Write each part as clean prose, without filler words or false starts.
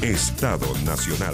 Estado Nacional.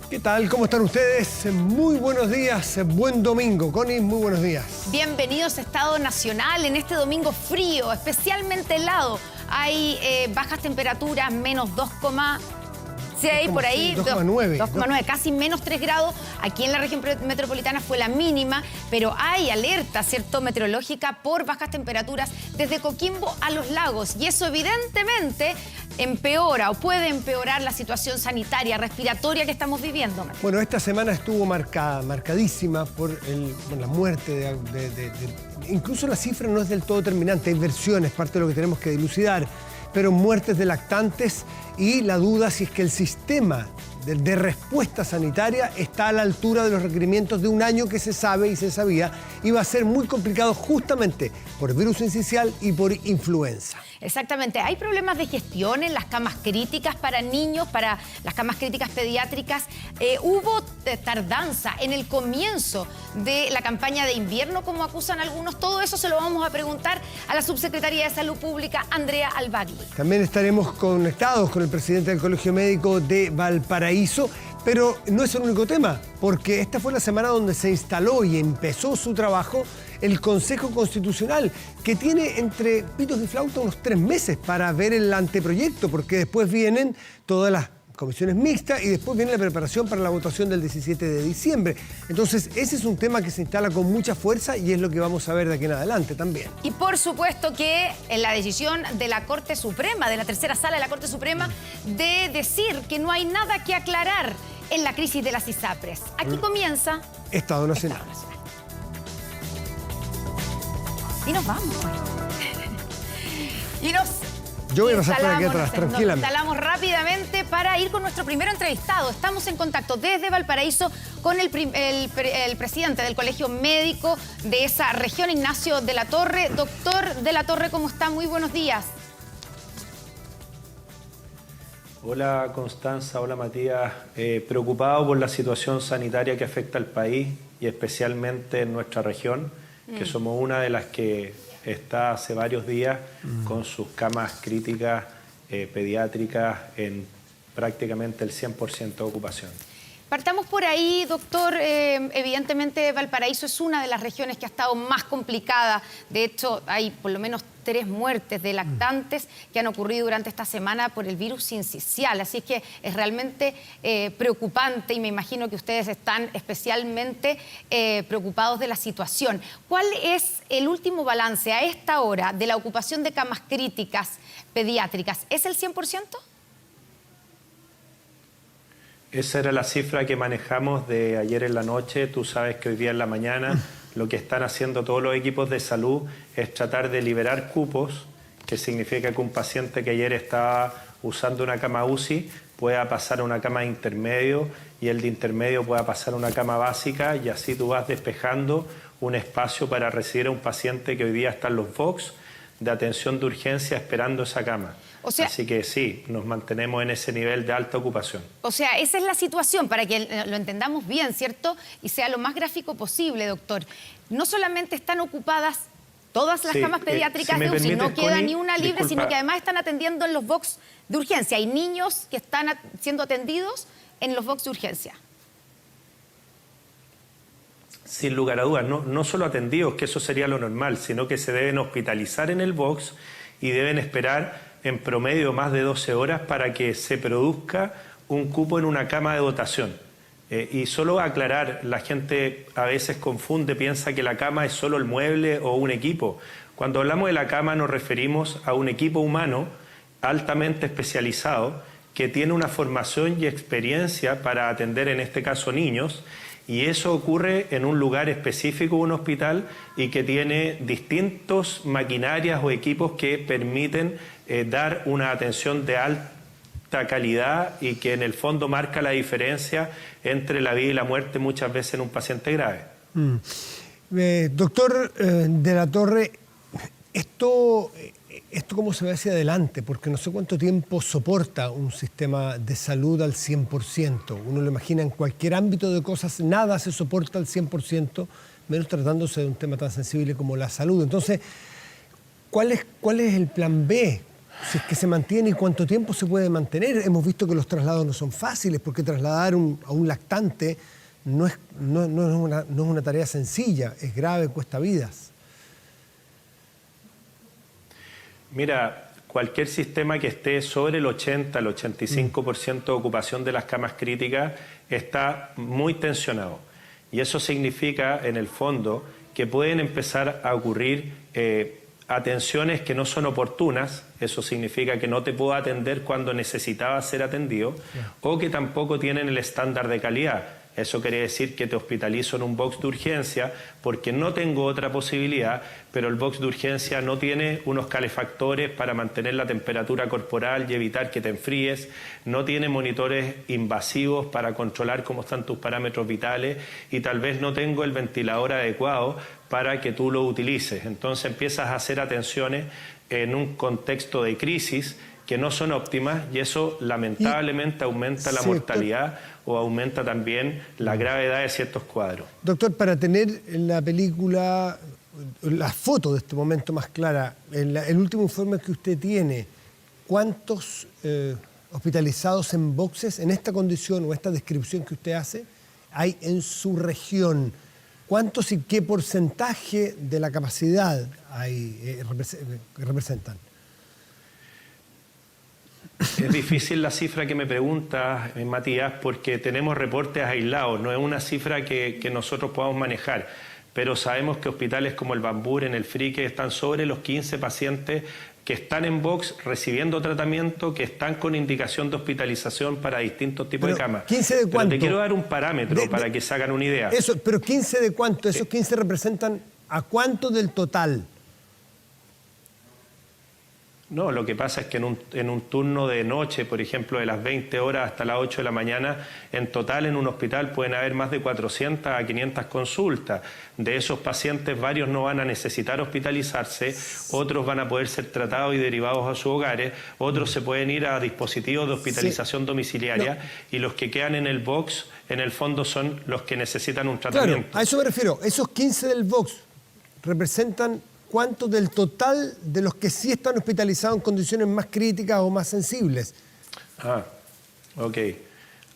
¿Qué tal? ¿Cómo están ustedes? Muy buenos días, buen domingo. Connie, muy buenos días. Bienvenidos a Estado Nacional en este domingo frío, especialmente helado. Hay bajas temperaturas, menos 2,6 por ahí, 2,9, casi menos 3 grados. Aquí en la región metropolitana fue la mínima, pero hay alerta, ¿cierto?, meteorológica por bajas temperaturas desde Coquimbo a Los Lagos. Y eso evidentemente empeora o puede empeorar la situación sanitaria, respiratoria que estamos viviendo. Bueno, esta semana estuvo marcadísima por la muerte incluso la cifra no es del todo determinante, hay versiones, parte de lo que tenemos que dilucidar, pero muertes de lactantes y la duda si es que el sistema de respuesta sanitaria está a la altura de los requerimientos de un año que se sabe y se sabía iba a ser muy complicado justamente por virus sincicial y por influenza. Exactamente. Hay problemas de gestión en las camas críticas para niños, para las camas críticas pediátricas. Hubo tardanza en el comienzo de la campaña de invierno, como acusan algunos. Todo eso se lo vamos a preguntar a la subsecretaria de Salud Pública, Andrea Albagli. También estaremos conectados con el presidente del Colegio Médico de Valparaíso. Pero no es el único tema, porque esta fue la semana donde se instaló y empezó su trabajo el Consejo Constitucional, que tiene entre pitos y flauta unos 3 meses para ver el anteproyecto, porque después vienen todas las comisiones mixtas y después viene la preparación para la votación del 17 de diciembre. Entonces, ese es un tema que se instala con mucha fuerza y es lo que vamos a ver de aquí en adelante también. Y por supuesto que en la decisión de la Corte Suprema, de la tercera sala de la Corte Suprema, de decir que no hay nada que aclarar en la crisis de las ISAPRES. Aquí comienza Estado Nacional. Y nos vamos. Yo voy a pasar por aquí atrás, tranquilamente. Nos instalamos rápidamente para ir con nuestro primer entrevistado. Estamos en contacto desde Valparaíso con el presidente del Colegio Médico de esa región, Ignacio de la Torre. Doctor de la Torre, ¿cómo está? Muy buenos días. Hola Constanza, hola Matías. Preocupado por la situación sanitaria que afecta al país y especialmente en nuestra región, que somos una de las que está hace varios días con sus camas críticas pediátricas en prácticamente el 100% de ocupación. Partamos por ahí, doctor. Evidentemente Valparaíso es una de las regiones que ha estado más complicada. De hecho, hay por lo menos 3 muertes de lactantes que han ocurrido durante esta semana por el virus sincicial. Así es que es realmente preocupante y me imagino que ustedes están especialmente preocupados de la situación. ¿Cuál es el último balance a esta hora de la ocupación de camas críticas pediátricas? ¿Es el 100%? Esa era la cifra que manejamos de ayer en la noche. Tú sabes que hoy día en la mañana lo que están haciendo todos los equipos de salud es tratar de liberar cupos, que significa que un paciente que ayer estaba usando una cama UCI pueda pasar a una cama de intermedio y el de intermedio pueda pasar a una cama básica y así tú vas despejando un espacio para recibir a un paciente que hoy día está en los box de atención de urgencia esperando esa cama. Así que sí, nos mantenemos en ese nivel de alta ocupación. O sea, esa es la situación, para que lo entendamos bien, ¿cierto? Y sea lo más gráfico posible, doctor. No solamente están ocupadas todas las camas pediátricas de UCI, no queda ni una libre, sino que además están atendiendo en los box de urgencia. Hay niños que están siendo atendidos en los box de urgencia. Sin lugar a dudas, no solo atendidos, que eso sería lo normal, sino que se deben hospitalizar en el box y deben esperar en promedio más de 12 horas para que se produzca un cupo en una cama de dotación. Y solo aclarar, la gente a veces confunde, piensa que la cama es solo el mueble o un equipo. Cuando hablamos de la cama nos referimos a un equipo humano altamente especializado que tiene una formación y experiencia para atender en este caso niños, y eso ocurre en un lugar específico, un hospital, y que tiene distintos maquinarias o equipos que permiten dar una atención de alta calidad y que en el fondo marca la diferencia entre la vida y la muerte muchas veces en un paciente grave. Doctor de la Torre, esto cómo se ve hacia adelante, porque no sé cuánto tiempo soporta un sistema de salud al 100%. Uno lo imagina en cualquier ámbito de cosas, nada se soporta al 100%, menos tratándose de un tema tan sensible como la salud. Entonces, ¿cuál es el plan B? si es que se mantiene y cuánto tiempo se puede mantener. Hemos visto que los traslados no son fáciles, porque trasladar a un lactante no es una tarea sencilla, es grave, cuesta vidas. Mira, cualquier sistema que esté sobre el 80, el 85% de ocupación de las camas críticas está muy tensionado. Y eso significa, en el fondo, que pueden empezar a ocurrir atenciones que no son oportunas. Eso significa que no te puedo atender cuando necesitaba ser atendido, o que tampoco tienen el estándar de calidad. Eso quiere decir que te hospitalizo en un box de urgencia porque no tengo otra posibilidad, pero el box de urgencia no tiene unos calefactores para mantener la temperatura corporal y evitar que te enfríes, no tiene monitores invasivos para controlar cómo están tus parámetros vitales, y tal vez no tengo el ventilador adecuado para que tú lo utilices. Entonces empiezas a hacer atenciones en un contexto de crisis que no son óptimas, y eso lamentablemente aumenta la mortalidad o aumenta también la gravedad de ciertos cuadros. Doctor, para tener en la película la foto de este momento más clara, el último informe que usted tiene, ¿cuántos hospitalizados en boxes en esta condición o esta descripción que usted hace hay en su región? ¿Cuántos y qué porcentaje de la capacidad representan? Es difícil la cifra que me preguntas, Matías, porque tenemos reportes aislados, no es una cifra que nosotros podamos manejar, pero sabemos que hospitales como el Bambur, en el Frique, están sobre los 15 pacientes que están en box recibiendo tratamiento, que están con indicación de hospitalización para distintos tipos de camas. ¿15 de cuánto? Pero te quiero dar un parámetro para que se hagan una idea. Eso, pero ¿15 de cuánto? ¿Esos 15 representan a cuánto del total? No, lo que pasa es que en un turno de noche, por ejemplo, de las 20 horas hasta las 8 de la mañana, en total en un hospital pueden haber más de 400 a 500 consultas. De esos pacientes, varios no van a necesitar hospitalizarse, otros van a poder ser tratados y derivados a sus hogares, otros se pueden ir a dispositivos de hospitalización domiciliaria, y los que quedan en el box, en el fondo, son los que necesitan un tratamiento. Claro, a eso me refiero. Esos 15 del box representan ¿cuánto del total de los que sí están hospitalizados en condiciones más críticas o más sensibles? Ok.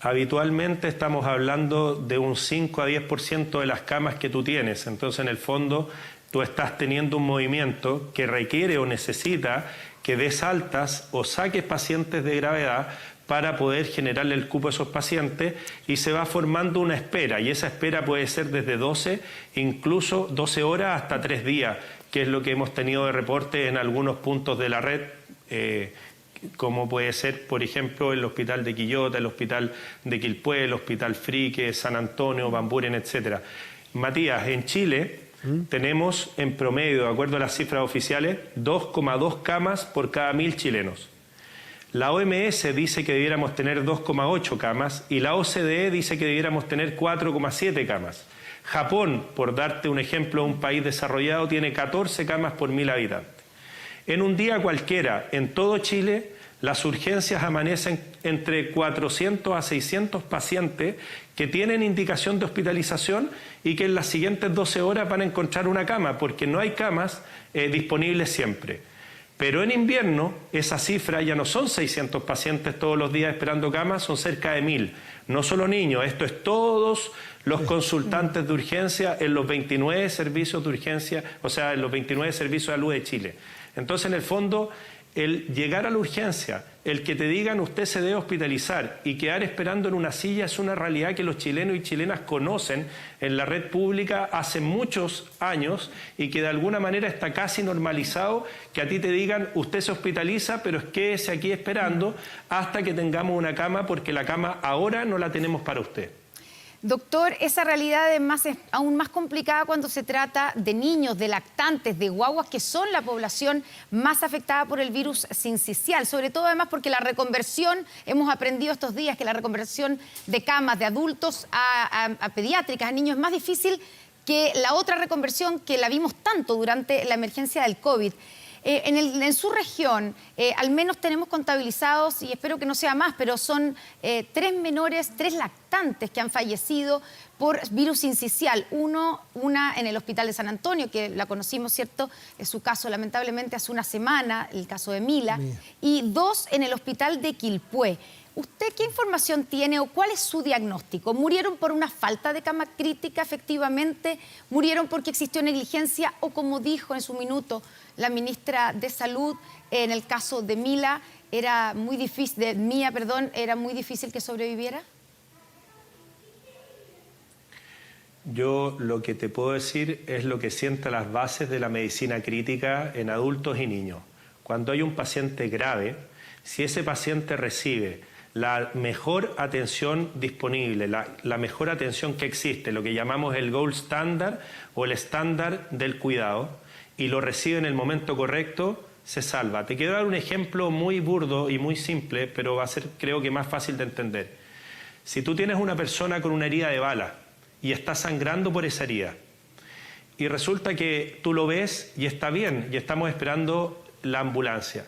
Habitualmente estamos hablando de un 5 a 10% de las camas que tú tienes. Entonces, en el fondo, tú estás teniendo un movimiento que requiere o necesita que des altas o saques pacientes de gravedad para poder generarle el cupo a esos pacientes, y se va formando una espera, y esa espera puede ser desde 12, incluso 12 horas hasta 3 días, que es lo que hemos tenido de reporte en algunos puntos de la red, como puede ser, por ejemplo, el Hospital de Quillota, el Hospital de Quilpué, el Hospital Frique, San Antonio, Bamburen, etc. Matías, en Chile tenemos en promedio, de acuerdo a las cifras oficiales, 2,2 camas por cada 1.000 chilenos. La OMS dice que debiéramos tener 2,8 camas y la OCDE dice que debiéramos tener 4,7 camas. Japón, por darte un ejemplo, un país desarrollado, tiene 14 camas por 1.000 habitantes. En un día cualquiera, en todo Chile, las urgencias amanecen entre 400 a 600 pacientes que tienen indicación de hospitalización y que en las siguientes 12 horas van a encontrar una cama, porque no hay camas disponibles siempre. Pero en invierno, esa cifra ya no son 600 pacientes todos los días esperando camas, son cerca de 1.000. No solo niños, esto es todos los consultantes de urgencia en los 29 servicios de urgencia, o sea, en los 29 servicios de salud de Chile. Entonces, en el fondo, el llegar a la urgencia, el que te digan usted se debe hospitalizar y quedar esperando en una silla es una realidad que los chilenos y chilenas conocen en la red pública hace muchos años, y que de alguna manera está casi normalizado que a ti te digan usted se hospitaliza, pero quédese aquí esperando hasta que tengamos una cama, porque la cama ahora no la tenemos para usted. Doctor, esa realidad es aún más complicada cuando se trata de niños, de lactantes, de guaguas, que son la población más afectada por el virus sincicial. Sobre todo, además, porque la reconversión, hemos aprendido estos días que la reconversión de camas de adultos a pediátricas, a niños, es más difícil que la otra reconversión que la vimos tanto durante la emergencia del COVID. En su región, al menos tenemos contabilizados, y espero que no sea más, pero son 3 menores, 3 lactantes que han fallecido por virus sincicial. Una en el hospital de San Antonio, que la conocimos, ¿cierto? Es su caso, lamentablemente, hace una semana, el caso de Mila. Y 2 en el hospital de Quilpué. ¿Usted qué información tiene o cuál es su diagnóstico? ¿Murieron por una falta de cama crítica, efectivamente? ¿Murieron porque existió negligencia? O como dijo en su minuto la ministra de Salud, en el caso de Mila, era muy difícil, era muy difícil que sobreviviera. Yo lo que te puedo decir es lo que sienta las bases de la medicina crítica en adultos y niños. Cuando hay un paciente grave, si ese paciente recibe la mejor atención disponible, la mejor atención que existe, lo que llamamos el gold standard o el estándar del cuidado, y lo recibe en el momento correcto, se salva. Te quiero dar un ejemplo muy burdo y muy simple, pero va a ser, creo que, más fácil de entender. Si tú tienes una persona con una herida de bala y está sangrando por esa herida, y resulta que tú lo ves y está bien, y estamos esperando la ambulancia,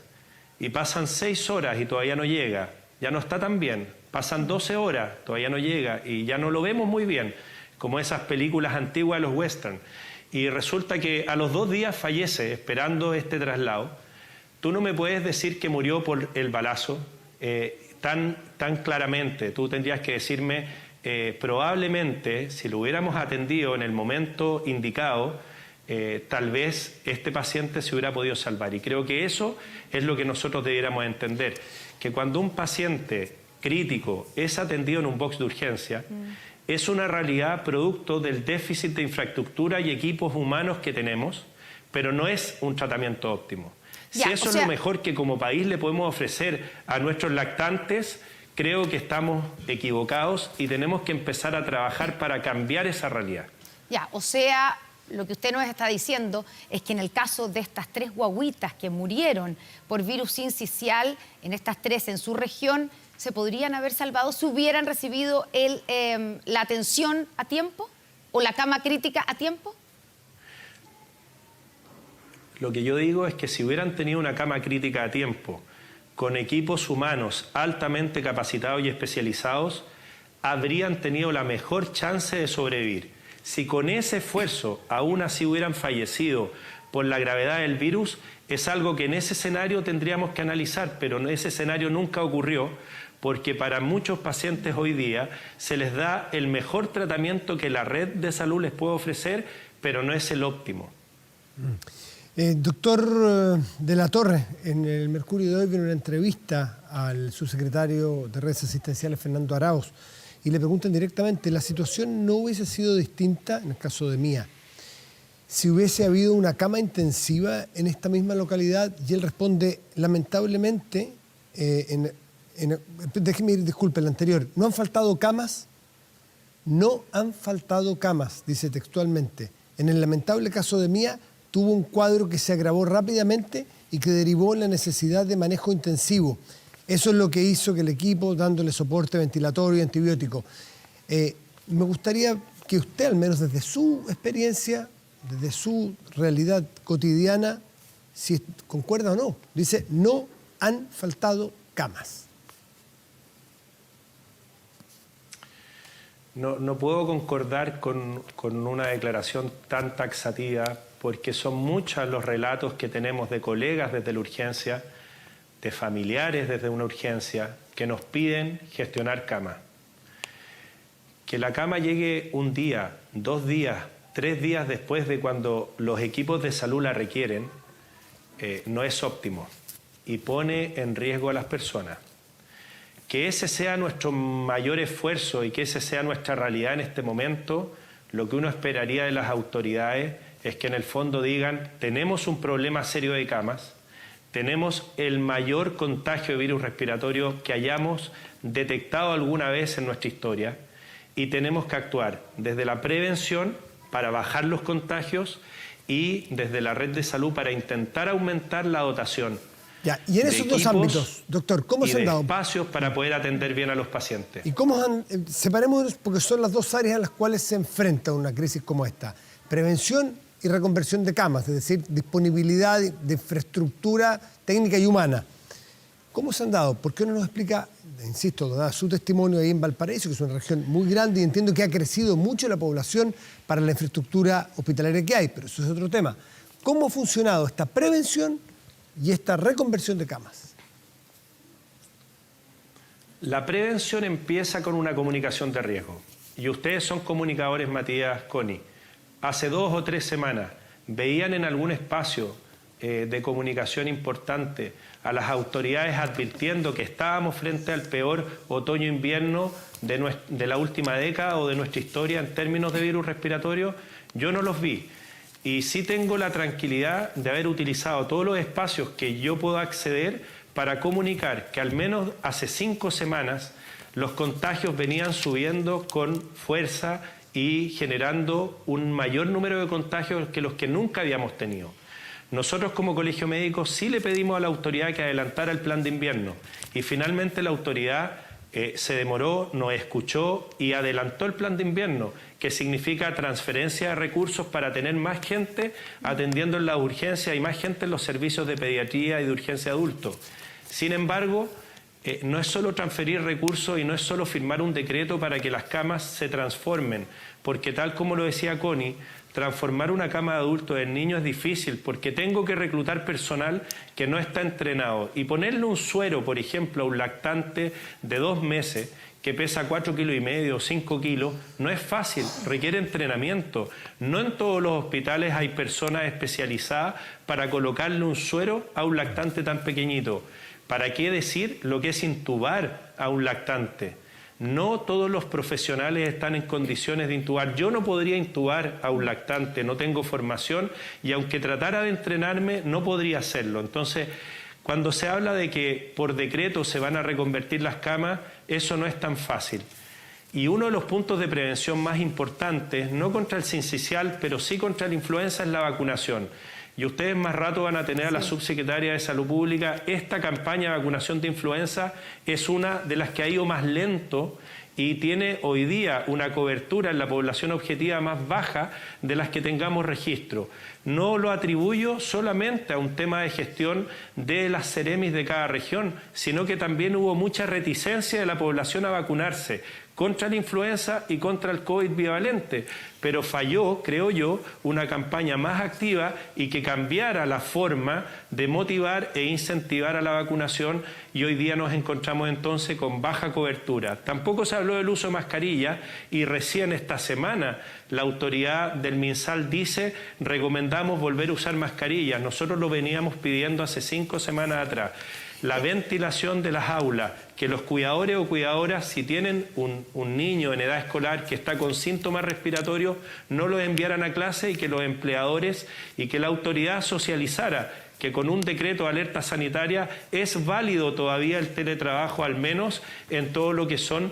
y pasan 6 horas y todavía no llega, ya no está tan bien, pasan 12 horas, todavía no llega, y ya no lo vemos muy bien, como esas películas antiguas de los western, y resulta que a los 2 días fallece esperando este traslado. Tú no me puedes decir que murió por el balazo tan claramente. Tú tendrías que decirme, probablemente, si lo hubiéramos atendido en el momento indicado, tal vez este paciente se hubiera podido salvar. Y creo que eso es lo que nosotros debiéramos entender, que cuando un paciente crítico es atendido en un box de urgencia, es una realidad producto del déficit de infraestructura y equipos humanos que tenemos, pero no es un tratamiento óptimo. Si eso es lo mejor que como país le podemos ofrecer a nuestros lactantes, creo que estamos equivocados y tenemos que empezar a trabajar para cambiar esa realidad. O sea, lo que usted nos está diciendo es que en el caso de estas 3 guaguitas que murieron por virus sincicial, en estas 3 en su región, ¿se podrían haber salvado si hubieran recibido la atención a tiempo o la cama crítica a tiempo? Lo que yo digo es que si hubieran tenido una cama crítica a tiempo, con equipos humanos altamente capacitados y especializados, habrían tenido la mejor chance de sobrevivir. Si con ese esfuerzo aún así hubieran fallecido por la gravedad del virus, es algo que en ese escenario tendríamos que analizar, pero ese escenario nunca ocurrió, porque para muchos pacientes hoy día se les da el mejor tratamiento que la red de salud les puede ofrecer, pero no es el óptimo. Doctor de la Torre, en el Mercurio de hoy viene una entrevista al subsecretario de Redes Asistenciales, Fernando Arauz, y le preguntan directamente, ¿la situación no hubiese sido distinta, en el caso de Mía, si hubiese habido una cama intensiva en esta misma localidad? Y él responde, lamentablemente, déjeme ir, disculpe, el anterior, ¿no han faltado camas? No han faltado camas, dice textualmente. En el lamentable caso de Mía, tuvo un cuadro que se agravó rápidamente y que derivó en la necesidad de manejo intensivo. Eso es lo que hizo que el equipo, dándole soporte ventilatorio y antibiótico. Me gustaría que usted, al menos desde su experiencia, desde su realidad cotidiana, si concuerda o no, dice, no han faltado camas. No puedo concordar con una declaración tan taxativa, porque son muchos los relatos que tenemos de colegas desde la urgencia, de familiares desde una urgencia, que nos piden gestionar cama. Que la cama llegue un día, 2 días, 3 días después de cuando los equipos de salud la requieren, no es óptimo y pone en riesgo a las personas. Que ese sea nuestro mayor esfuerzo y que ese sea nuestra realidad en este momento, lo que uno esperaría de las autoridades es que en el fondo digan, tenemos un problema serio de camas, tenemos el mayor contagio de virus respiratorio que hayamos detectado alguna vez en nuestra historia y tenemos que actuar desde la prevención para bajar los contagios y desde la red de salud para intentar aumentar la dotación. Ya, y en esos 2 ámbitos, doctor, ¿cómo se han dado? Espacios para poder atender bien a los pacientes. ¿Y cómo separemos, porque son las 2 áreas a las cuales se enfrenta una crisis como esta? Prevención y reconversión de camas, es decir, disponibilidad de infraestructura técnica y humana. ¿Cómo se han dado? ¿Por qué no nos explica, insisto, da su testimonio ahí en Valparaíso, que es una región muy grande y entiendo que ha crecido mucho la población para la infraestructura hospitalaria que hay, pero eso es otro tema. ¿Cómo ha funcionado esta prevención y esta reconversión de camas? La prevención empieza con una comunicación de riesgo. Y ustedes son comunicadores, Matías, Connie. Hace 2 o 3 semanas veían en algún espacio de comunicación importante a las autoridades advirtiendo que estábamos frente al peor otoño-invierno de la última década o de nuestra historia en términos de virus respiratorio. Yo no los vi. Y sí tengo la tranquilidad de haber utilizado todos los espacios que yo puedo acceder para comunicar que al menos hace 5 semanas los contagios venían subiendo con fuerza y generando un mayor número de contagios que los que nunca habíamos tenido. Nosotros como Colegio Médico sí le pedimos a la autoridad que adelantara el plan de invierno y finalmente la autoridad se demoró, nos escuchó y adelantó el plan de invierno, que significa transferencia de recursos para tener más gente atendiendo en la urgencia y más gente en los servicios de pediatría y de urgencia de adultos. Sin embargo, no es solo transferir recursos y no es solo firmar un decreto para que las camas se transformen, porque tal como lo decía Connie, transformar una cama de adulto en niño es difícil porque tengo que reclutar personal que no está entrenado y ponerle un suero, por ejemplo, a un lactante de 2 meses que pesa 4,5 kilos o 5 kilos, no es fácil, requiere entrenamiento. No en todos los hospitales hay personas especializadas para colocarle un suero a un lactante tan pequeñito. ¿Para qué decir lo que es intubar a un lactante? No todos los profesionales están en condiciones de intubar. Yo no podría intubar a un lactante, no tengo formación y aunque tratara de entrenarme, no podría hacerlo. Entonces, cuando se habla de que por decreto se van a reconvertir las camas, eso no es tan fácil. Y uno de los puntos de prevención más importantes, no contra el sincicial, pero sí contra la influenza, es la vacunación. Y ustedes más rato van a tener a la subsecretaria de Salud Pública. Esta campaña de vacunación de influenza es una de las que ha ido más lento y tiene hoy día una cobertura en la población objetiva más baja de las que tengamos registro. No lo atribuyo solamente a un tema de gestión de las Ceremis de cada región, sino que también hubo mucha reticencia de la población a vacunarse contra la influenza y contra el COVID bivalente, pero falló, creo yo, una campaña más activa y que cambiara la forma de motivar e incentivar a la vacunación y hoy día nos encontramos entonces con baja cobertura. Tampoco se habló del uso de mascarilla y recién esta semana la autoridad del MinSal dice recomendamos volver a usar mascarillas. Nosotros lo veníamos pidiendo hace 5 semanas atrás. La ventilación de las aulas, que los cuidadores o cuidadoras, si tienen un niño en edad escolar que está con síntomas respiratorios, no lo enviaran a clase y que los empleadores y que la autoridad socializara que con un decreto de alerta sanitaria es válido todavía el teletrabajo, al menos en todo lo que son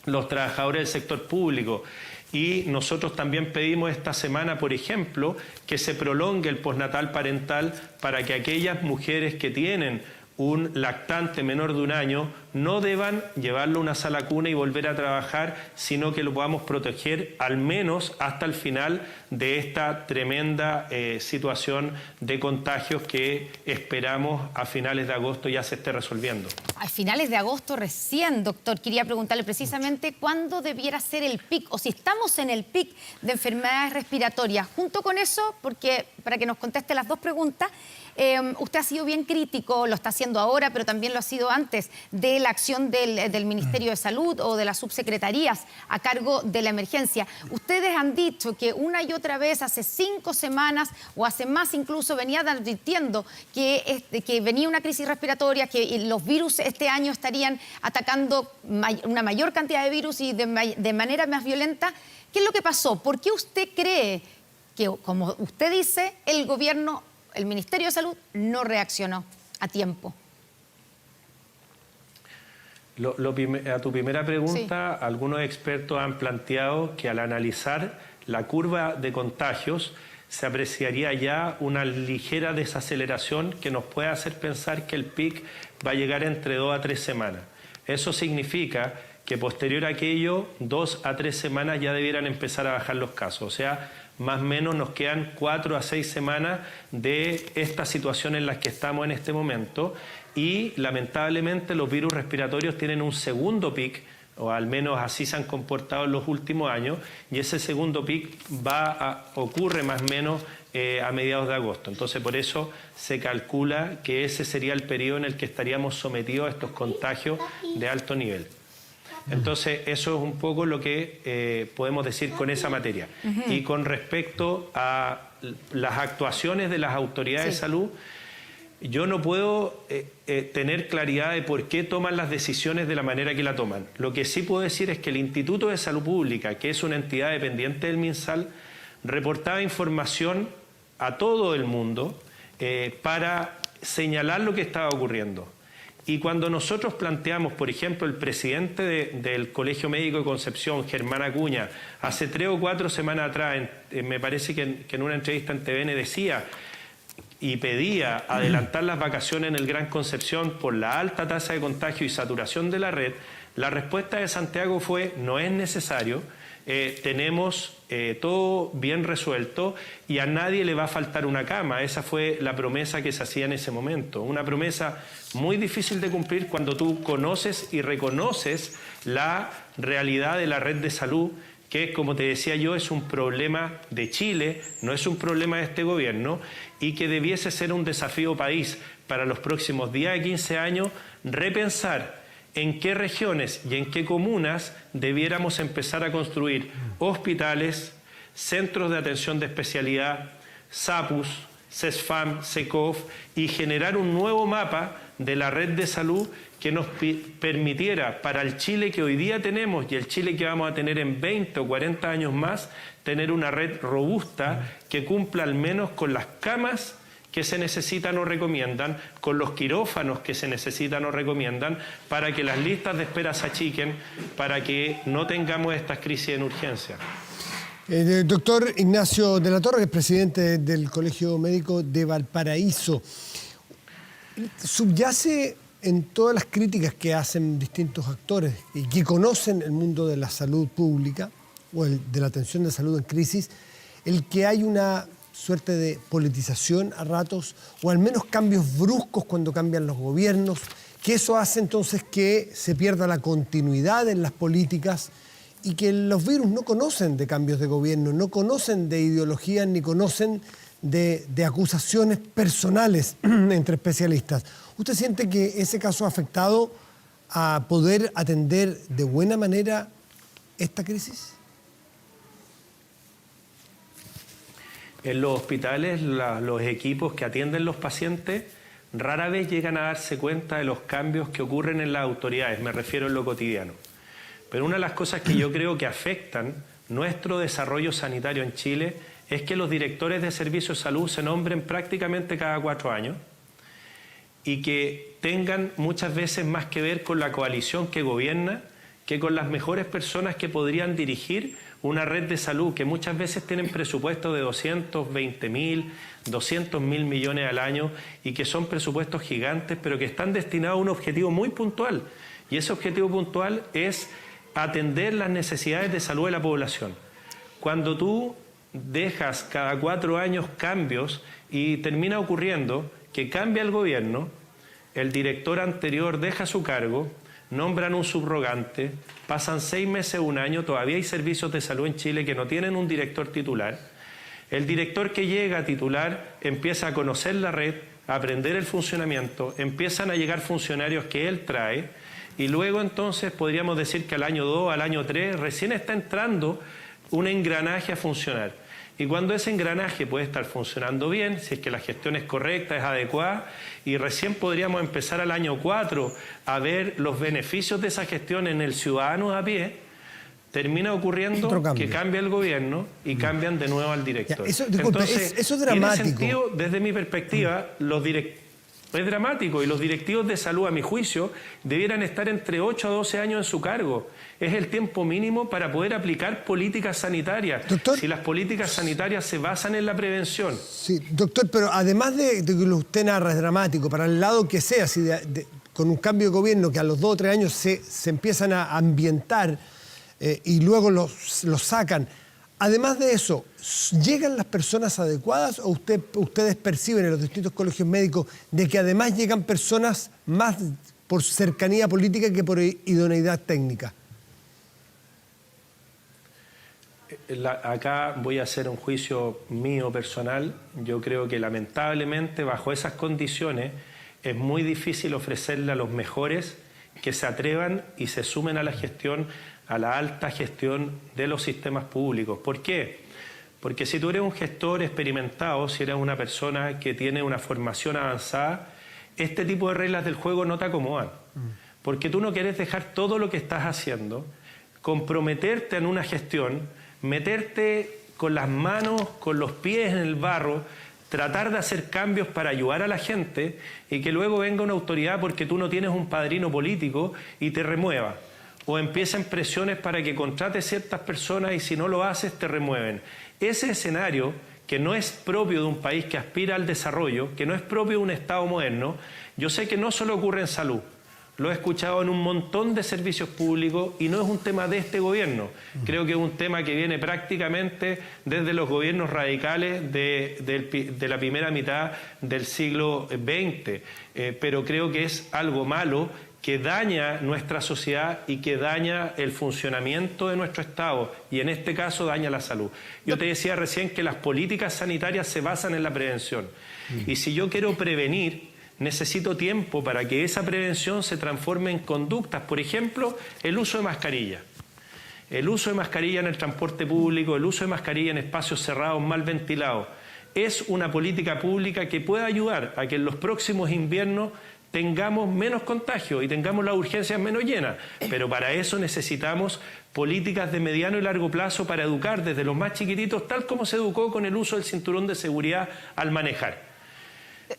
los trabajadores del sector público. Y nosotros también pedimos esta semana, por ejemplo, que se prolongue el postnatal parental para que aquellas mujeres que tienen un lactante menor de 1 año no deban llevarlo a una sala cuna y volver a trabajar, sino que lo podamos proteger al menos hasta el final de esta tremenda situación de contagios que esperamos a finales de agosto ya se esté resolviendo. A finales de agosto recién, doctor, quería preguntarle precisamente cuándo debiera ser el pic o si estamos en el pic de enfermedades respiratorias. Junto con eso, porque para que nos conteste las 2 preguntas, usted ha sido bien crítico, lo está haciendo ahora, pero también lo ha sido antes, de la acción del Ministerio de Salud o de las subsecretarías a cargo de la emergencia. Ustedes han dicho que una y otra vez, hace 5 semanas o hace más incluso, venían advirtiendo que venía una crisis respiratoria, que los virus este año estarían atacando una mayor cantidad de virus y de manera más violenta. ¿Qué es lo que pasó? ¿Por qué usted cree que, como usted dice, el gobierno, el Ministerio de Salud no reaccionó a tiempo? A tu primera pregunta, sí. Algunos expertos han planteado que al analizar la curva de contagios se apreciaría ya una ligera desaceleración que nos puede hacer pensar que el pic va a llegar entre 2 a 3 semanas. Eso significa que posterior a aquello, 2 a 3 semanas ya debieran empezar a bajar los casos. O sea, más o menos nos quedan 4 a 6 semanas de esta situación en la que estamos en este momento y lamentablemente los virus respiratorios tienen un segundo pic, o al menos así se han comportado en los últimos años, y ese segundo pic ocurre más o menos a mediados de agosto. Entonces, por eso se calcula que ese sería el periodo en el que estaríamos sometidos a estos contagios de alto nivel. Entonces, eso es un poco lo que podemos decir con esa materia. Y con respecto a las actuaciones de las autoridades de salud, yo no puedo tener claridad de por qué toman las decisiones de la manera que la toman. Lo que sí puedo decir es que el Instituto de Salud Pública, que es una entidad dependiente del MinSal, reportaba información a todo el mundo para señalar lo que estaba ocurriendo. Y cuando nosotros planteamos, por ejemplo, el presidente del Colegio Médico de Concepción, Germán Acuña, hace 3 o 4 semanas atrás, me parece que en una entrevista en TVN decía y pedía adelantar las vacaciones en el Gran Concepción por la alta tasa de contagio y saturación de la red, la respuesta de Santiago fue: no es necesario, tenemos todo bien resuelto y a nadie le va a faltar una cama. Esa fue la promesa que se hacía en ese momento. Una promesa muy difícil de cumplir cuando tú conoces y reconoces la realidad de la red de salud, que, como te decía yo, es un problema de Chile, no es un problema de este gobierno, y que debiese ser un desafío país para los próximos 10 a 15 años, repensar en qué regiones y en qué comunas debiéramos empezar a construir hospitales, centros de atención de especialidad, SAPUS, CESFAM, SECOF, y generar un nuevo mapa de la red de salud que nos permitiera, para el Chile que hoy día tenemos y el Chile que vamos a tener en 20 o 40 años más, tener una red robusta que cumpla al menos con las camas que se necesitan o recomiendan, con los quirófanos que se necesitan o recomiendan, para que las listas de espera se achiquen, para que no tengamos estas crisis en urgencia. Doctor Ignacio de la Torre, que es presidente del Colegio Médico de Valparaíso, subyace en todas las críticas que hacen distintos actores y que conocen el mundo de la salud pública o de la atención de salud en crisis, el que hay una suerte de politización a ratos, o al menos cambios bruscos cuando cambian los gobiernos, que eso hace entonces que se pierda la continuidad en las políticas y que los virus no conocen de cambios de gobierno, no conocen de ideologías ni conocen de acusaciones personales entre especialistas. ¿Usted siente que ese caso ha afectado a poder atender de buena manera esta crisis? En los hospitales, los equipos que atienden los pacientes rara vez llegan a darse cuenta de los cambios que ocurren en las autoridades, me refiero en lo cotidiano. Pero una de las cosas que yo creo que afectan nuestro desarrollo sanitario en Chile es que los directores de servicios de salud se nombren prácticamente cada 4 años y que tengan muchas veces más que ver con la coalición que gobierna que con las mejores personas que podrían dirigir una red de salud, que muchas veces tienen presupuestos de 220.000, 200.000 millones al año y que son presupuestos gigantes, pero que están destinados a un objetivo muy puntual. Y ese objetivo puntual es atender las necesidades de salud de la población. Cuando tú dejas cada 4 años cambios y termina ocurriendo que cambia el gobierno, el director anterior deja su cargo, nombran un subrogante, pasan 6 meses, 1 año, todavía hay servicios de salud en Chile que no tienen un director titular. El director que llega a titular empieza a conocer la red, a aprender el funcionamiento, empiezan a llegar funcionarios que él trae y luego entonces podríamos decir que al año 2, al año 3, recién está entrando un engranaje a funcionar. Y cuando ese engranaje puede estar funcionando bien, si es que la gestión es correcta, es adecuada, y recién podríamos empezar al año 4 a ver los beneficios de esa gestión en el ciudadano a pie, termina ocurriendo que cambia el gobierno y cambian de nuevo al director. Ya, entonces, eso es dramático. Tiene sentido, desde mi perspectiva, es dramático y los directivos de salud, a mi juicio, debieran estar entre 8 a 12 años en su cargo. Es el tiempo mínimo para poder aplicar políticas sanitarias. Doctor, si las políticas sanitarias se basan en la prevención. Sí, doctor, pero además de que lo usted narra es dramático, para el lado que sea, si con un cambio de gobierno que a los 2 o 3 años se empiezan a ambientar y luego los sacan, Además de eso, ¿llegan las personas adecuadas o ustedes perciben en los distintos colegios médicos de que además llegan personas más por cercanía política que por idoneidad técnica? Acá voy a hacer un juicio mío personal. Yo creo que lamentablemente bajo esas condiciones es muy difícil ofrecerle a los mejores que se atrevan y se sumen a la gestión, a la alta gestión de los sistemas públicos. ¿Por qué? Porque si tú eres un gestor experimentado, si eres una persona que tiene una formación avanzada, este tipo de reglas del juego no te acomodan. Porque tú no quieres dejar todo lo que estás haciendo, comprometerte en una gestión, meterte con las manos, con los pies en el barro, tratar de hacer cambios para ayudar a la gente y que luego venga una autoridad porque tú no tienes un padrino político y te remueva. O empiezan presiones para que contrates ciertas personas y si no lo haces te remueven. Ese escenario, que no es propio de un país que aspira al desarrollo, que no es propio de un Estado moderno, yo sé que no solo ocurre en salud. Lo he escuchado en un montón de servicios públicos y no es un tema de este gobierno. Creo que es un tema que viene prácticamente desde los gobiernos radicales de la primera mitad del siglo XX. Pero creo que es algo malo que daña nuestra sociedad y que daña el funcionamiento de nuestro Estado y en este caso daña la salud. Yo te decía recién que las políticas sanitarias se basan en la prevención. Y si yo quiero prevenir, necesito tiempo para que esa prevención se transforme en conductas. Por ejemplo, el uso de mascarilla. El uso de mascarilla en el transporte público, el uso de mascarilla en espacios cerrados, mal ventilados. Es una política pública que puede ayudar a que en los próximos inviernos tengamos menos contagios y tengamos las urgencias menos llenas. Pero para eso necesitamos políticas de mediano y largo plazo para educar desde los más chiquititos, tal como se educó con el uso del cinturón de seguridad al manejar.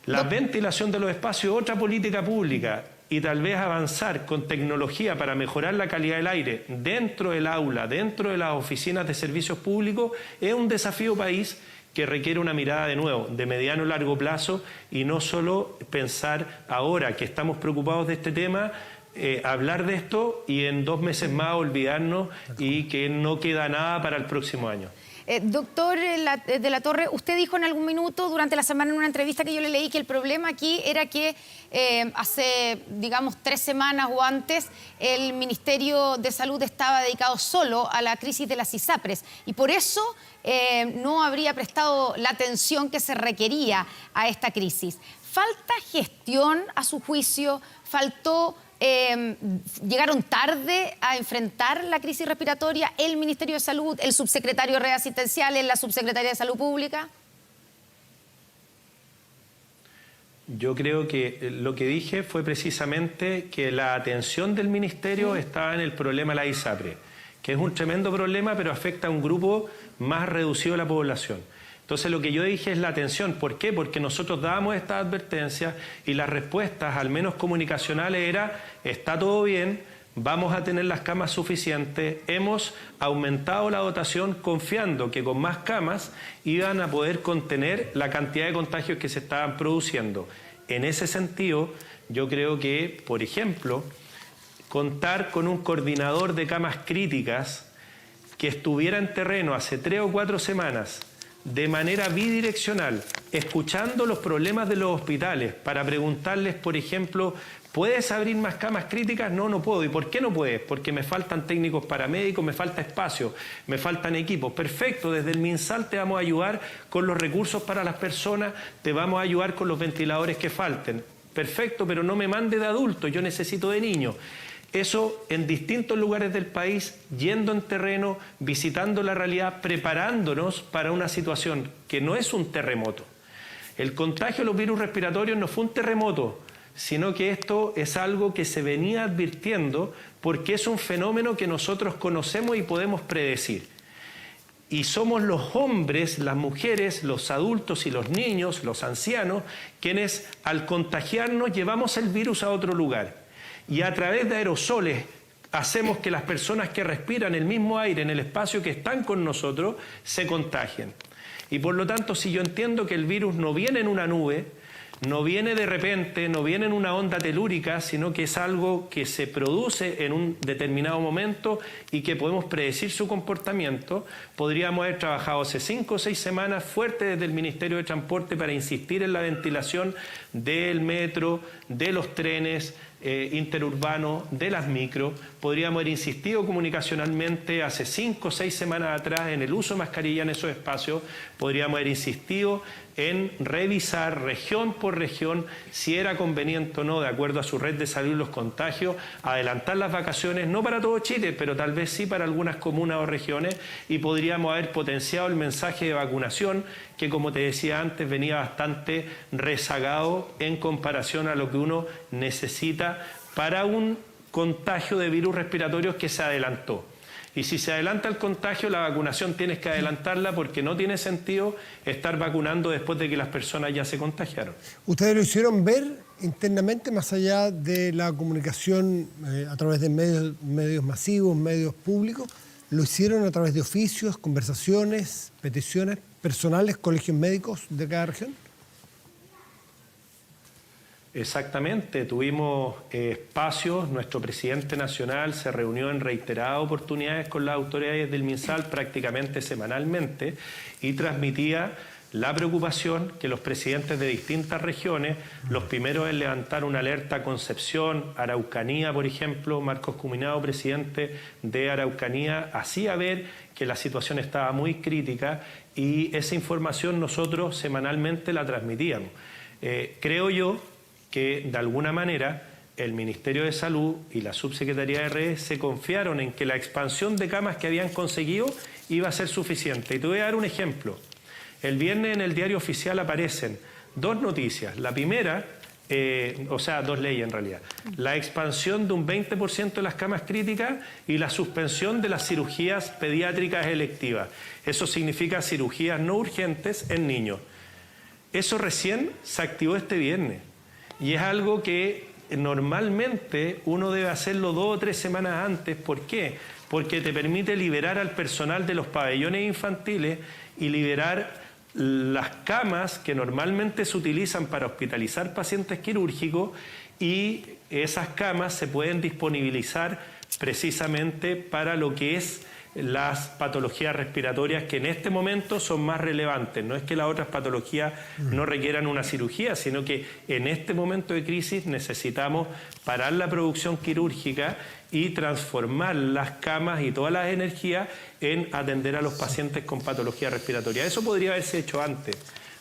La ventilación de los espacios, otra política pública, y tal vez avanzar con tecnología para mejorar la calidad del aire dentro del aula, dentro de las oficinas de servicios públicos, es un desafío país que requiere una mirada de nuevo, de mediano y largo plazo, y no solo pensar ahora que estamos preocupados de este tema, hablar de esto y en 2 meses más olvidarnos y que no queda nada para el próximo año. Doctor de la Torre, usted dijo en algún minuto durante la semana en una entrevista que yo le leí que el problema aquí era que hace, digamos, 3 semanas o antes el Ministerio de Salud estaba dedicado solo a la crisis de las ISAPRES y por eso no habría prestado la atención que se requería a esta crisis. ¿Falta gestión a su juicio? ¿Llegaron tarde a enfrentar la crisis respiratoria el Ministerio de Salud, el subsecretario de Redes Asistenciales, la subsecretaria de Salud Pública? Yo creo que lo que dije fue precisamente que la atención del Ministerio estaba en el problema de la ISAPRE, que es un tremendo problema, pero afecta a un grupo más reducido de la población. Entonces lo que yo dije es la atención. ¿Por qué? Porque nosotros dábamos estas advertencias y las respuestas, al menos comunicacionales, era: está todo bien, vamos a tener las camas suficientes, hemos aumentado la dotación confiando que con más camas iban a poder contener la cantidad de contagios que se estaban produciendo. En ese sentido, yo creo que, por ejemplo, contar con un coordinador de camas críticas que estuviera en terreno hace 3 o 4 semanas, de manera bidireccional, escuchando los problemas de los hospitales para preguntarles, por ejemplo, ¿puedes abrir más camas críticas? No, no puedo. ¿Y por qué no puedes? Porque me faltan técnicos paramédicos, me falta espacio, me faltan equipos. Perfecto, desde el MinSal te vamos a ayudar con los recursos para las personas, te vamos a ayudar con los ventiladores que falten. Perfecto, pero no me mande de adultos, yo necesito de niños. Eso en distintos lugares del país, yendo en terreno, visitando la realidad, preparándonos para una situación que no es un terremoto. El contagio de los virus respiratorios no fue un terremoto, sino que esto es algo que se venía advirtiendo porque es un fenómeno que nosotros conocemos y podemos predecir. Y somos los hombres, las mujeres, los adultos y los niños, los ancianos, quienes al contagiarnos llevamos el virus a otro lugar. Y a través de aerosoles hacemos que las personas que respiran el mismo aire en el espacio que están con nosotros se contagien. Y por lo tanto, si yo entiendo que el virus no viene en una nube, no viene de repente, no viene en una onda telúrica, sino que es algo que se produce en un determinado momento y que podemos predecir su comportamiento. Podríamos haber trabajado hace 5 o 6 semanas fuerte desde el Ministerio de Transporte para insistir en la ventilación del metro, de los trenes interurbanos, de las micro. Podríamos haber insistido comunicacionalmente hace 5 o 6 semanas atrás en el uso de mascarilla en esos espacios. Podríamos haber insistido en revisar región por región si era conveniente o no, de acuerdo a su red de salud y los contagios, adelantar las vacaciones, no para todo Chile, pero tal vez sí para algunas comunas o regiones, y podríamos haber potenciado el mensaje de vacunación, que como te decía antes, venía bastante rezagado en comparación a lo que uno necesita para un contagio de virus respiratorios que se adelantó. Y si se adelanta el contagio, la vacunación tienes que adelantarla porque no tiene sentido estar vacunando después de que las personas ya se contagiaron. ¿Ustedes lo hicieron ver internamente, más allá de la comunicación a través de medios masivos, medios públicos? ¿Lo hicieron a través de oficios, conversaciones, peticiones personales, colegios médicos de cada región? Exactamente, tuvimos espacios, nuestro presidente nacional se reunió en reiteradas oportunidades con las autoridades del MinSal prácticamente semanalmente y transmitía la preocupación que los presidentes de distintas regiones, los primeros en levantar una alerta a Concepción, Araucanía, por ejemplo, Marcos Cuminado, presidente de Araucanía, hacía ver que la situación estaba muy crítica y esa información nosotros semanalmente la transmitíamos. Creo yo que de alguna manera el Ministerio de Salud y la Subsecretaría de Redes se confiaron en que la expansión de camas que habían conseguido iba a ser suficiente. Y te voy a dar un ejemplo. El viernes en el Diario Oficial aparecen 2 noticias. La primera, 2 leyes en realidad. La expansión de un 20% de las camas críticas y la suspensión de las cirugías pediátricas electivas. Eso significa cirugías no urgentes en niños. Eso recién se activó este viernes. Y es algo que normalmente uno debe hacerlo 2 o 3 semanas antes. ¿Por qué? Porque te permite liberar al personal de los pabellones infantiles y liberar las camas que normalmente se utilizan para hospitalizar pacientes quirúrgicos, y esas camas se pueden disponibilizar precisamente para lo que es las patologías respiratorias que en este momento son más relevantes. No es que las otras patologías no requieran una cirugía, sino que en este momento de crisis necesitamos parar la producción quirúrgica y transformar las camas y todas las energías en atender a los pacientes con patología respiratoria. Eso podría haberse hecho antes.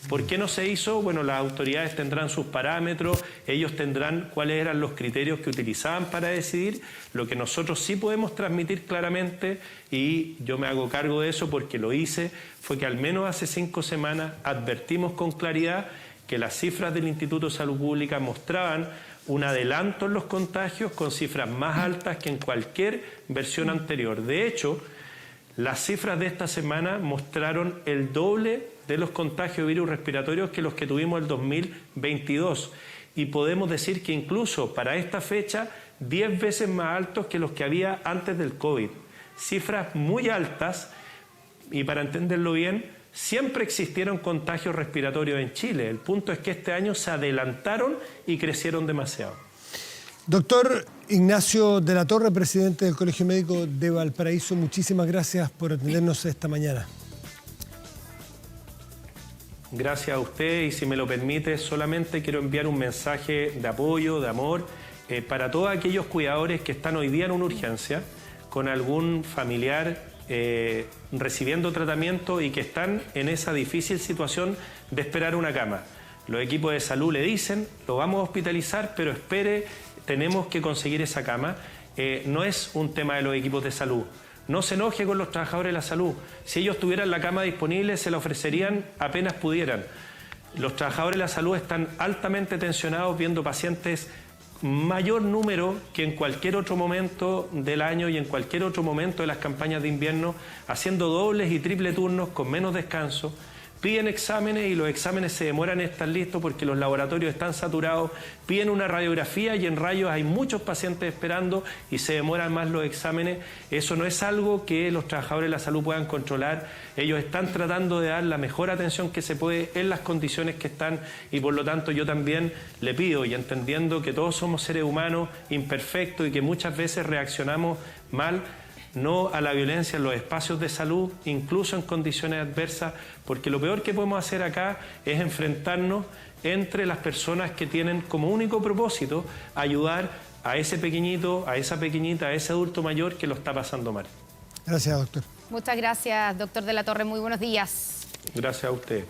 ¿Por qué no se hizo? Bueno, las autoridades tendrán sus parámetros, ellos tendrán cuáles eran los criterios que utilizaban para decidir. Lo que nosotros sí podemos transmitir claramente, y yo me hago cargo de eso porque lo hice, fue que al menos hace 5 semanas advertimos con claridad que las cifras del Instituto de Salud Pública mostraban un adelanto en los contagios con cifras más altas que en cualquier versión anterior. De hecho, las cifras de esta semana mostraron el doble de los contagios de virus respiratorios que los que tuvimos el 2022. Y podemos decir que incluso para esta fecha 10 veces más altos que los que había antes del COVID. Cifras muy altas, y para entenderlo bien, siempre existieron contagios respiratorios en Chile. El punto es que este año se adelantaron y crecieron demasiado. Doctor Ignacio de la Torre, presidente del Colegio Médico de Valparaíso, muchísimas gracias por atendernos esta mañana. Gracias a usted, y si me lo permite, solamente quiero enviar un mensaje de apoyo, de amor, para todos aquellos cuidadores que están hoy día en una urgencia, con algún familiar recibiendo tratamiento y que están en esa difícil situación de esperar una cama. Los equipos de salud le dicen, lo vamos a hospitalizar, pero espere, tenemos que conseguir esa cama. No es un tema de los equipos de salud. No se enoje con los trabajadores de la salud. Si ellos tuvieran la cama disponible, se la ofrecerían apenas pudieran. Los trabajadores de la salud están altamente tensionados, viendo pacientes mayor número que en cualquier otro momento del año y en cualquier otro momento de las campañas de invierno, haciendo dobles y triple turnos con menos descanso, piden exámenes y los exámenes se demoran en estar listos porque los laboratorios están saturados, piden una radiografía y en rayos hay muchos pacientes esperando y se demoran más los exámenes. Eso no es algo que los trabajadores de la salud puedan controlar. Ellos están tratando de dar la mejor atención que se puede en las condiciones que están y por lo tanto yo también le pido, y entendiendo que todos somos seres humanos imperfectos y que muchas veces reaccionamos mal, no a la violencia en los espacios de salud, incluso en condiciones adversas, porque lo peor que podemos hacer acá es enfrentarnos entre las personas que tienen como único propósito ayudar a ese pequeñito, a esa pequeñita, a ese adulto mayor que lo está pasando mal. Gracias, doctor. Muchas gracias, doctor de la Torre. Muy buenos días. Gracias a usted.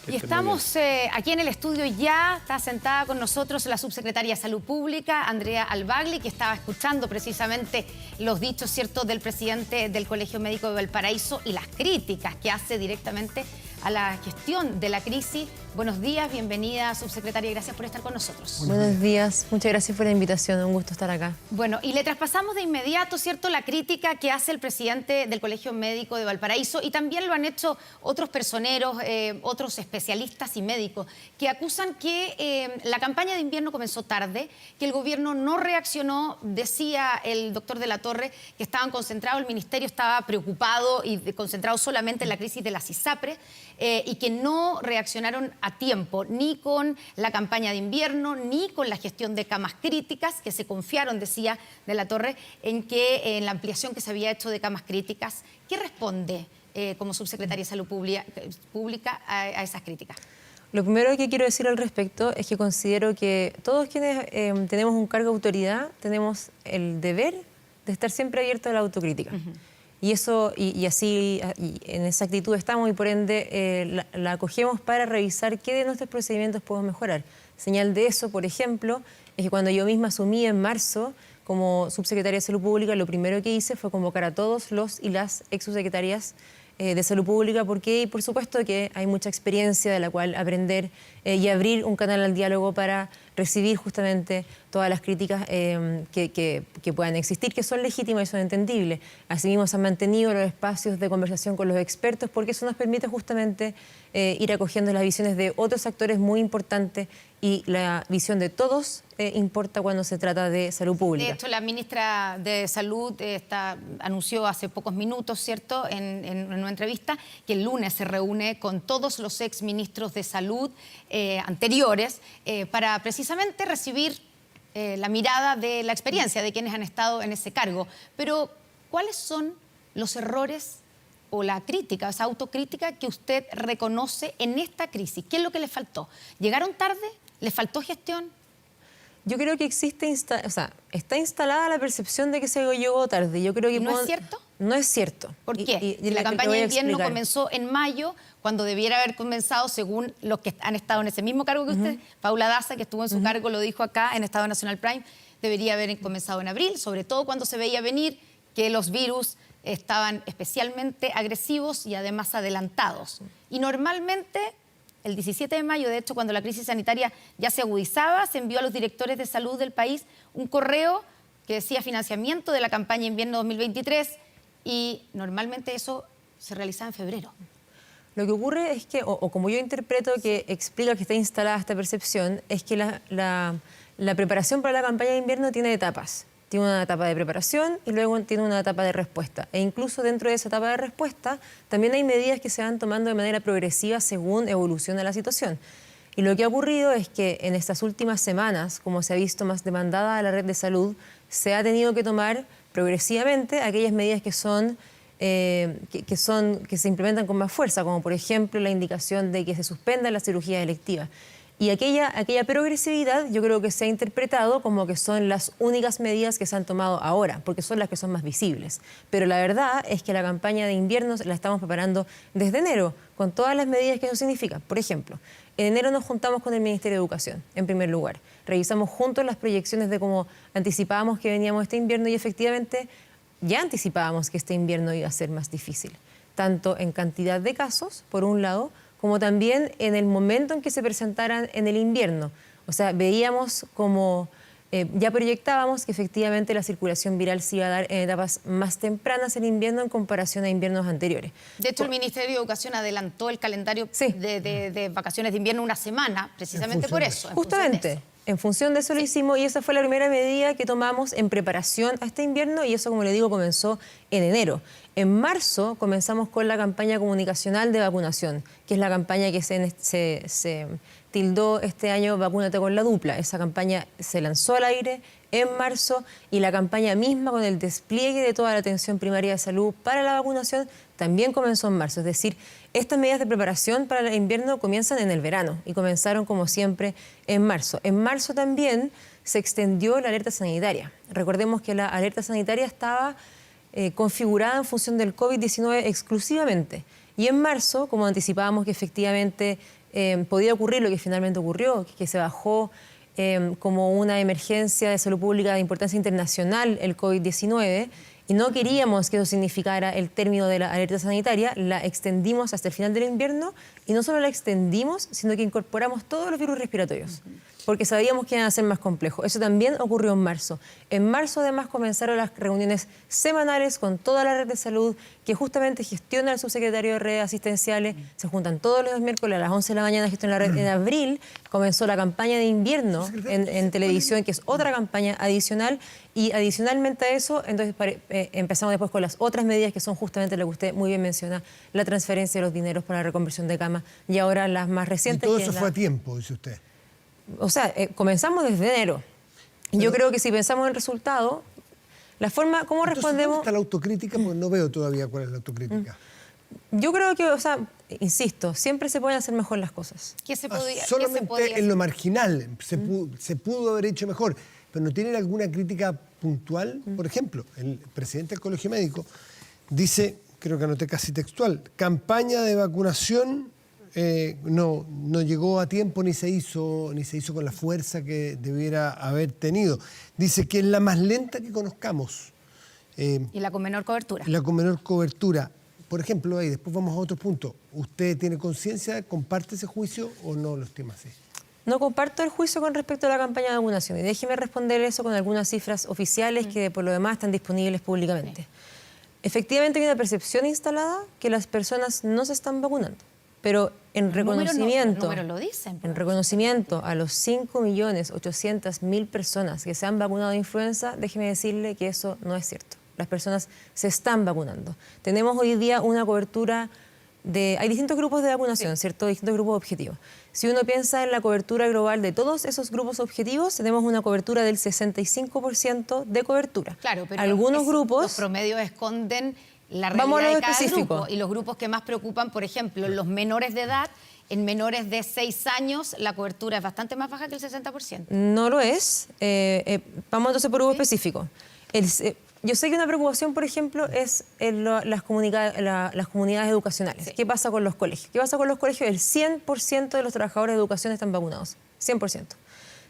Y estamos aquí en el estudio, ya está sentada con nosotros la subsecretaria de Salud Pública, Andrea Albagli, que estaba escuchando precisamente los dichos, ¿cierto?, del presidente del Colegio Médico de Valparaíso y las críticas que hace directamente a la gestión de la crisis. Buenos días, bienvenida, subsecretaria, gracias por estar con nosotros. Buenos días, muchas gracias por la invitación, un gusto estar acá. Bueno, y le traspasamos de inmediato, ¿cierto?, la crítica que hace el presidente del Colegio Médico de Valparaíso, y también lo han hecho otros personeros, otros especialistas y médicos, que acusan que la campaña de invierno comenzó tarde, que el gobierno no reaccionó. Decía el doctor de la Torre que estaban concentrados, el ministerio estaba preocupado y concentrado solamente en la crisis de las ISAPRES, y que no reaccionaron a tiempo, ni con la campaña de invierno, ni con la gestión de camas críticas, que se confiaron, decía de la Torre, en la ampliación que se había hecho de camas críticas. ¿Qué responde como subsecretaria de Salud Pública a esas críticas? Lo primero que quiero decir al respecto es que considero que todos quienes tenemos un cargo de autoridad tenemos el deber de estar siempre abiertos a la autocrítica. Y eso, y así, y en esa actitud estamos, y por ende la acogemos para revisar qué de nuestros procedimientos podemos mejorar. Señal de eso, por ejemplo, es que cuando yo misma asumí en marzo como subsecretaria de Salud Pública, lo primero que hice fue convocar a todos los y las exsubsecretarias de Salud Pública, porque por supuesto que hay mucha experiencia de la cual aprender y abrir un canal al diálogo para recibir justamente todas las críticas que puedan existir, que son legítimas y son entendibles. Asimismo, se han mantenido los espacios de conversación con los expertos, porque eso nos permite justamente ir acogiendo las visiones de otros actores muy importantes, y la visión de todos importa cuando se trata de salud pública. De hecho, la ministra de Salud anunció hace pocos minutos, ¿cierto?, en una entrevista, que el lunes se reúne con todos los exministros de Salud anteriores para precisamente recibir la mirada de la experiencia de quienes han estado en ese cargo. Pero, ¿cuáles son los errores o la crítica, esa autocrítica que usted reconoce en esta crisis? ¿Qué es lo que le faltó? ¿Llegaron tarde? ¿Les faltó gestión? Yo creo que está instalada la percepción de que se llegó tarde. Yo creo que ¿No es cierto? No es cierto. ¿Por qué? La campaña de invierno comenzó en mayo, cuando debiera haber comenzado, según los que han estado en ese mismo cargo que usted, Paula Daza, que estuvo en su cargo, lo dijo acá en Estado Nacional Prime, debería haber comenzado en abril, sobre todo cuando se veía venir que los virus estaban especialmente agresivos y además adelantados. Y normalmente, el 17 de mayo, de hecho, cuando la crisis sanitaria ya se agudizaba, se envió a los directores de salud del país un correo que decía financiamiento de la campaña invierno 2023, y normalmente eso se realizaba en febrero. Lo que ocurre es que, o como yo interpreto que explica que está instalada esta percepción, es que la preparación para la campaña de invierno tiene etapas. Tiene una etapa de preparación y luego tiene una etapa de respuesta. E incluso dentro de esa etapa de respuesta también hay medidas que se van tomando de manera progresiva según evoluciona la situación. Y lo que ha ocurrido es que en estas últimas semanas, como se ha visto más demandada a la red de salud, se ha tenido que tomar progresivamente aquellas medidas que se implementan con más fuerza, como por ejemplo la indicación de que se suspendan las cirugías electivas. Y aquella progresividad yo creo que se ha interpretado como que son las únicas medidas que se han tomado ahora, porque son las que son más visibles. Pero la verdad es que la campaña de invierno la estamos preparando desde enero, con todas las medidas que eso significa. Por ejemplo, en enero nos juntamos con el Ministerio de Educación, en primer lugar. Revisamos juntos las proyecciones de cómo anticipábamos que veníamos este invierno, y efectivamente ya anticipábamos que este invierno iba a ser más difícil, tanto en cantidad de casos, por un lado, como también en el momento en que se presentaran en el invierno. O sea, veíamos como ya proyectábamos que efectivamente la circulación viral se iba a dar en etapas más tempranas en invierno en comparación a inviernos anteriores. De hecho, el Ministerio de Educación adelantó el calendario Sí. de vacaciones de invierno una semana, precisamente por eso. Justamente, en función de eso lo hicimos y esa fue la primera medida que tomamos en preparación a este invierno y eso, como le digo, comenzó en enero. En marzo comenzamos con la campaña comunicacional de vacunación, que es la campaña que se tildó este año Vacúnate con la Dupla. Esa campaña se lanzó al aire en marzo y la campaña misma con el despliegue de toda la atención primaria de salud para la vacunación también comenzó en marzo. Es decir, estas medidas de preparación para el invierno comienzan en el verano y comenzaron como siempre en marzo. En marzo también se extendió la alerta sanitaria. Recordemos que la alerta sanitaria estaba configurada en función del COVID-19 exclusivamente. Y en marzo, como anticipábamos que efectivamente podía ocurrir lo que finalmente ocurrió, que se bajó como una emergencia de salud pública de importancia internacional el COVID-19 y no queríamos que eso significara el término de la alerta sanitaria, la extendimos hasta el final del invierno y no solo la extendimos, sino que incorporamos todos los virus respiratorios, porque sabíamos que iban a ser más complejos. Eso también ocurrió en marzo. En marzo además comenzaron las reuniones semanales con toda la red de salud que justamente gestiona el subsecretario de redes asistenciales, se juntan todos los miércoles a las 11 de la mañana, gestiona la red. En abril comenzó la campaña de invierno en televisión, que es otra campaña adicional, y adicionalmente a eso, entonces empezamos después con las otras medidas que son justamente lo que usted muy bien menciona, la transferencia de los dineros para la reconversión de camas y ahora las más recientes. Y todo eso fue a tiempo, dice usted. O sea, comenzamos desde enero. Y yo creo que si pensamos en el resultado, la forma, ¿cómo respondemos? ¿Dónde está la autocrítica? Porque no veo todavía cuál es la autocrítica. Yo creo que, o sea, insisto, siempre se pueden hacer mejor las cosas. ¿Qué se podía, solamente ¿qué se podía en lo marginal se pudo haber hecho mejor, pero ¿no tienen alguna crítica puntual? Por ejemplo, el presidente del Colegio Médico dice, creo que anoté casi textual, campaña de vacunación no llegó a tiempo ni se hizo con la fuerza que debiera haber tenido. Dice que es la más lenta que conozcamos. Y la con menor cobertura. La con menor cobertura. Por ejemplo, ahí después vamos a otro punto. ¿Usted tiene conciencia, comparte ese juicio o no lo estima así? No comparto el juicio con respecto a la campaña de vacunación y déjeme responder eso con algunas cifras oficiales que por lo demás están disponibles públicamente. Efectivamente hay una percepción instalada que las personas no se están vacunando, pero en reconocimiento, los números lo dicen, en reconocimiento a los 5.800.000 personas que se han vacunado de influenza, déjeme decirle que eso no es cierto. Las personas se están vacunando. Tenemos hoy día una cobertura hay distintos grupos de vacunación, ¿cierto? Distintos grupos objetivos. Si uno piensa en la cobertura global de todos esos grupos objetivos, tenemos una cobertura del 65% de cobertura. Claro, pero algunos grupos... Los promedios esconden la realidad de cada grupo. Y los grupos que más preocupan, por ejemplo, los menores de edad, en menores de 6 años la cobertura es bastante más baja que el 60%. No lo es. Vamos entonces por grupo específico. Yo sé que una preocupación, por ejemplo, es las comunidades educacionales. Sí. ¿Qué pasa con los colegios? ¿Qué pasa con los colegios? El 100% de los trabajadores de educación están vacunados. 100%.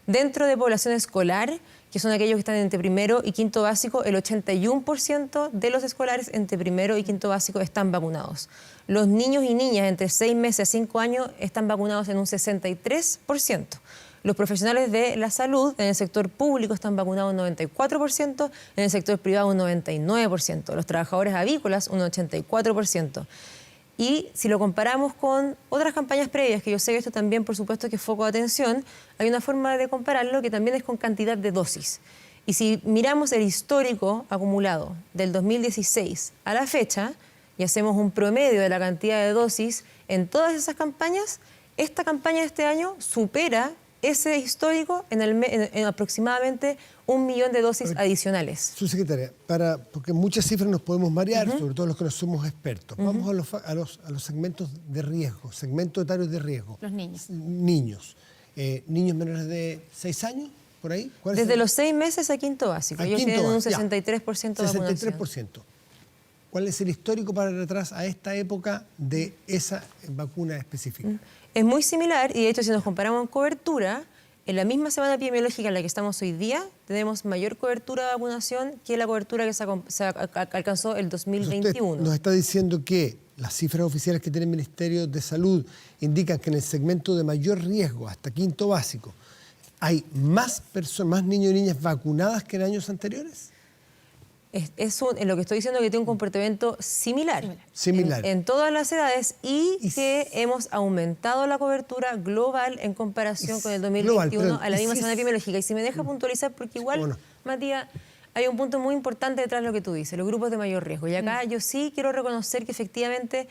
Dentro de población escolar, que son aquellos que están entre primero y quinto básico, el 81% de los escolares entre primero y quinto básico están vacunados. Los niños y niñas entre 6 meses a 5 años están vacunados en un 63%. Los profesionales de la salud en el sector público están vacunados un 94%, en el sector privado un 99%, los trabajadores avícolas un 84%. Y si lo comparamos con otras campañas previas, que yo sé que esto también, por supuesto, que es foco de atención, hay una forma de compararlo que también es con cantidad de dosis. Y si miramos el histórico acumulado del 2016 a la fecha y hacemos un promedio de la cantidad de dosis en todas esas campañas, esta campaña de este año supera ese histórico en aproximadamente 1 millón de dosis adicionales. Subsecretaria, porque muchas cifras nos podemos marear, sobre todo los que no somos expertos. Vamos a los segmentos de riesgo, segmentos etarios de riesgo. Los niños. Niños. Niños menores de 6 años, por ahí. Desde los 6 meses a quinto básico. Ellos tienen un 63% de vacunación. 63%. ¿Cuál es el histórico para atrás a esta época de esa vacuna específica? Es muy similar y de hecho si nos comparamos en cobertura, en la misma semana epidemiológica en la que estamos hoy día, tenemos mayor cobertura de vacunación que la cobertura que se alcanzó el 2021. Usted nos está diciendo que las cifras oficiales que tiene el Ministerio de Salud indican que en el segmento de mayor riesgo, hasta quinto básico, ¿Hay más niños y niñas vacunadas que en años anteriores? En lo que estoy diciendo que tiene un comportamiento similar. En todas las edades y que hemos aumentado la cobertura global en comparación con el 2021 a la misma semana epidemiológica. Y si me deja puntualizar, porque igual, Matías, hay un punto muy importante detrás de lo que tú dices, los grupos de mayor riesgo. Y acá yo sí quiero reconocer que efectivamente,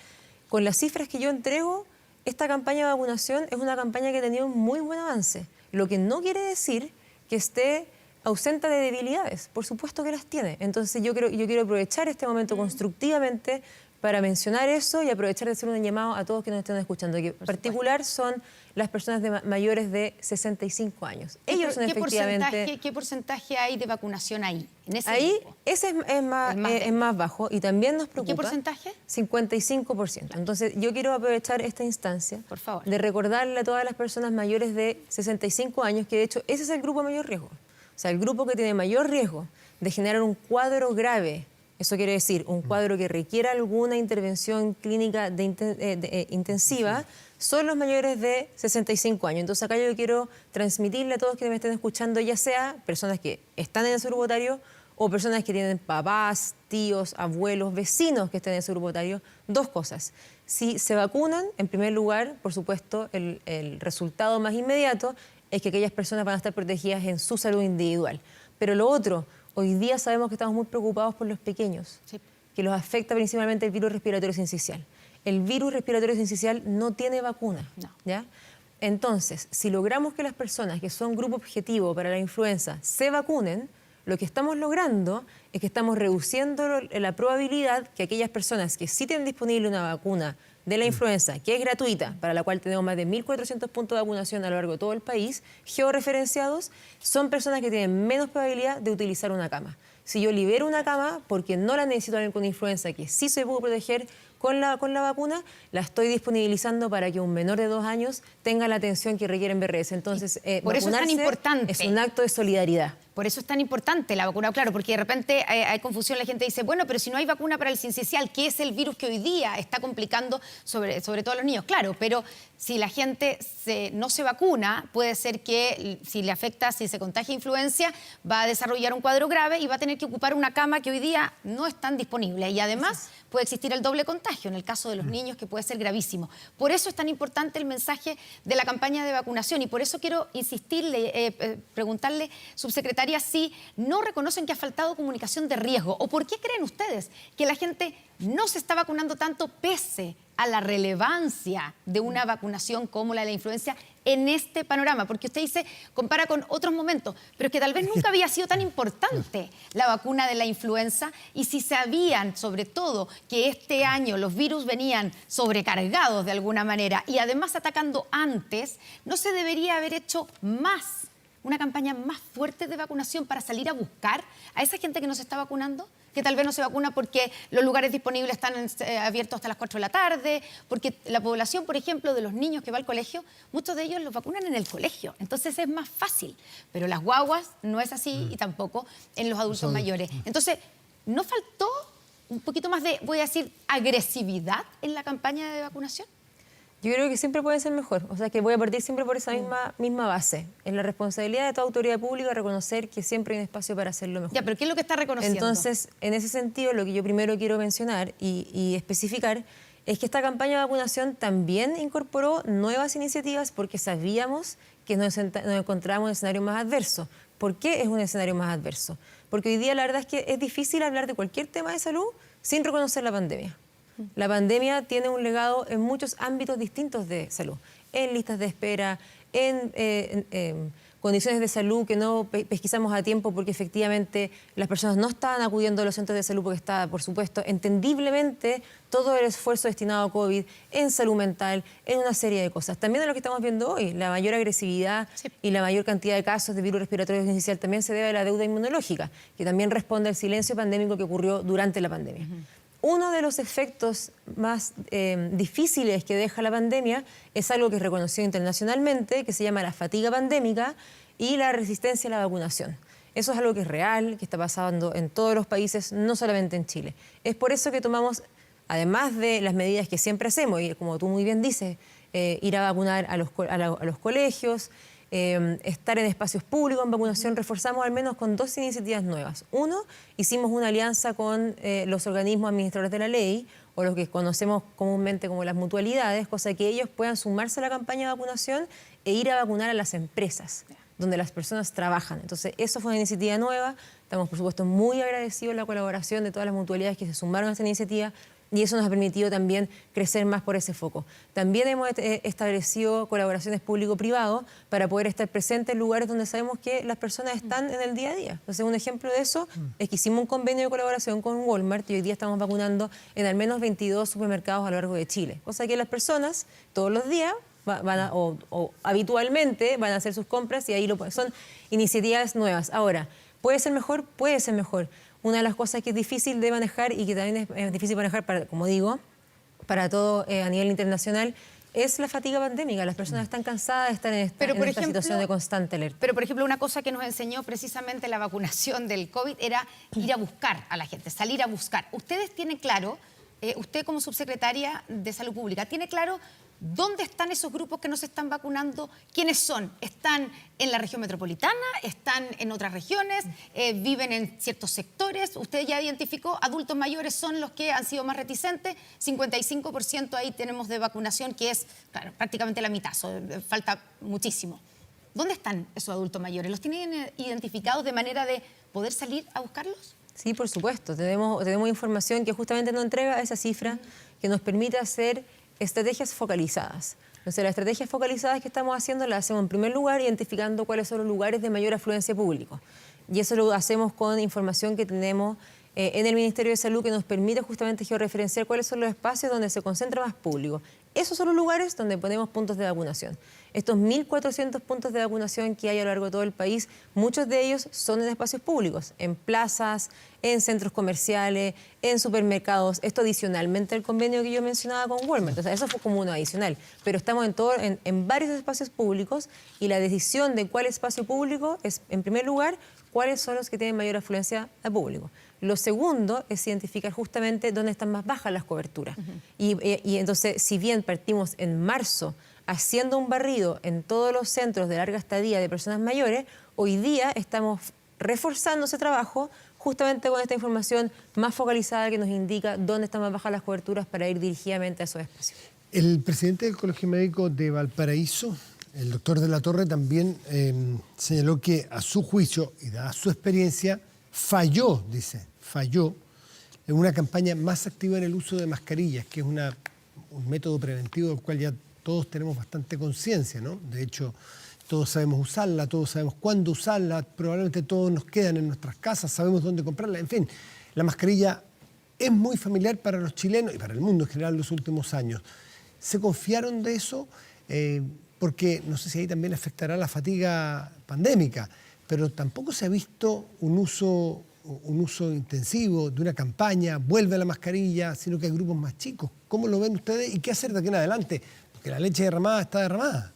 con las cifras que yo entrego, esta campaña de vacunación es una campaña que ha tenido un muy buen avance. Lo que no quiere decir que esté ausente de debilidades, por supuesto que las tiene. Entonces yo quiero aprovechar este momento constructivamente para mencionar eso y aprovechar de hacer un llamado a todos que nos estén escuchando, que en particular son las personas mayores de 65 años. Ellos son efectivamente... ¿Qué porcentaje hay de vacunación ahí? En ese ahí, grupo? ese es más bajo y también nos preocupa. ¿Qué porcentaje? 55%. Entonces yo quiero aprovechar esta instancia por favor, de recordarle a todas las personas mayores de 65 años que de hecho ese es el grupo de mayor riesgo. O sea, el grupo que tiene mayor riesgo de generar un cuadro grave, eso quiere decir un cuadro que requiera alguna intervención clínica intensiva, son los mayores de 65 años. Entonces acá yo quiero transmitirle a todos que me estén escuchando, ya sea personas que están en ese grupo etario o personas que tienen papás, tíos, abuelos, vecinos que estén en ese grupo etario, dos cosas. Si se vacunan, en primer lugar, por supuesto, el resultado más inmediato es que aquellas personas van a estar protegidas en su salud individual. Pero lo otro, hoy día sabemos que estamos muy preocupados por los pequeños, que los afecta principalmente el virus respiratorio sincicial. El virus respiratorio sincicial no tiene vacuna, ¿ya? Entonces, si logramos que las personas que son grupo objetivo para la influenza se vacunen, lo que estamos logrando es que estamos reduciendo la probabilidad que aquellas personas que sí tienen disponible una vacuna de la influenza, que es gratuita, para la cual tenemos más de 1.400 puntos de vacunación a lo largo de todo el país, georreferenciados, son personas que tienen menos probabilidad de utilizar una cama. Si yo libero una cama porque no la necesito alguien con influenza, que sí se pudo proteger con la vacuna, la estoy disponibilizando para que un menor de 2 años tenga la atención que requiere en BRS. Entonces, por eso es tan importante. Es un acto de solidaridad. Por eso es tan importante la vacuna, claro, porque de repente hay confusión, la gente dice, bueno, pero si no hay vacuna para el sincicial, ¿qué es el virus que hoy día está complicando sobre todo a los niños? Claro, pero si la gente no se vacuna, puede ser que si le afecta, si se contagia influencia, va a desarrollar un cuadro grave y va a tener que ocupar una cama que hoy día no es tan disponible. Y además puede existir el doble contagio en el caso de los niños, que puede ser gravísimo. Por eso es tan importante el mensaje de la campaña de vacunación y por eso quiero insistirle, preguntarle, subsecretaria, si no reconocen que ha faltado comunicación de riesgo o por qué creen ustedes que la gente no se está vacunando tanto pese a la relevancia de una vacunación como la de la influenza en este panorama, porque usted dice, compara con otros momentos, pero que tal vez nunca había sido tan importante la vacuna de la influenza y si sabían, sobre todo, que este año los virus venían sobrecargados de alguna manera y además atacando antes, ¿no se debería haber hecho una campaña más fuerte de vacunación para salir a buscar a esa gente que no se está vacunando? Que tal vez no se vacuna porque los lugares disponibles están abiertos hasta las 4 de la tarde, porque la población, por ejemplo, de los niños que va al colegio, muchos de ellos los vacunan en el colegio, entonces es más fácil. Pero las guaguas no es así y tampoco en los adultos mayores. Entonces, ¿no faltó un poquito más de, voy a decir, agresividad en la campaña de vacunación? Yo creo que siempre puede ser mejor, o sea que voy a partir siempre por esa misma base. Es la responsabilidad de toda autoridad pública reconocer que siempre hay un espacio para hacerlo mejor. Ya, pero ¿qué es lo que está reconociendo? Entonces, en ese sentido, lo que yo primero quiero mencionar y especificar es que esta campaña de vacunación también incorporó nuevas iniciativas porque sabíamos que nos encontrábamos en escenarios más adversos. ¿Por qué es un escenario más adverso? Porque hoy día la verdad es que es difícil hablar de cualquier tema de salud sin reconocer la pandemia. La pandemia tiene un legado en muchos ámbitos distintos de salud, en listas de espera, en condiciones de salud que no pesquisamos a tiempo porque efectivamente las personas no estaban acudiendo a los centros de salud porque estaba, por supuesto, entendiblemente todo el esfuerzo destinado a COVID, en salud mental, en una serie de cosas. También de lo que estamos viendo hoy, la mayor agresividad y la mayor cantidad de casos de virus respiratorio sincicial también se debe a la deuda inmunológica, que también responde al silencio pandémico que ocurrió durante la pandemia. Uno de los efectos más difíciles que deja la pandemia es algo que es reconocido internacionalmente, que se llama la fatiga pandémica y la resistencia a la vacunación. Eso es algo que es real, que está pasando en todos los países, no solamente en Chile. Es por eso que tomamos, además de las medidas que siempre hacemos, y como tú muy bien dices, ir a vacunar a los colegios, estar en espacios públicos en vacunación, reforzamos al menos con 2 iniciativas nuevas. Uno, hicimos una alianza con los organismos administradores de la ley, o los que conocemos comúnmente como las mutualidades, cosa que ellos puedan sumarse a la campaña de vacunación e ir a vacunar a las empresas donde las personas trabajan. Entonces, eso fue una iniciativa nueva. Estamos, por supuesto, muy agradecidos de la colaboración de todas las mutualidades que se sumaron a esta iniciativa y eso nos ha permitido también crecer más por ese foco. También hemos establecido colaboraciones público-privado para poder estar presentes en lugares donde sabemos que las personas están en el día a día. Entonces, un ejemplo de eso es que hicimos un convenio de colaboración con Walmart y hoy día estamos vacunando en al menos 22 supermercados a lo largo de Chile. Cosa que las personas todos los días o habitualmente van a hacer sus compras y ahí son iniciativas nuevas. Ahora, ¿puede ser mejor? Puede ser mejor. Una de las cosas que es difícil de manejar y que también es difícil manejar, como digo, para todo a nivel internacional, es la fatiga pandémica. Las personas están cansadas de estar en esta situación de constante alerta. Pero, por ejemplo, una cosa que nos enseñó precisamente la vacunación del COVID era ir a buscar a la gente, salir a buscar. Ustedes tienen claro, usted como subsecretaria de Salud Pública, ¿tiene claro dónde están esos grupos que no se están vacunando? ¿Quiénes son? ¿Están en la región metropolitana? ¿Están en otras regiones? ¿Viven en ciertos sectores? Usted ya identificó, adultos mayores son los que han sido más reticentes, 55% ahí tenemos de vacunación, que es claro, prácticamente la mitad, falta muchísimo. ¿Dónde están esos adultos mayores? ¿Los tienen identificados de manera de poder salir a buscarlos? Sí, por supuesto. Tenemos información que justamente nos entrega esa cifra que nos permite hacer estrategias focalizadas. Entonces, las estrategias focalizadas que estamos haciendo las hacemos en primer lugar identificando cuáles son los lugares de mayor afluencia público. Y eso lo hacemos con información que tenemos en el Ministerio de Salud que nos permite justamente georreferenciar cuáles son los espacios donde se concentra más público. Esos son los lugares donde ponemos puntos de vacunación. Estos 1.400 puntos de vacunación que hay a lo largo de todo el país, muchos de ellos son en espacios públicos, en plazas, en centros comerciales, en supermercados. Esto adicionalmente al convenio que yo mencionaba con Walmart. O sea, eso fue como uno adicional. Pero estamos en varios espacios públicos y la decisión de cuál espacio público es, en primer lugar, cuáles son los que tienen mayor afluencia al público. Lo segundo es identificar justamente dónde están más bajas las coberturas. Y entonces, si bien partimos en marzo haciendo un barrido en todos los centros de larga estadía de personas mayores, hoy día estamos reforzando ese trabajo justamente con esta información más focalizada que nos indica dónde están más bajas las coberturas para ir dirigidamente a esos espacios. El presidente del Colegio Médico de Valparaíso, el doctor de la Torre, también señaló que a su juicio y dada su experiencia, falló en una campaña más activa en el uso de mascarillas, que es un método preventivo del cual ya todos tenemos bastante conciencia, ¿no? De hecho, todos sabemos usarla, todos sabemos cuándo usarla, probablemente todos nos quedan en nuestras casas, sabemos dónde comprarla. En fin, la mascarilla es muy familiar para los chilenos y para el mundo en general en los últimos años. ¿Se confiaron de eso? Porque no sé si ahí también afectará la fatiga pandémica, pero tampoco se ha visto un uso intensivo de una campaña, vuelve a la mascarilla, sino que hay grupos más chicos. ¿Cómo lo ven ustedes y qué hacer de aquí en adelante? Porque la leche derramada está derramada.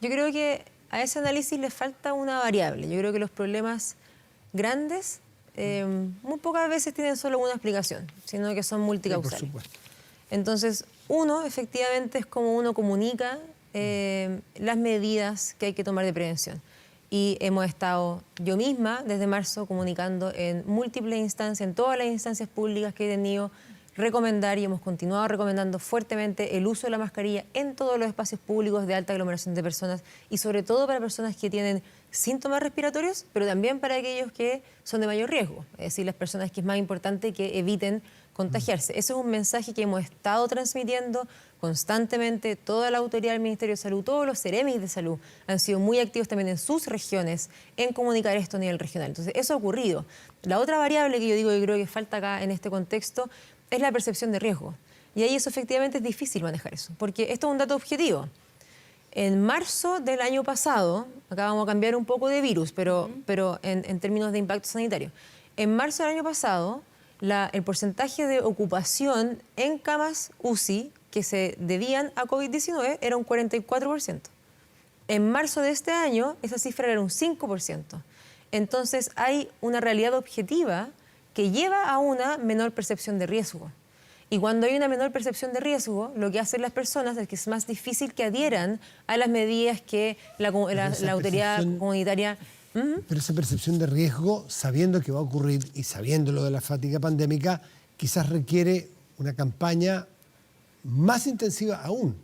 Yo creo que a ese análisis le falta una variable. Yo creo que los problemas grandes muy pocas veces tienen solo una explicación, sino que son multicausales. Sí, por supuesto. Entonces, uno, efectivamente, es como uno comunica las medidas que hay que tomar de prevención. Y hemos estado yo misma desde marzo comunicando en múltiples instancias, en todas las instancias públicas que he tenido, recomendar y hemos continuado recomendando fuertemente el uso de la mascarilla en todos los espacios públicos de alta aglomeración de personas y sobre todo para personas que tienen síntomas respiratorios, pero también para aquellos que son de mayor riesgo, es decir, las personas que es más importante que eviten contagiarse. Ese es un mensaje que hemos estado transmitiendo constantemente. Toda la autoridad del Ministerio de Salud, todos los CEREMIS de salud han sido muy activos también en sus regiones en comunicar esto a nivel regional. Entonces, eso ha ocurrido. La otra variable que yo digo que creo que falta acá en este contexto es la percepción de riesgo. Y ahí eso efectivamente es difícil manejar eso, porque esto es un dato objetivo. En marzo del año pasado, acá vamos a cambiar un poco de virus, pero en términos de impacto sanitario. En marzo del año pasado, el porcentaje de ocupación en camas UCI que se debían a COVID-19 era un 44%. En marzo de este año, esa cifra era un 5%. Entonces, hay una realidad objetiva que lleva a una menor percepción de riesgo. Y cuando hay una menor percepción de riesgo, lo que hacen las personas es que es más difícil que adhieran a las medidas que la autoridad comunitaria... Pero esa percepción de riesgo, sabiendo que va a ocurrir y sabiendo lo de la fatiga pandémica, quizás requiere una campaña más intensiva aún.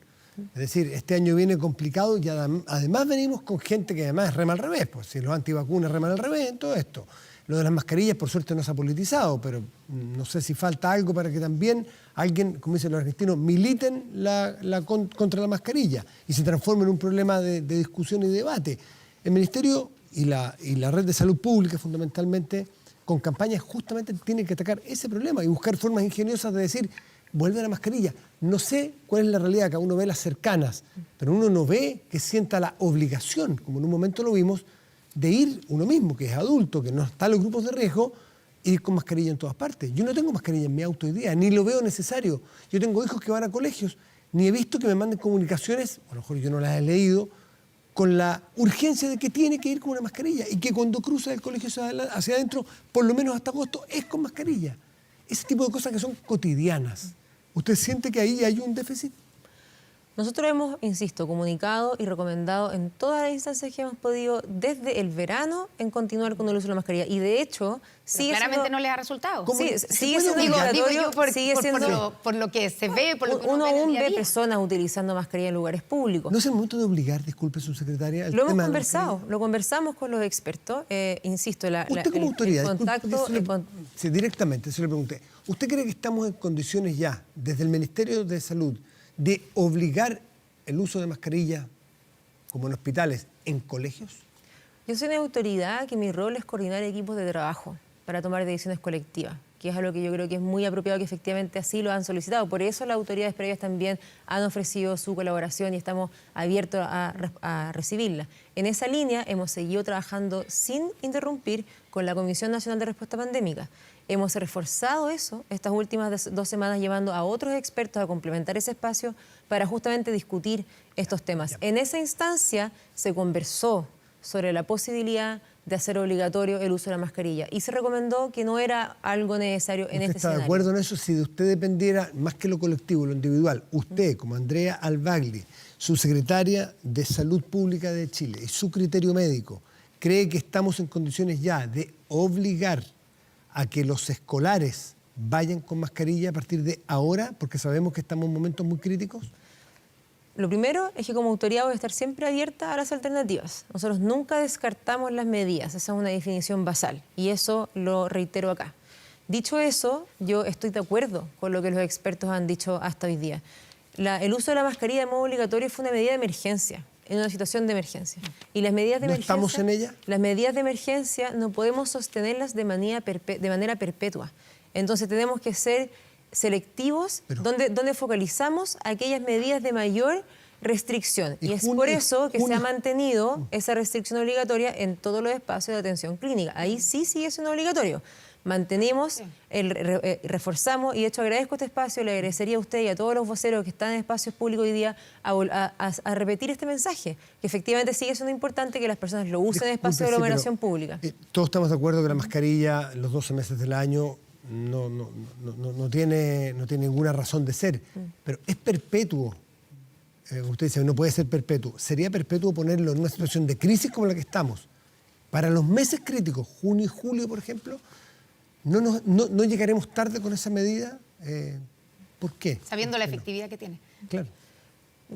Es decir, este año viene complicado y además venimos con gente que además rema al revés. Pues si los antivacunas reman al revés en todo esto. Lo de las mascarillas, por suerte, no se ha politizado, pero no sé si falta algo para que también alguien, como dicen los argentinos, militen contra la mascarilla y se transforme en un problema de discusión y debate. El Ministerio y la Red de Salud Pública, fundamentalmente, con campañas justamente tienen que atacar ese problema y buscar formas ingeniosas de decir, vuelve a la mascarilla. No sé cuál es la realidad, cada uno ve las cercanas, pero uno no ve que sienta la obligación, como en un momento lo vimos, de ir uno mismo, que es adulto, que no está en los grupos de riesgo, ir con mascarilla en todas partes. Yo no tengo mascarilla en mi auto hoy día, ni lo veo necesario. Yo tengo hijos que van a colegios, ni he visto que me manden comunicaciones, a lo mejor yo no las he leído, con la urgencia de que tiene que ir con una mascarilla y que cuando cruza del colegio hacia adentro, por lo menos hasta agosto, es con mascarilla. Ese tipo de cosas que son cotidianas. ¿Usted siente que ahí hay un déficit? Nosotros hemos, insisto, comunicado y recomendado en todas las instancias que hemos podido desde el verano en continuar con el uso de la mascarilla. Y de hecho, claramente no les ha resultado. Sí, sigue siendo obligatorio. Por lo que se ve, por lo que uno aún ve día. personas utilizando mascarilla en lugares públicos. ¿No es el momento de obligar, disculpe, subsecretaria? Lo hemos conversado, lo conversamos con los expertos. Insisto, usted como autoridad, el contacto... Sí, directamente, se le pregunté. ¿Usted cree que estamos en condiciones ya, desde el Ministerio de Salud, de obligar el uso de mascarilla, como en hospitales, en colegios? Yo soy una autoridad que mi rol es coordinar equipos de trabajo para tomar decisiones colectivas, que es algo que yo creo que es muy apropiado, que efectivamente así lo han solicitado. Por eso las autoridades previas también han ofrecido su colaboración y estamos abiertos a recibirla. En esa línea hemos seguido trabajando sin interrumpir con la Comisión Nacional de Respuesta Pandémica. Hemos reforzado eso estas últimas 2 semanas, llevando a otros expertos a complementar ese espacio para justamente discutir estos temas. En esa instancia se conversó sobre la posibilidad de hacer obligatorio el uso de la mascarilla y se recomendó que no era algo necesario en este escenario. ¿Está de acuerdo en eso? Si de usted dependiera, más que lo colectivo, lo individual, usted, como Andrea Albagli, subsecretaria de Salud Pública de Chile, y su criterio médico, ¿cree que estamos en condiciones ya de obligar a que los escolares vayan con mascarilla a partir de ahora, porque sabemos que estamos en momentos muy críticos? Lo primero es que como autoridad voy a estar siempre abierta a las alternativas. Nosotros nunca descartamos las medidas, esa es una definición basal y eso lo reitero acá. Dicho eso, yo estoy de acuerdo con lo que los expertos han dicho hasta hoy día. El uso de la mascarilla de modo obligatorio fue una medida de emergencia, en una situación de emergencia. Y las medidas de emergencia... ¿No estamos en ella? Las medidas de emergencia no podemos sostenerlas de manera perpetua. Entonces tenemos que ser selectivos, donde focalizamos aquellas medidas de mayor restricción. Y es por eso que se ha mantenido esa restricción obligatoria en todos los espacios de atención clínica. Ahí sí sigue siendo obligatorio. Mantenemos, reforzamos, y de hecho agradezco este espacio, le agradecería a usted y a todos los voceros que están en espacios públicos hoy día a repetir este mensaje, que efectivamente sigue siendo importante que las personas lo usen en espacios de aglomeración pública. Todos estamos de acuerdo que la mascarilla los 12 meses del año no tiene ninguna razón de ser, pero es perpetuo. Usted dice, no puede ser perpetuo. ¿Sería perpetuo ponerlo en una situación de crisis como la que estamos? Para los meses críticos, junio y julio, por ejemplo, ¿no llegaremos tarde con esa medida? ¿Por qué? Sabiendo la efectividad que tiene. Claro.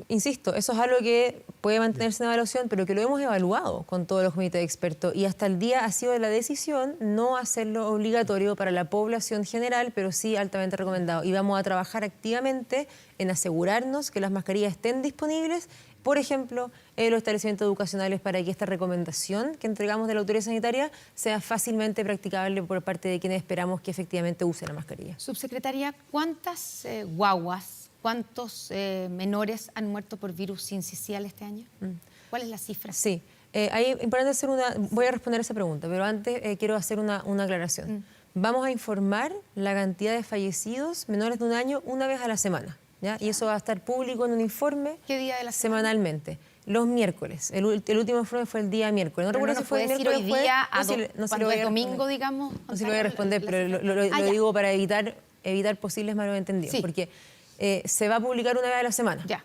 Insisto, eso es algo que puede mantenerse en evaluación, pero que lo hemos evaluado con todos los comités de expertos y hasta el día ha sido la decisión no hacerlo obligatorio para la población general, pero sí altamente recomendado. Y vamos a trabajar activamente en asegurarnos que las mascarillas estén disponibles, por ejemplo, en los establecimientos educacionales, para que esta recomendación que entregamos de la autoridad sanitaria sea fácilmente practicable por parte de quienes esperamos que efectivamente usen la mascarilla. Subsecretaria, ¿cuántas guaguas, cuántos menores han muerto por virus sincicial este año? ¿Cuál es la cifra? Sí, ahí importante hacer voy a responder esa pregunta, pero antes quiero hacer una aclaración. Vamos a informar la cantidad de fallecidos menores de 1 año una vez a la semana, ¿ya? Y eso va a estar público en un informe. ¿Qué día de la semana? Semanalmente. Los miércoles. El último informe fue el día miércoles. No recuerdo si fue el miércoles hoy día no, si lo voy a domingo, digamos. No sé si lo voy a responder, pero lo digo para evitar evitar posibles malos entendidos, Sí. porque se va a publicar una vez a la semana. Ya.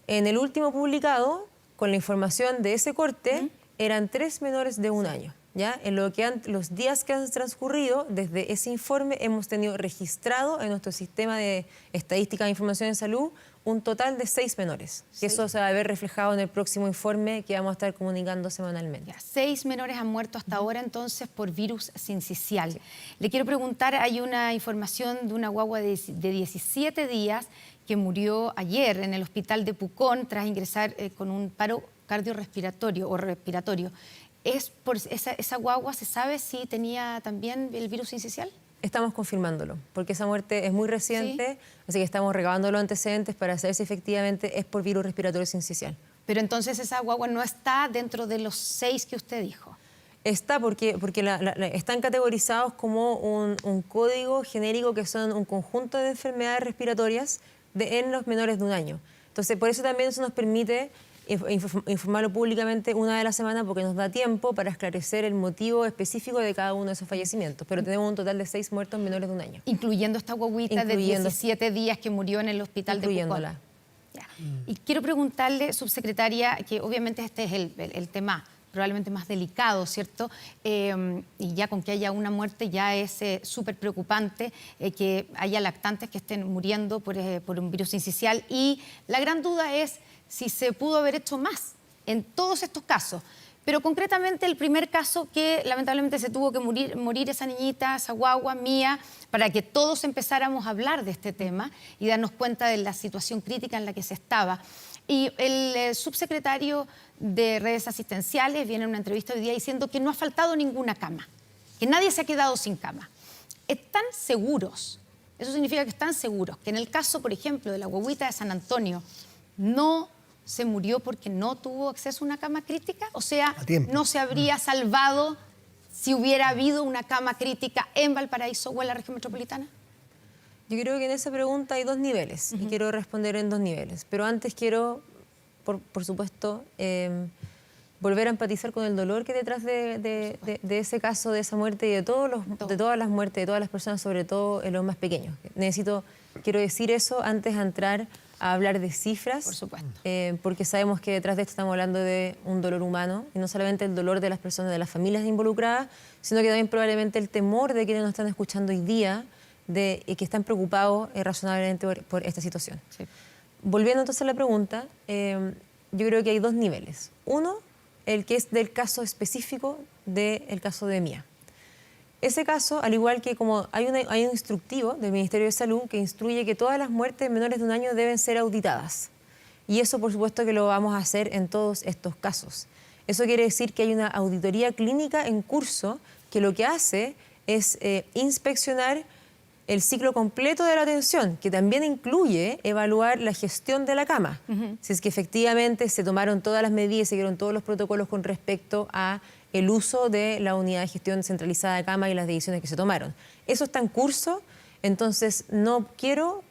En el último publicado, con la información de ese corte, eran 3 menores de 1 año. ¿Ya? En los días que han transcurrido, desde ese informe hemos tenido registrado en nuestro sistema de estadística de información en salud un total de 6 menores. Que eso se va a ver reflejado en el próximo informe que vamos a estar comunicando semanalmente. Ya, 6 menores han muerto hasta ahora entonces por virus sincicial. Sí. Le quiero preguntar, hay una información de una guagua de 17 días que murió ayer en el hospital de Pucón tras ingresar con un paro cardiorrespiratorio o respiratorio. ¿Es por esa guagua se sabe si tenía también el virus sincicial? Estamos confirmándolo, porque esa muerte es muy reciente, ¿sí? Así que estamos recabando los antecedentes para saber si efectivamente es por virus respiratorio sincicial. Pero entonces esa guagua no está dentro de los 6 que usted dijo. Está porque están categorizados como un código genérico que son un conjunto de enfermedades respiratorias en los menores de 1 año. Entonces, por eso también eso nos permite informarlo públicamente una vez a la semana, porque nos da tiempo para esclarecer el motivo específico de cada uno de esos fallecimientos. Pero tenemos un total de 6 muertos menores de 1 año. Incluyendo esta guaguita de 17 días que murió en el hospital de Pucón. Ya. Y quiero preguntarle, subsecretaria, que obviamente este es el tema probablemente más delicado, ¿cierto? Y ya con que haya una muerte ya es súper preocupante que haya lactantes que estén muriendo por un virus sincicial. Y la gran duda es si se pudo haber hecho más en todos estos casos. Pero concretamente el primer caso que lamentablemente se tuvo que morir esa niñita, esa guagua mía, para que todos empezáramos a hablar de este tema y darnos cuenta de la situación crítica en la que se estaba. Y el subsecretario de redes asistenciales viene en una entrevista hoy día diciendo que no ha faltado ninguna cama, que nadie se ha quedado sin cama. ¿Están seguros? Eso significa que están seguros que en el caso, por ejemplo, de la guaguita de San Antonio, no se murió porque no tuvo acceso a una cama crítica, o sea, no se habría salvado si hubiera habido una cama crítica en Valparaíso o en la región metropolitana. Yo creo que en esa pregunta hay 2 niveles y quiero responder en 2 niveles. Pero antes quiero, por supuesto, volver a empatizar con el dolor que hay detrás de ese caso, de esa muerte y de todas las muertes, de todas las personas, sobre todo en los más pequeños. Quiero decir eso antes de entrar a hablar de cifras, por supuesto. Porque sabemos que detrás de esto estamos hablando de un dolor humano, y no solamente el dolor de las personas, de las familias involucradas, sino que también probablemente el temor de quienes nos están escuchando hoy día, que están preocupados razonablemente por esta situación. Sí. Volviendo entonces a la pregunta, yo creo que hay 2 niveles. Uno, el que es del caso específico del caso de Mía. Ese caso, al igual que como hay un instructivo del Ministerio de Salud que instruye que todas las muertes menores de 1 año deben ser auditadas. Y eso, por supuesto, que lo vamos a hacer en todos estos casos. Eso quiere decir que hay una auditoría clínica en curso que lo que hace es inspeccionar el ciclo completo de la atención, que también incluye evaluar la gestión de la cama. Si es que efectivamente se tomaron todas las medidas, se siguieron todos los protocolos con respecto a el uso de la unidad de gestión centralizada de cama y las decisiones que se tomaron. Eso está en curso, entonces no quiero,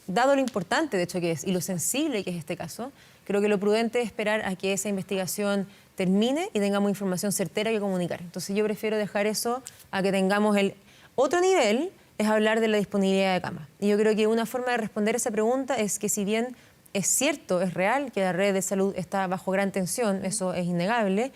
dado lo importante de hecho que es y lo sensible que es este caso, creo que lo prudente es esperar a que esa investigación termine y tengamos información certera que comunicar. Entonces yo prefiero dejar eso a que tengamos el otro nivel, es hablar de la disponibilidad de cama. Y yo creo que una forma de responder esa pregunta es que si bien es cierto, es real que la red de salud está bajo gran tensión, eso es innegable,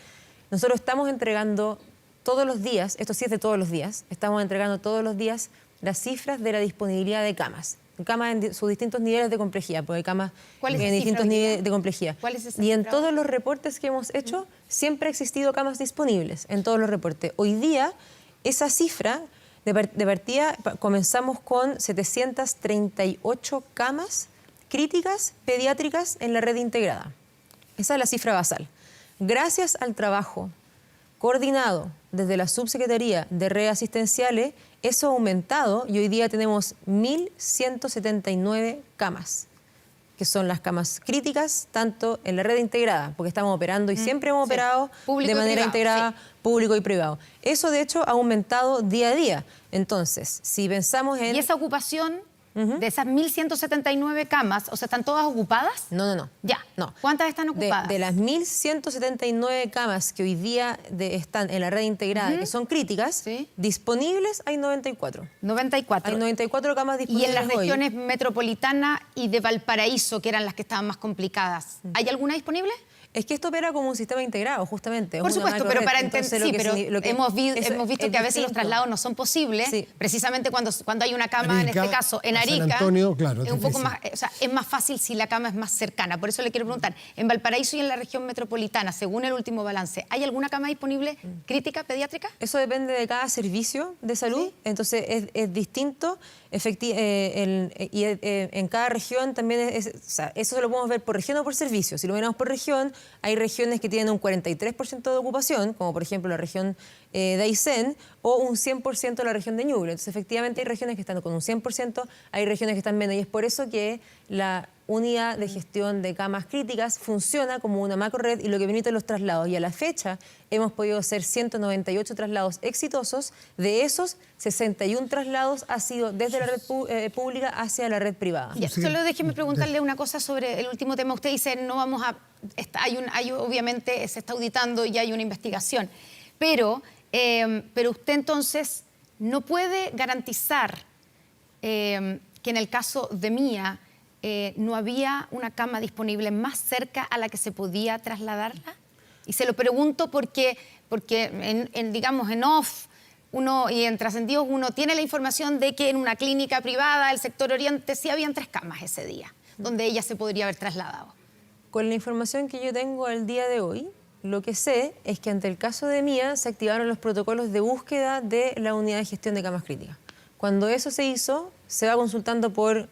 nosotros estamos entregando todos los días, esto sí es de todos los días, estamos entregando todos los días las cifras de la disponibilidad de camas. Camas en sus distintos niveles de complejidad, porque hay camas en distintos niveles de complejidad. ¿Cuál es esa y en cifra? todos los reportes que hemos hecho, siempre ha existido camas disponibles, en todos los reportes. Hoy día, esa cifra de partida, comenzamos con 738 camas críticas pediátricas en la red integrada. Esa es la cifra basal. Gracias al trabajo coordinado desde la Subsecretaría de Redes Asistenciales, eso ha aumentado y hoy día tenemos 1.179 camas, que son las camas críticas, tanto en la red integrada, porque estamos operando y siempre hemos operado de manera integrada, público y privado. Eso, de hecho, ha aumentado día a día. Entonces, si pensamos en... ¿Y esa ocupación De esas 1.179 camas, o sea, ¿están todas ocupadas? No. Ya. No. ¿Cuántas están ocupadas? De las 1.179 camas que hoy día están en la red integrada, que son críticas, Sí. disponibles hay 94. 94. Hay 94 camas Y disponibles en las hoy. regiones metropolitana y de Valparaíso, que eran las que estaban más complicadas, ¿hay alguna disponible? Es que esto opera como un sistema integrado, justamente. Por es una supuesto, pero macrored. para Entonces, entender, sí, pero hemos visto es que a veces los distinto. traslados no son posibles, Sí. precisamente cuando hay una cama, en Arica, este caso, en a San Arica, Antonio, claro, es un poco difícil. más, o sea, es más fácil si la cama es más cercana. Por eso le quiero preguntar, en Valparaíso y en la región metropolitana, según el último balance, ¿hay alguna cama disponible crítica, pediátrica? Eso depende de cada servicio de salud, Sí. entonces es distinto. En cada región también o sea, eso lo podemos ver por región o por servicio. Si lo miramos por región, hay regiones que tienen un 43% de ocupación, como por ejemplo la región de Aysén, o un 100% la región de Ñuble. Entonces, efectivamente, hay regiones que están con un 100%, hay regiones que están menos, y es por eso que la unidad de gestión de camas críticas funciona como una macrored y lo que permite los traslados. Y a la fecha hemos podido hacer 198 traslados exitosos. De esos, 61 traslados ha sido desde la red pública hacia la red privada. Ya, Sí. solo déjeme preguntarle una cosa sobre el último tema. Usted dice, no vamos a... obviamente se está auditando y hay una investigación, pero usted entonces no puede garantizar que en el caso de Mía no había una cama disponible más cerca a la que se podía trasladarla. Y se lo pregunto porque digamos, en off y en trascendidos uno tiene la información de que en una clínica privada del sector oriente sí habían 3 camas ese día, donde ella se podría haber trasladado. Con la información que yo tengo al día de hoy, lo que sé es que ante el caso de Mía se activaron los protocolos de búsqueda de la unidad de gestión de camas críticas. Cuando eso se hizo, se va consultando por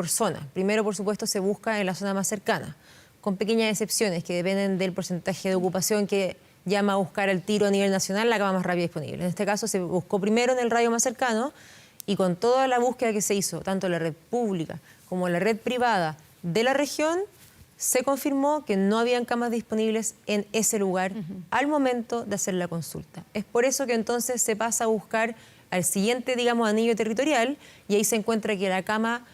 zona. Primero, por supuesto, se busca en la zona más cercana, con pequeñas excepciones que dependen del porcentaje de ocupación que llama a buscar al tiro a nivel nacional la cama más rápida disponible. En este caso se buscó primero en el radio más cercano y con toda la búsqueda que se hizo, tanto en la red pública como en la red privada de la región, se confirmó que no habían camas disponibles en ese lugar al momento de hacer la consulta. Es por eso que entonces se pasa a buscar al siguiente, digamos, anillo territorial y ahí se encuentra que la cama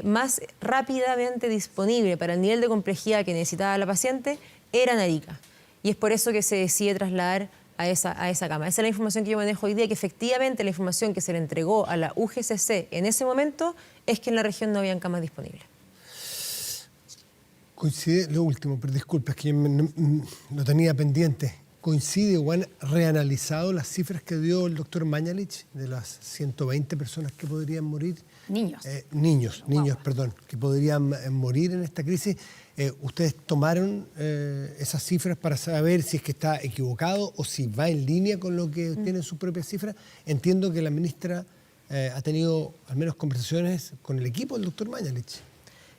más rápidamente disponible para el nivel de complejidad que necesitaba la paciente era en Arica. Y es por eso que se decide trasladar a esa cama. Esa es la información que yo manejo hoy día, que efectivamente la información que se le entregó a la UGCC en ese momento es que en la región no habían camas disponibles. Coincide, lo último, pero disculpa, es que yo lo tenía pendiente. ¿Coincide o han reanalizado las cifras que dio el doctor Mañalich de las 120 personas que podrían morir? Niños. Niños, perdón, que podrían morir en esta crisis. ¿Ustedes tomaron esas cifras para saber si es que está equivocado o si va en línea con lo que tienen sus propias cifras? Entiendo que la ministra ha tenido al menos conversaciones con el equipo del doctor Mañalich.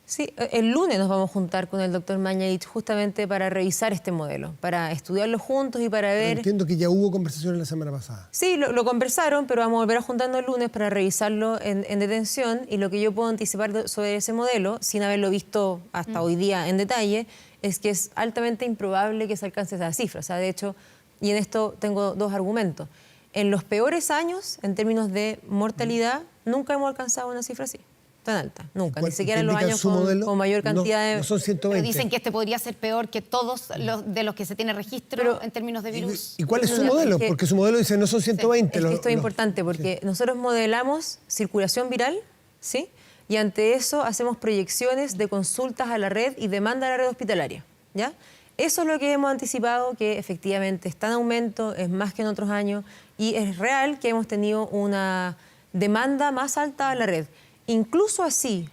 Sí, el lunes nos vamos a juntar con el doctor Mañalich justamente para revisar este modelo, para estudiarlo juntos y para ver... Pero entiendo que ya hubo conversaciones la semana pasada. Sí, lo conversaron, pero vamos a volver a juntarnos el lunes para revisarlo en detención y lo que yo puedo anticipar sobre ese modelo, sin haberlo visto hasta hoy día en detalle, es que es altamente improbable que se alcance esa cifra. O sea, de hecho, y en esto tengo 2 argumentos. En los peores años, en términos de mortalidad, nunca hemos alcanzado una cifra así. Tan alta, nunca, ni siquiera en los años con mayor cantidad de... No son 120. Pero dicen que este podría ser peor que todos de los que se tiene registro en términos de virus. ¿Y cuál es su modelo? Porque su modelo dice no son 120. Es que esto es importante porque nosotros modelamos circulación viral, ¿sí? Y ante eso hacemos proyecciones de consultas a la red y demanda a la red hospitalaria, ¿ya? Eso es lo que hemos anticipado, que efectivamente está en aumento, es más que en otros años y es real que hemos tenido una demanda más alta a la red. Incluso así,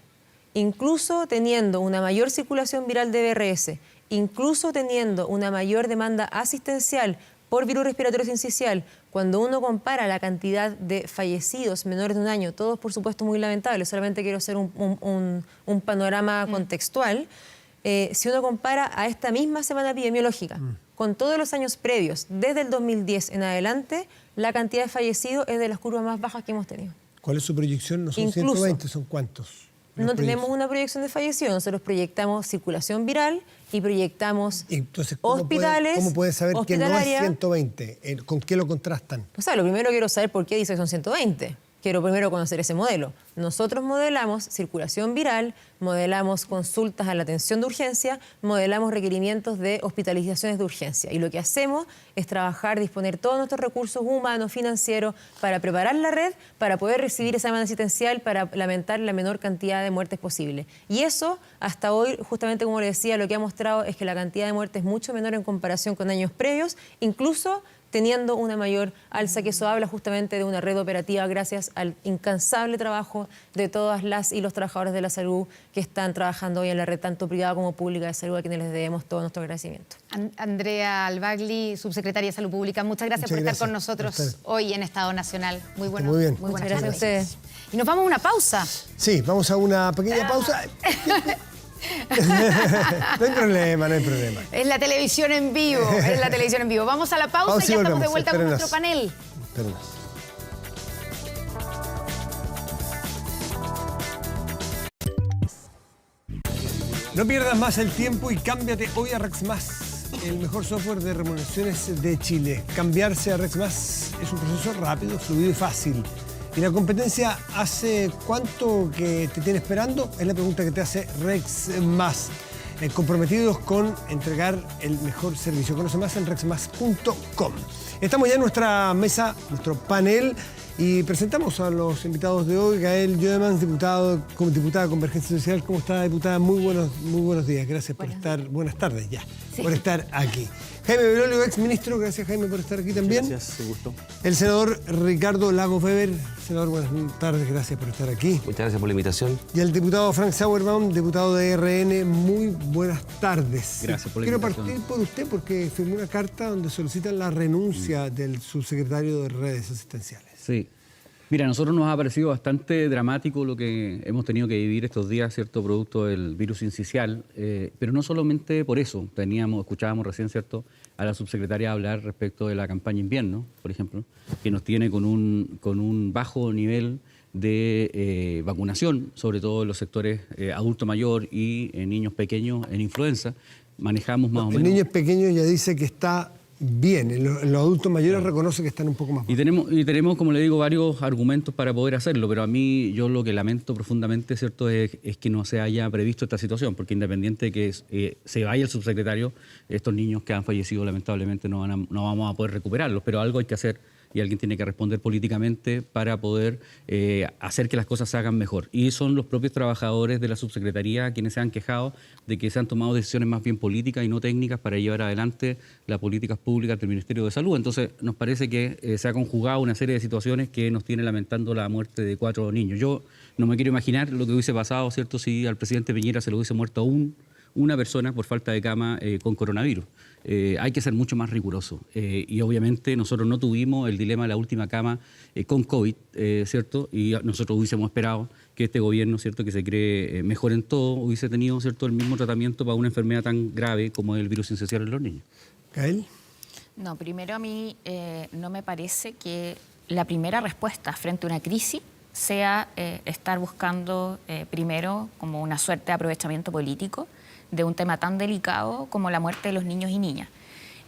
incluso teniendo una mayor circulación viral de BRS, incluso teniendo una mayor demanda asistencial por virus respiratorio sincicial, cuando uno compara la cantidad de fallecidos menores de 1 año, todos por supuesto muy lamentables, solamente quiero hacer un panorama contextual, si uno compara a esta misma semana epidemiológica con todos los años previos, desde el 2010 en adelante, la cantidad de fallecidos es de las curvas más bajas que hemos tenido. ¿Cuál es su proyección? No son Incluso, 120, ¿son cuántos? No tenemos una proyección de fallecidos, nosotros proyectamos circulación viral y proyectamos entonces, hospitales. ¿cómo puede saber que no es 120? ¿Con qué lo contrastan? O sea, lo primero quiero saber por qué dice que son 120. Quiero primero conocer ese modelo. Nosotros modelamos circulación viral, modelamos consultas a la atención de urgencia, modelamos requerimientos de hospitalizaciones de urgencia. Y lo que hacemos es trabajar, disponer todos nuestros recursos humanos, financieros, para preparar la red, para poder recibir esa demanda asistencial, para lamentar la menor cantidad de muertes posible. Y eso, hasta hoy, justamente como le decía, lo que ha mostrado es que la cantidad de muertes es mucho menor en comparación con años previos, incluso teniendo una mayor alza, que eso habla justamente de una red operativa gracias al incansable trabajo de todas las y los trabajadores de la salud que están trabajando hoy en la red, tanto privada como pública de salud, a quienes les debemos todo nuestro agradecimiento. Andrea Albagli, subsecretaria de Salud Pública, muchas gracias por estar con nosotros hoy en Estado Nacional. Muy buenas, muy bien. Muy buenas Muchas gracias a ustedes. Y nos vamos a una pausa. Sí, vamos a una pequeña pausa. No hay problema, no hay problema. Es la televisión en vivo, es la televisión en vivo. Vamos a la pausa y ya estamos de vuelta con nuestro panel. Espérenos. No pierdas más el tiempo y cámbiate hoy a RexMás, el mejor software de remuneraciones de Chile. Cambiarse a RexMás es un proceso rápido, fluido y fácil. ¿Y la competencia hace cuánto que te tiene esperando? Es la pregunta que te hace RexMás. Comprometidos con entregar el mejor servicio. Conoce más en rexmas.com. Estamos ya en nuestra mesa, nuestro panel, y presentamos a los invitados de hoy. Gael Jodemans, diputada de Convergencia Social. ¿Cómo está, diputada? Muy buenos días. Gracias por estar. Buenas tardes ya, por estar aquí. Jaime Belolio, ex ministro. Gracias, Jaime, por estar aquí también. Gracias, un gusto. El senador Ricardo Lagos Weber. Senador, buenas tardes. Gracias por estar aquí. Muchas gracias por la invitación. Y el diputado Frank Sauerbaum, diputado de RN. Muy buenas tardes. Gracias por la invitación. Quiero partir por usted porque firmó una carta donde solicitan la renuncia del subsecretario de Redes Asistenciales. Sí. Mira, a nosotros nos ha parecido bastante dramático lo que hemos tenido que vivir estos días, ¿cierto?, producto del virus incisional, pero no solamente por eso. Escuchábamos recién, ¿cierto?, a la subsecretaria hablar respecto de la campaña invierno, por ejemplo, que nos tiene con un bajo nivel de vacunación, sobre todo en los sectores adulto mayor y en niños pequeños en influenza. Manejamos más o menos... El niño pequeño ya dice que está bien, en los adultos mayores reconoce que están un poco más bajos. Y tenemos, como le digo, varios argumentos para poder hacerlo, pero a mí yo lo que lamento profundamente, ¿cierto?, es que no se haya previsto esta situación, porque independiente de que se vaya el subsecretario, estos niños que han fallecido lamentablemente no vamos a poder recuperarlos, pero algo hay que hacer y alguien tiene que responder políticamente para poder hacer que las cosas se hagan mejor. Y son los propios trabajadores de la subsecretaría quienes se han quejado de que se han tomado decisiones más bien políticas y no técnicas para llevar adelante las políticas públicas del Ministerio de Salud. Entonces, nos parece que se ha conjugado una serie de situaciones que nos tiene lamentando la muerte de 4 niños. Yo no me quiero imaginar lo que hubiese pasado, ¿cierto?, si al presidente Piñera se le hubiese muerto una persona por falta de cama con coronavirus. Hay que ser mucho más riguroso. Y obviamente nosotros no tuvimos el dilema de la última cama con COVID, ¿cierto? Y nosotros hubiésemos esperado que este gobierno, ¿cierto?, que se cree mejor en todo, hubiese tenido, ¿cierto?, el mismo tratamiento para una enfermedad tan grave como el virus incisional en los niños. ¿Gael? No, primero a mí no me parece que la primera respuesta frente a una crisis sea estar buscando primero como una suerte de aprovechamiento político de un tema tan delicado como la muerte de los niños y niñas.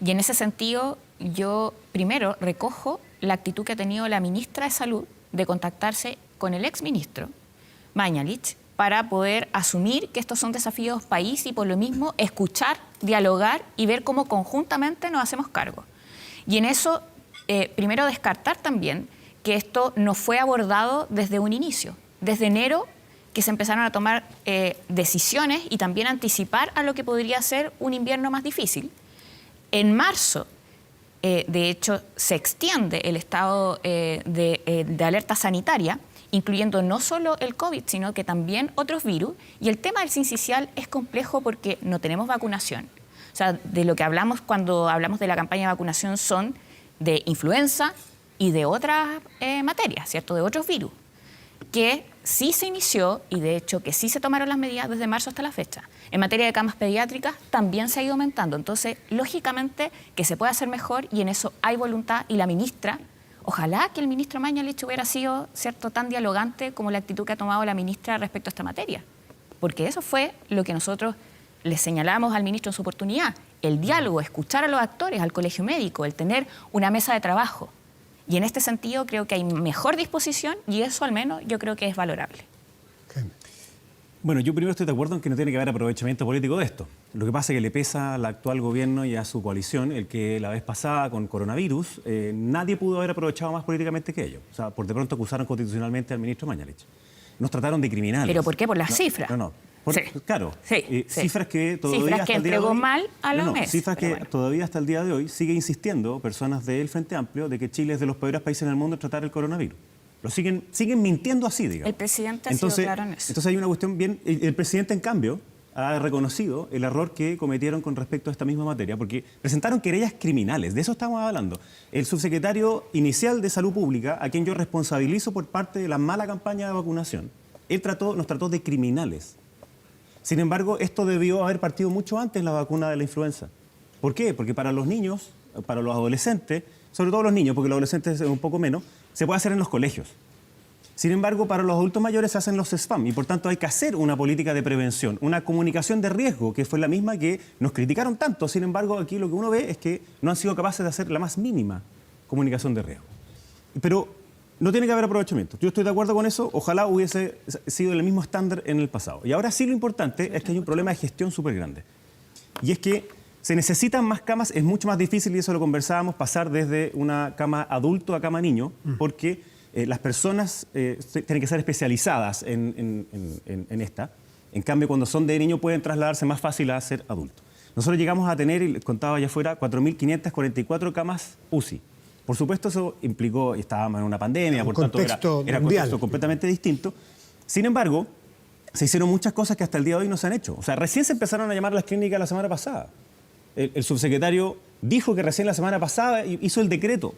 Y en ese sentido, yo primero recojo la actitud que ha tenido la ministra de Salud de contactarse con el exministro Mañalich para poder asumir que estos son desafíos país y por lo mismo escuchar, dialogar y ver cómo conjuntamente nos hacemos cargo. Y en eso, primero descartar también que esto no fue abordado desde un inicio. Desde enero que se empezaron a tomar decisiones y también anticipar a lo que podría ser un invierno más difícil. En marzo, de hecho, se extiende el estado de alerta sanitaria, incluyendo no solo el COVID, sino que también otros virus. Y el tema del sincicial es complejo porque no tenemos vacunación. O sea, de lo que hablamos cuando hablamos de la campaña de vacunación son de influenza y de otras materias, ¿cierto?, de otros virus, que sí se inició y de hecho que sí se tomaron las medidas desde marzo hasta la fecha. En materia de camas pediátricas también se ha ido aumentando. Entonces, lógicamente que se puede hacer mejor y en eso hay voluntad y la ministra, ojalá que el ministro Mañalich hubiera sido, ¿cierto?, tan dialogante como la actitud que ha tomado la ministra respecto a esta materia. Porque eso fue lo que nosotros le señalamos al ministro en su oportunidad. El diálogo, escuchar a los actores, al colegio médico, el tener una mesa de trabajo. Y en este sentido creo que hay mejor disposición y eso al menos yo creo que es valorable. Bueno, yo primero estoy de acuerdo en que no tiene que haber aprovechamiento político de esto. Lo que pasa es que le pesa al actual gobierno y a su coalición el que la vez pasada con coronavirus nadie pudo haber aprovechado más políticamente que ellos. O sea, por de pronto acusaron constitucionalmente al ministro Mañalich. Nos trataron de criminales. ¿Pero por qué? Por las cifras. Sí. Claro. Sí, cifras que todavía cifras que hasta el día de entregó hoy, mal a la OMS. Cifras que todavía hasta el día de hoy sigue insistiendo personas del Frente Amplio de que Chile es de los peores países en el mundo en tratar el coronavirus. Lo siguen mintiendo así, digamos. El presidente ha sido claro en eso. Entonces hay una cuestión bien... El presidente, en cambio, ha reconocido el error que cometieron con respecto a esta misma materia, porque presentaron querellas criminales, de eso estamos hablando. El subsecretario inicial de Salud Pública, a quien yo responsabilizo por parte de la mala campaña de vacunación, él nos trató de criminales. Sin embargo, esto debió haber partido mucho antes la vacuna de la influenza. ¿Por qué? Porque para los niños, para los adolescentes, sobre todo los niños, porque los adolescentes es un poco menos, se puede hacer en los colegios. Sin embargo, para los adultos mayores se hacen los SFAM y por tanto hay que hacer una política de prevención, una comunicación de riesgo, que fue la misma que nos criticaron tanto. Sin embargo, aquí lo que uno ve es que no han sido capaces de hacer la más mínima comunicación de riesgo. Pero no tiene que haber aprovechamiento. Yo estoy de acuerdo con eso. Ojalá hubiese sido el mismo estándar en el pasado. Y ahora sí lo importante es que hay un problema de gestión súper grande. Y es que se necesitan más camas. Es mucho más difícil, y eso lo conversábamos, pasar desde una cama adulto a cama niño, porque las personas tienen que ser especializadas en esta. En cambio, cuando son de niño pueden trasladarse más fácil a ser adulto. Nosotros llegamos a tener, y les contaba allá afuera, 4.544 camas UCI. Por supuesto, eso implicó, estábamos en una pandemia, por tanto era un contexto completamente distinto. Sin embargo, se hicieron muchas cosas que hasta el día de hoy no se han hecho. O sea, recién se empezaron a llamar a las clínicas la semana pasada. El subsecretario dijo que recién la semana pasada hizo el decreto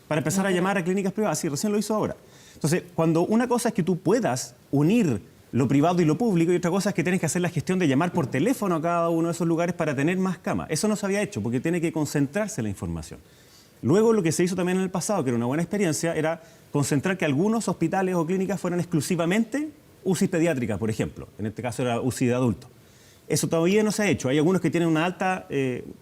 para empezar a llamar a clínicas privadas. Sí, recién lo hizo ahora. Entonces, cuando una cosa es que tú puedas unir lo privado y lo público, y otra cosa es que tienes que hacer la gestión de llamar por teléfono a cada uno de esos lugares para tener más camas. Eso no se había hecho porque tiene que concentrarse la información. Luego, lo que se hizo también en el pasado, que era una buena experiencia, era concentrar que algunos hospitales o clínicas fueran exclusivamente UCI pediátricas, por ejemplo. En este caso era UCI de adultos. Eso todavía no se ha hecho. Hay algunos que tienen una alta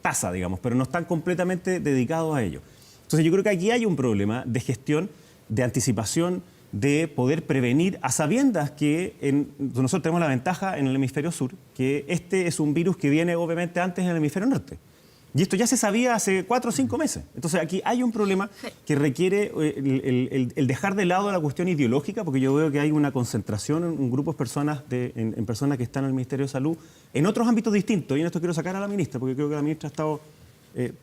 tasa, digamos, pero no están completamente dedicados a ello. Entonces yo creo que aquí hay un problema de gestión, de anticipación, de poder prevenir, a sabiendas que nosotros tenemos la ventaja en el hemisferio sur, que este es un virus que viene obviamente antes en el hemisferio norte. Y esto ya se sabía hace 4 o 5 meses. Entonces aquí hay un problema que requiere el dejar de lado la cuestión ideológica, porque yo veo que hay una concentración en un grupo de personas, en personas que están en el Ministerio de Salud, en otros ámbitos distintos. Y en esto quiero sacar a la ministra, porque creo que la ministra ha estado,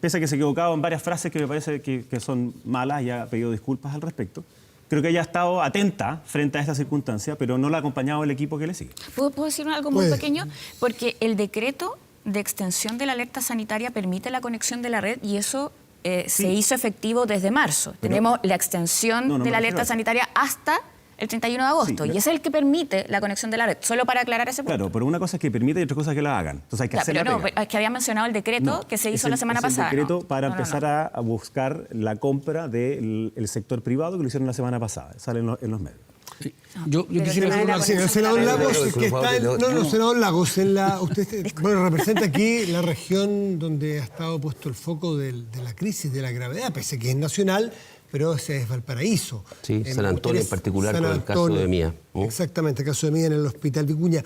pese a que se ha equivocado en varias frases que me parece que son malas y ha pedido disculpas al respecto, creo que ella ha estado atenta frente a esta circunstancia, pero no la ha acompañado el equipo que le sigue. ¿Puedo decir algo muy pequeño? Porque el decreto de extensión de la alerta sanitaria permite la conexión de la red y eso se hizo efectivo desde marzo. Tenemos la extensión de la alerta sanitaria hasta el 31 de agosto y ese es el que permite la conexión de la red, solo para aclarar ese punto. Claro, pero una cosa es que permite y otra cosa es que la hagan. Entonces hay que hacer la pega. Es que había mencionado el decreto que se hizo la semana pasada. El decreto para empezar a buscar la compra del sector privado que lo hicieron la semana pasada. Sale en los medios. Sí. Yo quisiera hacer una... Senador Lagos, que está senador Lagos, usted representa aquí la región donde ha estado puesto el foco de la crisis, de la gravedad, pese a que es nacional, pero ese es Valparaíso. Sí, San Antonio en particular, con el caso de Mía. Exactamente, el caso de Mía en el Hospital Vicuña.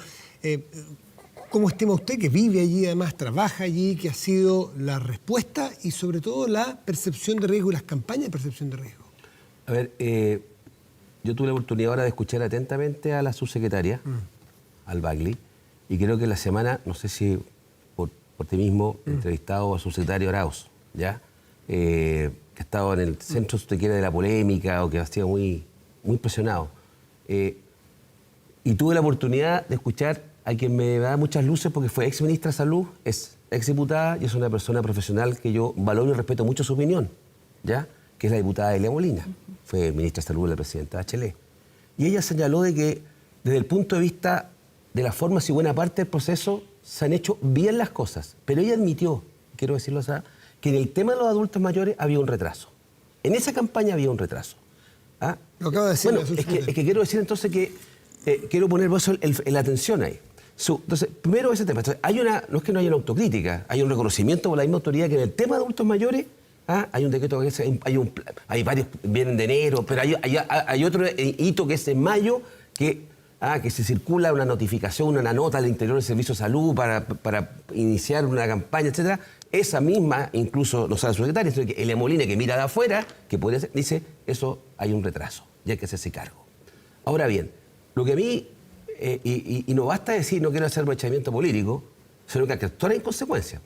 ¿Cómo estima usted, que vive allí, además trabaja allí, que ha sido la respuesta y sobre todo la percepción de riesgo y las campañas de percepción de riesgo? A ver, yo tuve la oportunidad ahora de escuchar atentamente a la subsecretaria, al Bagli, y creo que la semana, no sé si por ti mismo, entrevistado al subsecretario Arauz, ¿ya? Que ha estado en el centro, si usted quiere, de la polémica o que ha sido muy presionado. Y tuve la oportunidad de escuchar a quien me da muchas luces porque fue ex ministra de Salud, es ex diputada y es una persona profesional que yo valoro y respeto mucho su opinión, ¿ya? Que es la diputada Elia Molina. Fue ministra de Salud de la presidenta Bachelet. Y ella señaló de que desde el punto de vista de las formas y buena parte del proceso se han hecho bien las cosas. Pero ella admitió, quiero decirlo así, que en el tema de los adultos mayores había un retraso. En esa campaña había un retraso. ¿Ah? Lo acaba de decir. Bueno, es que quiero decir entonces que quiero poner la atención ahí. Entonces, primero ese tema. Entonces, no es que no haya una autocrítica, hay un reconocimiento por la misma autoridad que en el tema de adultos mayores Hay un decreto que hay varios, vienen de enero, pero hay otro hito que es en mayo, que se circula una notificación, una nota al interior del Servicio de Salud para iniciar una campaña, etcétera. Esa misma, incluso no sabe su secretario, sino que Elia Molina, que mira de afuera, que podría ser, dice, eso hay un retraso, y hay que hacerse cargo. Ahora bien, lo que a mí, y no basta decir no quiero hacer aprovechamiento político, sino que hay que actuar en consecuencia.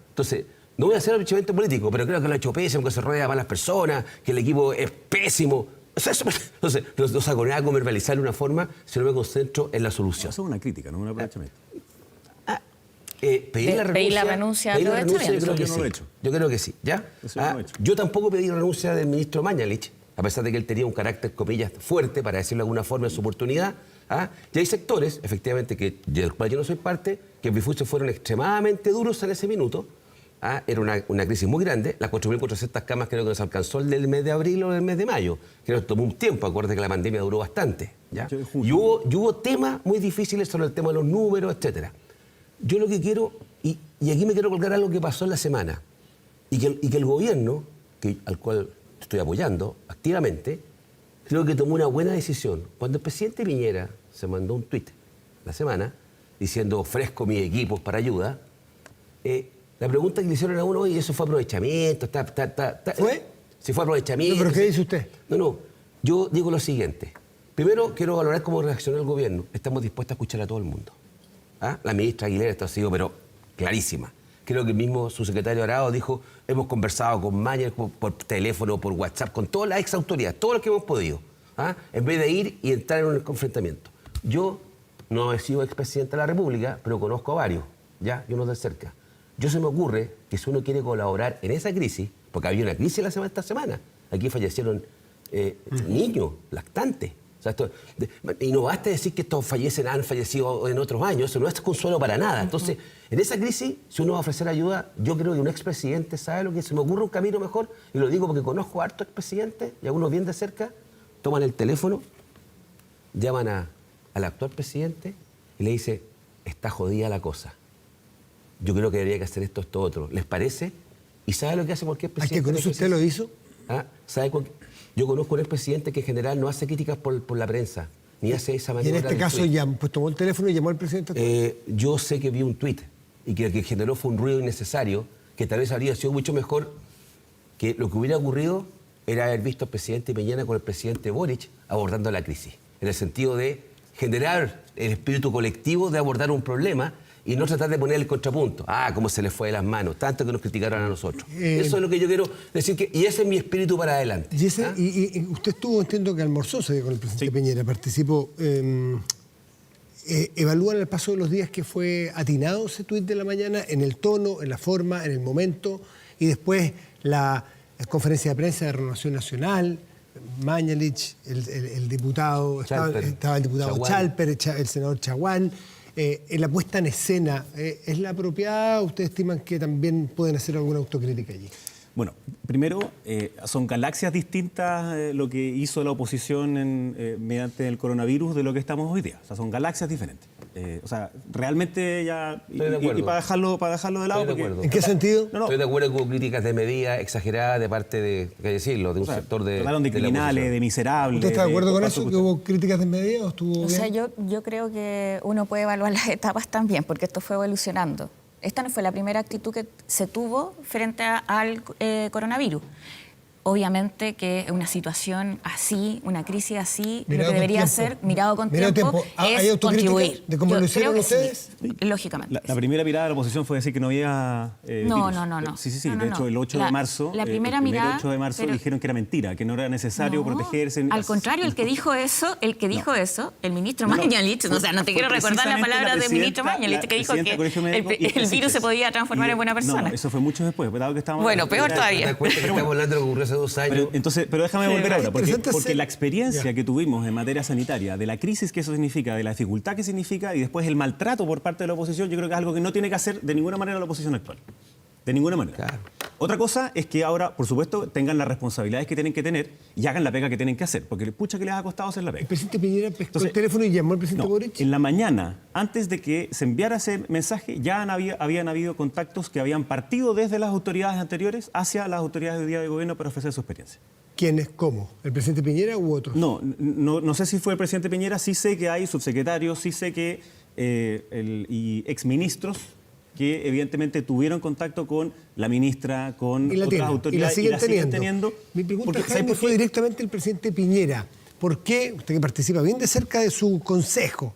Entonces, no voy a hacer aprovechamiento político, pero creo que lo ha hecho pésimo, que se rodea a malas personas, que el equipo es pésimo. Entonces, no saco nada con verbalizar de una forma, sino me concentro en la solución. Eso es una crítica, no un aprovechamiento. Pedir la renuncia al aprovechamiento. Yo creo que sí. ¿Ya? Yo tampoco pedí la renuncia del ministro Mañalich, a pesar de que él tenía un carácter, comillas, fuerte, para decirlo de alguna forma, en su oportunidad. Y hay sectores, efectivamente, del cual yo no soy parte, que en mi juicio fueron extremadamente duros en ese minuto. Era una crisis muy grande. Las 4.400 camas creo que nos alcanzó el del mes de abril o el mes de mayo. Creo que tomó un tiempo, acuérdate que la pandemia duró bastante. ¿Ya? Y hubo temas muy difíciles sobre el tema de los números, etcétera. Yo lo que quiero, y aquí me quiero colgar algo que pasó en la semana, y que el gobierno, al cual estoy apoyando activamente, creo que tomó una buena decisión. Cuando el presidente Piñera se mandó un tuit la semana diciendo ofrezco mis equipos para ayuda, la pregunta que le hicieron a uno, oye, eso fue aprovechamiento, ¿Fue? Sí, fue aprovechamiento. No, ¿pero qué dice usted? No, yo digo lo siguiente. Primero, quiero valorar cómo reaccionó el gobierno. Estamos dispuestos a escuchar a todo el mundo. La ministra Aguilera, esto ha sido, pero clarísima. Creo que el mismo subsecretario Arao dijo, hemos conversado con Mañalich por teléfono, por WhatsApp, con todas las exautoridades, todo lo que hemos podido, en vez de ir y entrar en un confrontamiento. Yo no he sido expresidente de la República, pero conozco a varios, ¿ya? Y unos de cerca. Yo se me ocurre que si uno quiere colaborar en esa crisis, porque había una crisis esta semana, aquí fallecieron niños, lactantes. O sea, y no basta decir que estos han fallecido en otros años, eso no es consuelo para nada. Entonces, en esa crisis, si uno va a ofrecer ayuda, yo creo que un expresidente sabe lo que se me ocurre un camino mejor, y lo digo porque conozco a hartos expresidentes, y algunos bien de cerca, toman el teléfono, llaman al actual presidente y le dice, está jodida la cosa. Yo creo que debería que hacer esto otro. ¿Les parece? ¿Y sabe lo que hace cualquier presidente? ¿A qué con eso usted lo hizo? ¿Sabe Yo conozco a un expresidente que en general no hace críticas por la prensa, ni hace esa manera. Y en este caso pues tomó el teléfono y llamó al presidente. Yo sé que vi un tuit y que lo que generó fue un ruido innecesario, que tal vez habría sido mucho mejor que lo que hubiera ocurrido era haber visto al presidente Piñera con el presidente Boric abordando la crisis, en el sentido de generar el espíritu colectivo de abordar un problema y no tratar de poner el contrapunto. Cómo se les fue de las manos, tanto que nos criticaron a nosotros. Eso es lo que yo quiero decir, y ese es mi espíritu para adelante. Y usted estuvo, entiendo que almorzó con el presidente Piñera, participó. ¿Evalúan al paso de los días que fue atinado ese tuit de la mañana, en el tono, en la forma, en el momento, y después la conferencia de prensa de Renovación Nacional, Mañalich, el diputado, estaba el diputado Chalper, el senador Chaguán? En la puesta en escena, ¿es la apropiada? ¿Ustedes estiman que también pueden hacer alguna autocrítica allí? Bueno, primero, son galaxias distintas lo que hizo la oposición mediante el coronavirus de lo que estamos hoy día. O sea, son galaxias diferentes. O sea, realmente ya... Y para dejarlo de lado... ¿En qué sentido? Estoy de acuerdo con críticas de medidas exageradas de parte de, qué decirlo, de un sector de... Hablaron de criminales, de miserables... ¿Usted está de acuerdo con eso, que hubo críticas de medidas o estuvo bien? O sea, yo creo que uno puede evaluar las etapas también, porque esto fue evolucionando. Esta no fue la primera actitud que se tuvo frente al coronavirus. Obviamente que una situación así, una crisis así, lo que debería ser, mirado con tiempo, es contribuir. ¿De cómo lo hicieron ustedes? Sí, lógicamente. La primera mirada de la oposición fue decir que no había No. Sí. De hecho, el 8 de marzo, la primera mirada, 8 de marzo dijeron que era mentira, que no era necesario protegerse. Al contrario, el que dijo eso, el ministro Mañalich, o sea, no te quiero recordar la palabra del ministro Mañalich, que dijo que el virus se podía transformar en buena persona. No, eso fue mucho después. Bueno, peor todavía. Estamos hablando de lo que ocurrió hace 2 años. Pero déjame volver ahora, porque la experiencia que tuvimos en materia sanitaria, de la crisis que eso significa, de la dificultad que significa, y después el maltrato por parte de la oposición, yo creo que es algo que no tiene que hacer de ninguna manera la oposición actual. De ninguna manera. Claro. Otra cosa es que ahora, por supuesto, tengan las responsabilidades que tienen que tener y hagan la pega que tienen que hacer, porque pucha que les ha costado hacer la pega. ¿El presidente Piñera pescó el teléfono y llamó al presidente Boric? En la mañana, antes de que se enviara ese mensaje, ya habían habido contactos que habían partido desde las autoridades anteriores hacia las autoridades de día de gobierno para ofrecer su experiencia. ¿Quiénes? ¿Cómo? ¿El presidente Piñera u otros? No sé si fue el presidente Piñera, sí sé que hay subsecretarios, sí sé que y exministros que evidentemente tuvieron contacto con la ministra, con otras autoridades y la siguen teniendo. Mi pregunta, Jaime, fue directamente el presidente Piñera. ¿Por qué, usted que participa bien de cerca de su consejo,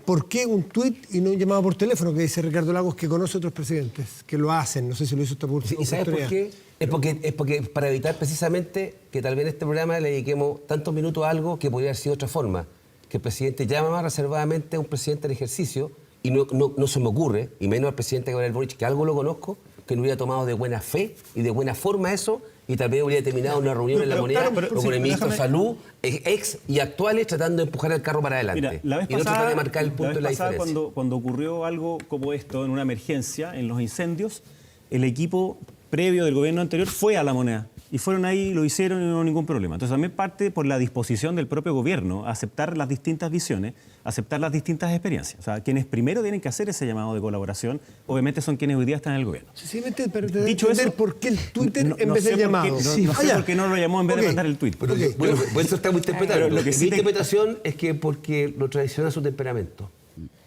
por qué un tuit y no un llamado por teléfono que dice Ricardo Lagos que conoce a otros presidentes que lo hacen? No sé si lo hizo esta oportunidad. ¿Y sabes por qué? Es porque para evitar precisamente que tal vez en este programa le dediquemos tantos minutos a algo que podría haber sido de otra forma. Que el presidente llama más reservadamente a un presidente en ejercicio y no se me ocurre, y menos al presidente Gabriel Boric, que algo lo conozco, que no hubiera tomado de buena fe y de buena forma eso, y tal vez hubiera terminado una reunión en La Moneda o con el ministro de Salud, ex y actuales, tratando de empujar el carro para adelante. Mira, la vez y no tratar de marcar el punto de la diferencia. Cuando ocurrió algo como esto, en una emergencia, en los incendios, el equipo previo del gobierno anterior fue a La Moneda. Y fueron ahí, lo hicieron y no hubo ningún problema. Entonces también parte por la disposición del propio gobierno a aceptar las distintas visiones, aceptar las distintas experiencias. O sea, quienes primero tienen que hacer ese llamado de colaboración, obviamente son quienes hoy día están en el gobierno. Sencillamente, pero dicho eso, ¿por qué el Twitter en vez del llamado? No sé por qué no lo llamó en vez de mandar el tweet. Bueno, pues eso estamos interpretando. Mi interpretación es que porque lo traiciona su temperamento.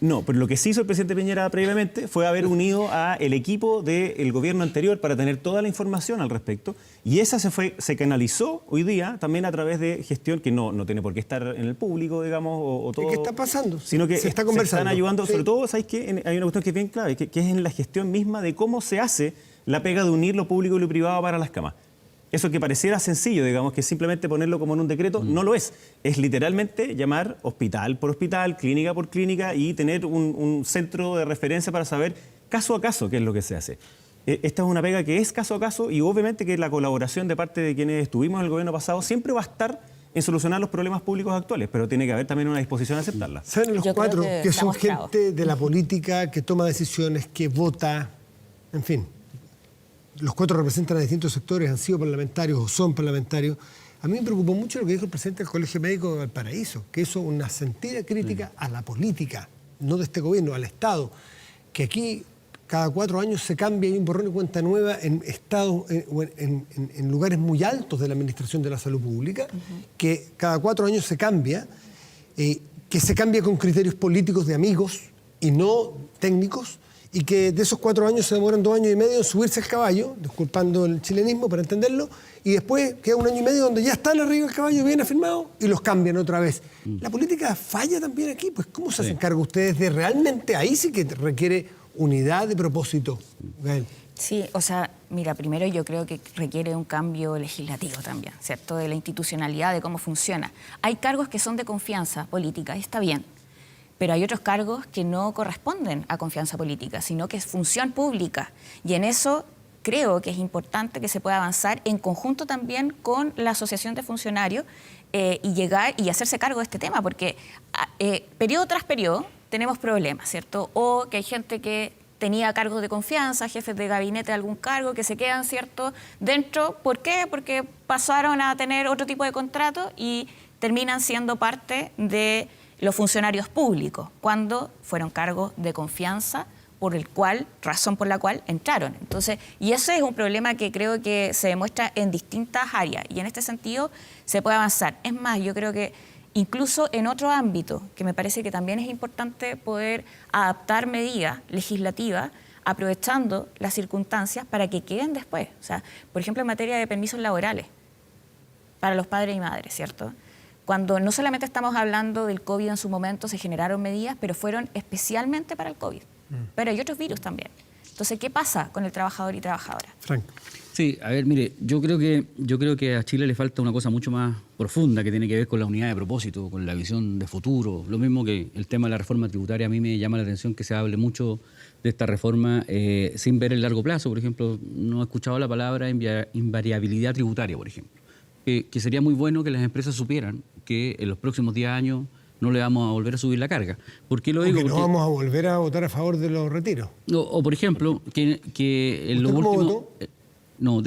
No, pero lo que sí hizo el presidente Piñera previamente fue haber unido al equipo del gobierno anterior para tener toda la información al respecto, y esa se canalizó hoy día también a través de gestión que no tiene por qué estar en el público, digamos, o todo. ¿Qué está pasando? Sino que se está conversando. Se están ayudando, sobre todo, ¿sabéis qué? Hay una cuestión que es bien clave, que es en la gestión misma de cómo se hace la pega de unir lo público y lo privado para las camas. Eso que pareciera sencillo, digamos, que simplemente ponerlo como en un decreto, no lo es. Es literalmente llamar hospital por hospital, clínica por clínica y tener un centro de referencia para saber caso a caso qué es lo que se hace. Esta es una pega que es caso a caso y obviamente que la colaboración de parte de quienes estuvimos en el gobierno pasado siempre va a estar en solucionar los problemas públicos actuales, pero tiene que haber también una disposición a aceptarla. ¿Saben los cuatro que son gente de la política, que toma decisiones, que vota, en fin? Los cuatro representan a distintos sectores, han sido parlamentarios o son parlamentarios. A mí me preocupó mucho lo que dijo el presidente del Colegio Médico de Valparaíso, que eso es una sentida crítica a la política, no de este gobierno, al Estado, que aquí cada 4 años se cambia y hay un borrón y cuenta nueva en estados, en lugares muy altos de la administración de la salud pública, que cada 4 años se cambia, que se cambia con criterios políticos de amigos y no técnicos, y que de esos 4 años se demoran 2 años y medio en subirse al caballo, disculpando el chilenismo para entenderlo, y después queda 1 año y medio donde ya están arriba del caballo bien afirmados y los cambian otra vez. La política falla también aquí, pues ¿cómo se hacen cargo ustedes de realmente ahí sí que requiere unidad de propósito, Gael? Sí, o sea, mira, primero yo creo que requiere un cambio legislativo también, ¿cierto? De la institucionalidad, de cómo funciona. Hay cargos que son de confianza política, y está bien. Pero hay otros cargos que no corresponden a confianza política, sino que es función pública. Y en eso creo que es importante que se pueda avanzar en conjunto también con la Asociación de Funcionarios y llegar y hacerse cargo de este tema, porque periodo tras periodo tenemos problemas, ¿cierto? O que hay gente que tenía cargos de confianza, jefes de gabinete de algún cargo, que se quedan, ¿cierto?, dentro. ¿Por qué? Porque pasaron a tener otro tipo de contrato y terminan siendo parte de los funcionarios públicos, cuando fueron cargos de confianza, razón por la cual entraron. Entonces, y eso es un problema que creo que se demuestra en distintas áreas, y en este sentido se puede avanzar. Es más, yo creo que incluso en otro ámbito, que me parece que también es importante poder adaptar medidas legislativas, aprovechando las circunstancias para que queden después. O sea, por ejemplo, en materia de permisos laborales para los padres y madres, ¿cierto? Cuando no solamente estamos hablando del COVID en su momento, se generaron medidas, pero fueron especialmente para el COVID. Pero hay otros virus también. Entonces, ¿qué pasa con el trabajador y trabajadora? Frank. Sí, a ver, mire, yo creo que a Chile le falta una cosa mucho más profunda que tiene que ver con la unidad de propósito, con la visión de futuro. Lo mismo que el tema de la reforma tributaria, a mí me llama la atención que se hable mucho de esta reforma sin ver el largo plazo. Por ejemplo, no he escuchado la palabra invariabilidad tributaria, por ejemplo. Que sería muy bueno que las empresas supieran que en los próximos 10 años no le vamos a volver a subir la carga. ¿Por qué lo digo? Porque no vamos a volver a votar a favor de los retiros. O por ejemplo, que en los últimos... No,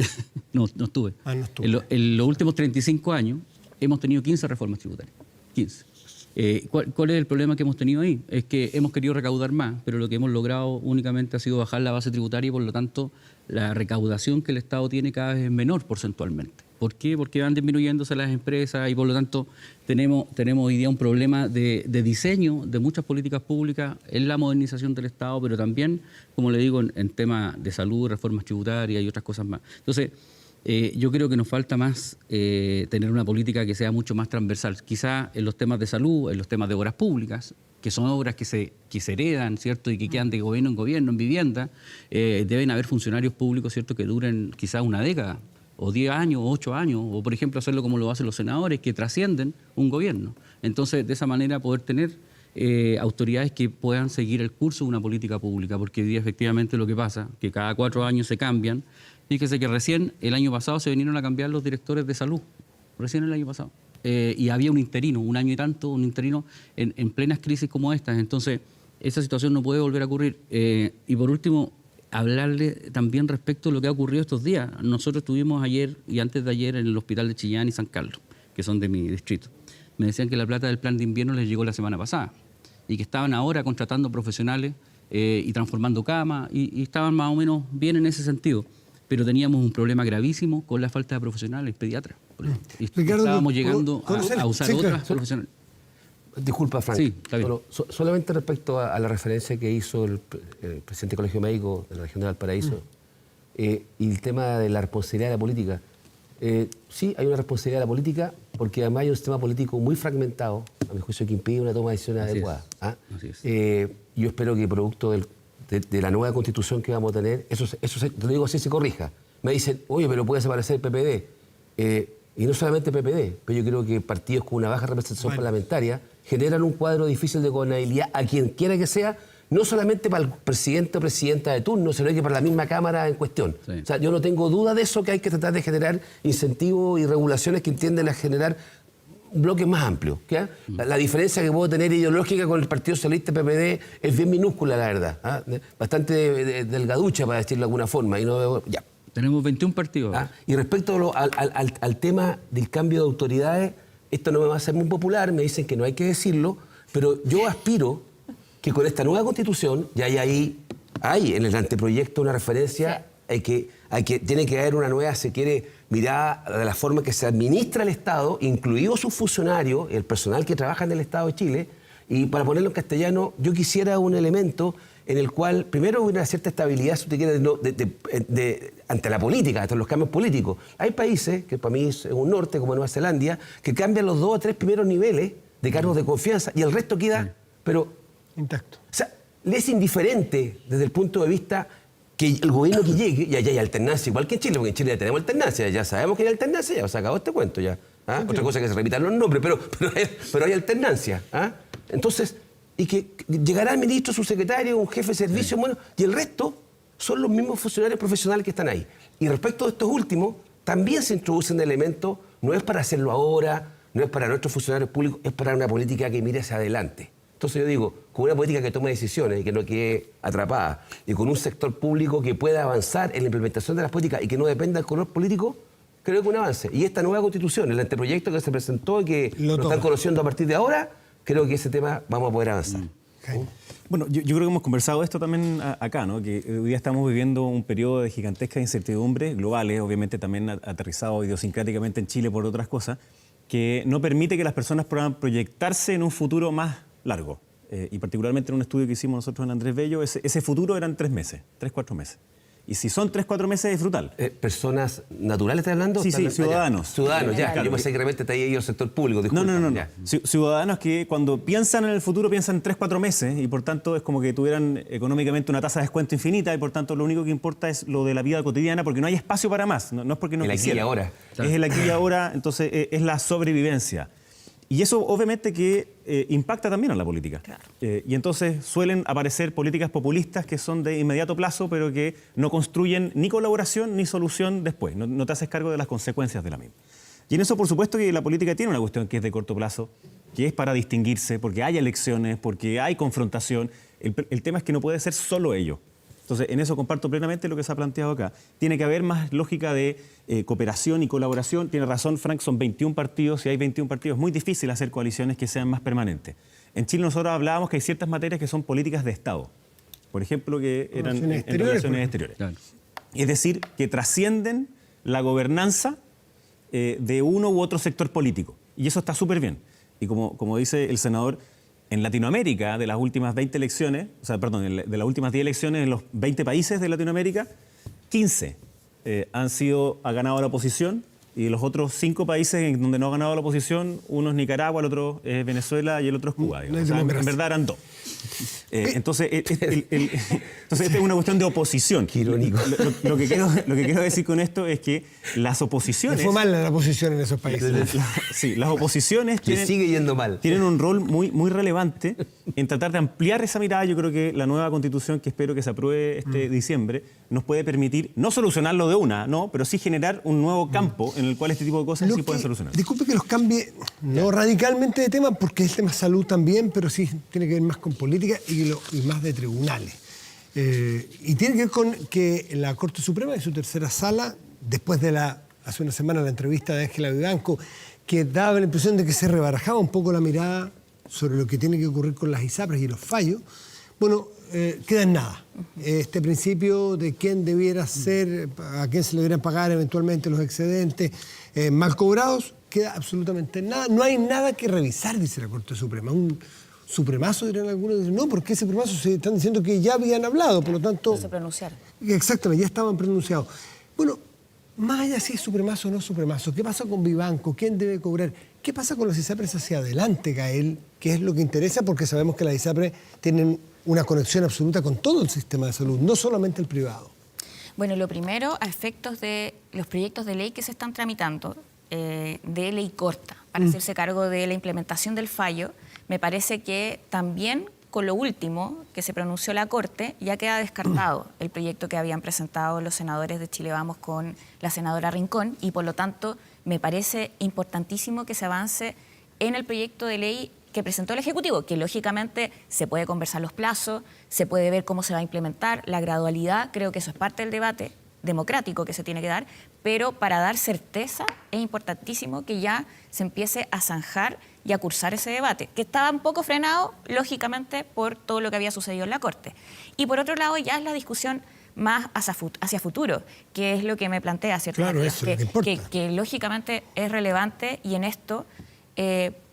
no estuve. No estuvo. En los últimos 35 años hemos tenido 15 reformas tributarias. 15. ¿Cuál es el problema que hemos tenido ahí? Es que hemos querido recaudar más, pero lo que hemos logrado únicamente ha sido bajar la base tributaria y por lo tanto la recaudación que el Estado tiene cada vez es menor porcentualmente. ¿Por qué? Porque van disminuyéndose las empresas y por lo tanto tenemos hoy día un problema de diseño de muchas políticas públicas en la modernización del Estado, pero también, como le digo, en temas de salud, reformas tributarias y otras cosas más. Entonces, yo creo que nos falta más tener una política que sea mucho más transversal. Quizá en los temas de salud, en los temas de obras públicas, que son obras que se heredan, ¿cierto? Y que quedan de gobierno en vivienda, deben haber funcionarios públicos, ¿cierto? Que duren quizá una década, o 10 años, o 8 años, o por ejemplo hacerlo como lo hacen los senadores, que trascienden un gobierno. Entonces, de esa manera poder tener autoridades que puedan seguir el curso de una política pública, porque hoy día efectivamente lo que pasa, que cada 4 años se cambian. Fíjese que recién el año pasado se vinieron a cambiar los directores de salud, recién el año pasado. Y había un interino, un año y tanto, un interino en plenas crisis como estas. Entonces, esa situación no puede volver a ocurrir. Y por último, hablarle también respecto a lo que ha ocurrido estos días. Nosotros estuvimos ayer y antes de ayer en el hospital de Chillán y San Carlos, que son de mi distrito. Me decían que la plata del plan de invierno les llegó la semana pasada y que estaban ahora contratando profesionales y transformando camas y estaban más o menos bien en ese sentido. Pero teníamos un problema gravísimo con la falta de profesionales pediatras. Y Ricardo, estábamos llegando a usar otras profesionales. Disculpa, Frank. Sí, está bien. Solamente respecto a la referencia que hizo el presidente del Colegio Médico de la región de Valparaíso y el tema de la responsabilidad de la política. Sí, hay una responsabilidad de la política porque además hay un sistema político muy fragmentado, a mi juicio, que impide una toma de decisiones adecuada. Así es. Yo espero que producto de la nueva constitución que vamos a tener, eso te lo digo así, se corrija. Me dicen, oye, pero puede desaparecer el PPD. Y no solamente el PPD, pero yo creo que partidos con una baja representación parlamentaria generan un cuadro difícil de gobernabilidad a quien quiera que sea, no solamente para el presidente o presidenta de turno, sino que para la misma Cámara en cuestión. Sí. O sea, yo no tengo duda de eso, que hay que tratar de generar incentivos y regulaciones que tienden a generar un bloque más amplio. La diferencia que puedo tener ideológica con el Partido Socialista PPD es bien minúscula, la verdad. Bastante delgaducha, para decirlo de alguna forma. Y no veo, ya. Tenemos 21 partidos. Y respecto al tema del cambio de autoridades, esto no me va a ser muy popular, me dicen que no hay que decirlo, pero yo aspiro que con esta nueva constitución, ya hay en el anteproyecto una referencia a que tiene que haber una nueva, se quiere mirar de la forma que se administra el Estado, incluidos sus funcionarios, el personal que trabaja en el Estado de Chile, y para ponerlo en castellano, yo quisiera un elemento en el cual, primero, hubiera una cierta estabilidad, si usted quiere, ante la política, ante los cambios políticos. Hay países, que para mí es un norte, como Nueva Zelanda, que cambian los 2 o 3 primeros niveles de cargos de confianza y el resto queda, pero intacto. O sea, le es indiferente desde el punto de vista que el gobierno que llegue, y allá hay alternancia, igual que en Chile, porque en Chile ya tenemos alternancia, ya sabemos que hay alternancia, ya se acabó este cuento ya. Otra cosa es que se repitan los nombres, pero hay alternancia. Entonces, y que llegará el ministro, su secretario, un jefe de servicio, bueno, y el resto son los mismos funcionarios profesionales que están ahí. Y respecto de estos últimos, también se introducen elementos, no es para hacerlo ahora, no es para nuestros funcionarios públicos, es para una política que mire hacia adelante. Entonces yo digo, con una política que tome decisiones y que no quede atrapada, y con un sector público que pueda avanzar en la implementación de las políticas y que no dependa del color político, creo que un avance. Y esta nueva constitución, el anteproyecto que se presentó y que lo están conociendo a partir de ahora, creo que ese tema vamos a poder avanzar. Bueno, yo creo que hemos conversado esto también acá, ¿no? Que hoy día estamos viviendo un periodo de gigantesca incertidumbre, globales, obviamente también aterrizado idiosincráticamente en Chile por otras cosas, que no permite que las personas puedan proyectarse en un futuro más largo. Y particularmente en un estudio que hicimos nosotros en Andrés Bello, ese futuro eran 3 meses, 3-4 meses. Y si son 3-4 meses es brutal. ¿Personas naturales estás hablando? Sí, ciudadanos. Ciudadanos, ya. Claro, yo pensé que realmente te había ido al sector público. Disculpa, no. Ciudadanos que cuando piensan en el futuro piensan 3-4 meses y por tanto es como que tuvieran económicamente una tasa de descuento infinita y por tanto lo único que importa es lo de la vida cotidiana porque no hay espacio para más. No es porque no quisieran. El aquí y ahora. Es el aquí y ahora, entonces es la sobrevivencia. Y eso obviamente que impacta también a la política. Claro. Y entonces suelen aparecer políticas populistas que son de inmediato plazo, pero que no construyen ni colaboración ni solución después. No te haces cargo de las consecuencias de la misma. Y en eso, por supuesto, que la política tiene una cuestión que es de corto plazo, que es para distinguirse, porque hay elecciones, porque hay confrontación. El tema es que no puede ser solo ello. Entonces, en eso comparto plenamente lo que se ha planteado acá. Tiene que haber más lógica de cooperación y colaboración. Tiene razón, Frank, son 21 partidos. Si hay 21 partidos, es muy difícil hacer coaliciones que sean más permanentes. En Chile nosotros hablábamos que hay ciertas materias que son políticas de Estado. Por ejemplo, que eran en relaciones exteriores. Claro. Es decir, que trascienden la gobernanza de uno u otro sector político. Y eso está súper bien. Y como dice el senador, en Latinoamérica, de las últimas 20 elecciones, de las últimas 10 elecciones en los 20 países de Latinoamérica, 15 ha ganado la oposición, y los otros 5 países en donde no ha ganado la oposición, uno es Nicaragua, el otro es Venezuela y el otro es Cuba. No en verdad eran 2. Entonces, esta es una cuestión de oposición. Qué irónico. Lo que quiero decir con esto es que las oposiciones... Le fue mal la oposición en esos países. Sí, las oposiciones sigue yendo mal. Tienen un rol muy relevante en tratar de ampliar esa mirada. Yo creo que la nueva Constitución, que espero que se apruebe este diciembre, nos puede permitir no solucionarlo de una, no, pero sí generar un nuevo campo en el cual este tipo de cosas sí pueden solucionar. Disculpe que los cambie, no radicalmente de tema, porque es tema salud también, pero sí tiene que ver más con política y más de tribunales. Y tiene que ver con que la Corte Suprema, en su tercera sala, después de hace una semana la entrevista de Ángela Vivanco, que daba la impresión de que se rebarajaba un poco la mirada sobre lo que tiene que ocurrir con las ISAPRES y los fallos, bueno, queda en nada. Este principio de quién debiera ser, a quién se le deberían pagar eventualmente los excedentes mal cobrados, queda absolutamente en nada. No hay nada que revisar, dice la Corte Suprema. Un supremazo, dirán algunos. No, porque ese supremazo se están diciendo que ya habían hablado, por lo tanto... No se pronunciaron. Exactamente, ya estaban pronunciados. Bueno, más allá si es supremazo o no supremazo, ¿qué pasa con Vivanco? ¿Quién debe cobrar? ¿Qué pasa con las ISAPRES hacia adelante, Gael? ¿Qué es lo que interesa? Porque sabemos que las ISAPRES tienen una conexión absoluta con todo el sistema de salud, no solamente el privado. Bueno, lo primero, a efectos de los proyectos de ley que se están tramitando, de ley corta, para hacerse cargo de la implementación del fallo, me parece que también con lo último que se pronunció la Corte, ya queda descartado el proyecto que habían presentado los senadores de Chile Vamos con la senadora Rincón, y por lo tanto me parece importantísimo que se avance en el proyecto de ley que presentó el Ejecutivo, que lógicamente se puede conversar los plazos, se puede ver cómo se va a implementar, la gradualidad, creo que eso es parte del debate democrático que se tiene que dar, pero para dar certeza es importantísimo que ya se empiece a zanjar y a cursar ese debate, que estaba un poco frenado, lógicamente, por todo lo que había sucedido en la Corte. Y por otro lado, ya es la discusión más hacia futuro, que es lo que me plantea, ¿cierto? Claro, eso es lo que importa. Que lógicamente es relevante, y en esto,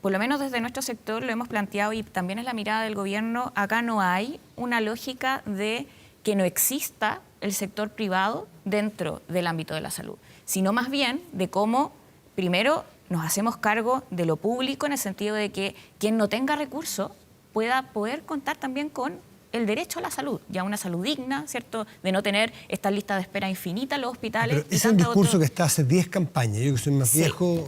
por lo menos desde nuestro sector lo hemos planteado, y también es la mirada del gobierno, acá no hay una lógica de que no exista el sector privado dentro del ámbito de la salud, sino más bien de cómo, primero, nos hacemos cargo de lo público, en el sentido de que quien no tenga recursos pueda poder contar también con el derecho a la salud, ya una salud digna, ¿cierto? De no tener esta lista de espera infinita en los hospitales. Pero es un discurso que está hace 10 campañas. Yo que soy más viejo,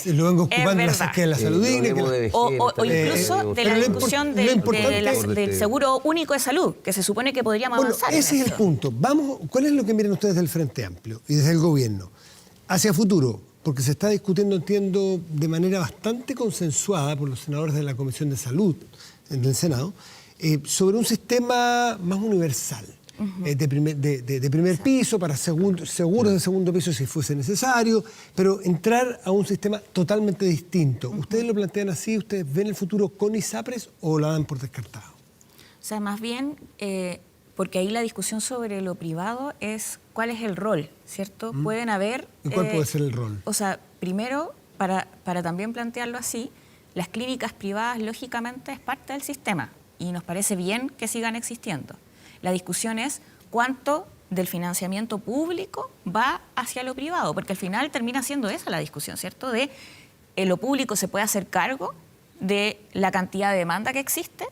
lo vengo ocupando en la que la salud digna. O incluso de la discusión del seguro único de salud, que se supone que podríamos avanzar. Ese es el punto. Vamos, ¿cuál es lo que miran ustedes del Frente Amplio y desde el gobierno? Hacia futuro, porque se está discutiendo, entiendo, de manera bastante consensuada por los senadores de la Comisión de Salud del Senado, sobre un sistema más universal, de primer piso, para seguros de segundo piso si fuese necesario, pero entrar a un sistema totalmente distinto. ¿Ustedes lo plantean así? ¿Ustedes ven el futuro con ISAPRES o lo dan por descartado? O sea, más bien, porque ahí la discusión sobre lo privado es cuál es el rol, ¿cierto? Pueden haber... ¿Y cuál puede ser el rol? O sea, primero, para también plantearlo así, las clínicas privadas, lógicamente, es parte del sistema, y nos parece bien que sigan existiendo. La discusión es cuánto del financiamiento público va hacia lo privado, porque al final termina siendo esa la discusión, ¿cierto? De lo público se puede hacer cargo de la cantidad de demanda que existe.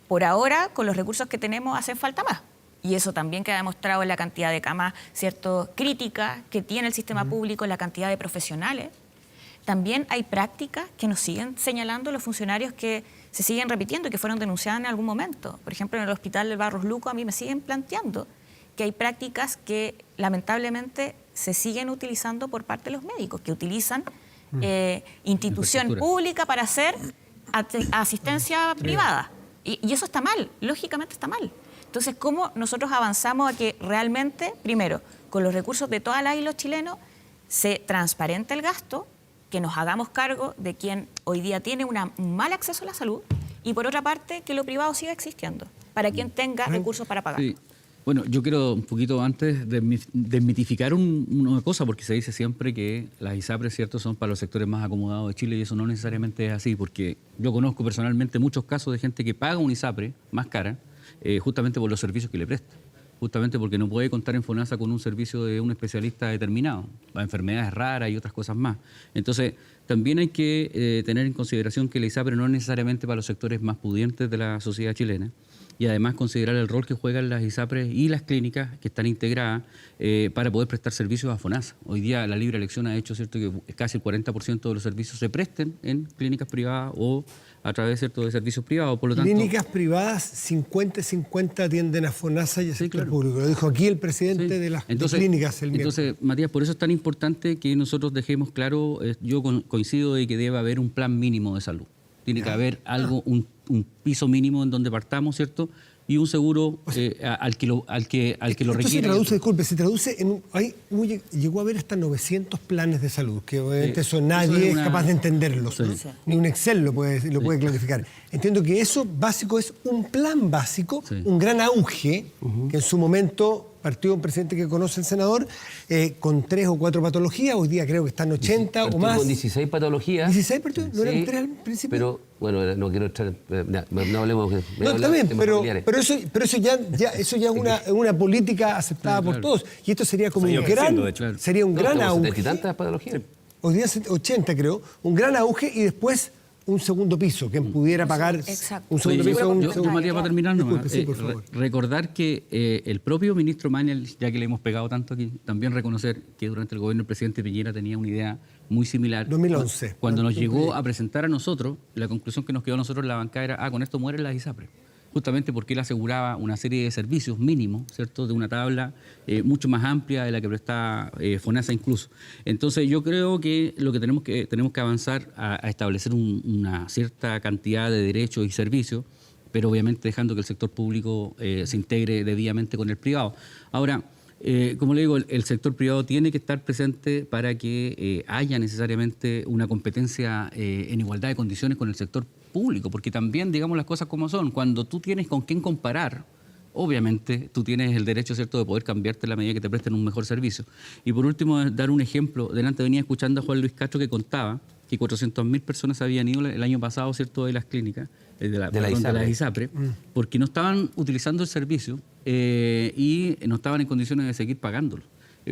Por ahora, con los recursos que tenemos, hacen falta más. Y eso también queda demostrado en la cantidad de camas, ¿cierto?, críticas que tiene el sistema público, en la cantidad de profesionales. También hay prácticas que nos siguen señalando los funcionarios que se siguen repitiendo y que fueron denunciadas en algún momento. Por ejemplo, en el Hospital del Barros Luco a mí me siguen planteando que hay prácticas que lamentablemente se siguen utilizando por parte de los médicos, que utilizan institución pública para hacer asistencia privada. Y eso está mal, lógicamente está mal. Entonces, ¿cómo nosotros avanzamos a que realmente, primero, con los recursos de todas las y los chilenos, se transparente el gasto, que nos hagamos cargo de quien hoy día tiene un mal acceso a la salud, y por otra parte, que lo privado siga existiendo, para quien tenga recursos para pagar? Sí. Bueno, yo quiero un poquito antes desmitificar una cosa, porque se dice siempre que las ISAPRES, ¿cierto?, son para los sectores más acomodados de Chile, y eso no necesariamente es así, porque yo conozco personalmente muchos casos de gente que paga una ISAPRE más cara justamente por los servicios que le presta, justamente porque no puede contar en FONASA con un servicio de un especialista determinado, para enfermedades raras y otras cosas más. Entonces, también hay que tener en consideración que la ISAPRE no es necesariamente para los sectores más pudientes de la sociedad chilena, y además considerar el rol que juegan las ISAPRES y las clínicas que están integradas para poder prestar servicios a FONASA. Hoy día la libre elección ha hecho, ¿cierto?, que casi el 40% de los servicios se presten en clínicas privadas o a través, ¿cierto?, de servicios privados. Por lo tanto, clínicas privadas 50-50 atienden a FONASA y al sector público. Lo dijo aquí el presidente de las clínicas el miércoles. Entonces, Matías, por eso es tan importante que nosotros dejemos claro, yo coincido de que debe haber un plan mínimo de salud. Tiene que haber algo, un piso mínimo en donde partamos, ¿cierto? Y un seguro al que lo requiere. Se traduce, disculpe, se traduce en llegó a haber hasta 900 planes de salud, que obviamente eso nadie es capaz de entenderlos, ¿no? Ni un Excel lo puede clarificar. Entiendo que eso básico es un plan básico, un gran auge, que en su momento partió un presidente que conoce el senador, con 3 o 4 patologías, hoy día creo que están 80 o más. Con 16 patologías. 16 partió, no eran 3 al principio. Pero, bueno, no quiero entrar, no hablemos de está bien, pero eso ya es una política aceptada por todos. Y esto sería como un gran auge. 70 y tantas patologías. Hoy día 80 creo, un gran auge y después un segundo piso, que pudiera pagar un segundo piso. Yo, María, para terminar, por favor. Recordar que el propio ministro Mañal, ya que le hemos pegado tanto aquí, también reconocer que durante el gobierno del presidente Piñera tenía una idea muy similar. 2011. Cuando nos llegó a presentar a nosotros, la conclusión que nos quedó a nosotros en la bancada era, con esto mueren las ISAPRES. Justamente porque él aseguraba una serie de servicios mínimos, ¿cierto?, de una tabla mucho más amplia de la que presta FONASA incluso. Entonces yo creo que lo que tenemos que avanzar a establecer una cierta cantidad de derechos y servicios, pero obviamente dejando que el sector público se integre debidamente con el privado. Ahora, como le digo, el sector privado tiene que estar presente para que haya necesariamente una competencia en igualdad de condiciones con el sector público, porque también, digamos las cosas como son, cuando tú tienes con quién comparar, obviamente tú tienes el derecho, ¿cierto?, de poder cambiarte a la medida que te presten un mejor servicio. Y por último, dar un ejemplo. Delante venía escuchando a Juan Luis Castro que contaba que 400.000 personas habían ido el año pasado, ¿cierto?, de las clínicas, de la ISAPRE, porque no estaban utilizando el servicio y no estaban en condiciones de seguir pagándolo.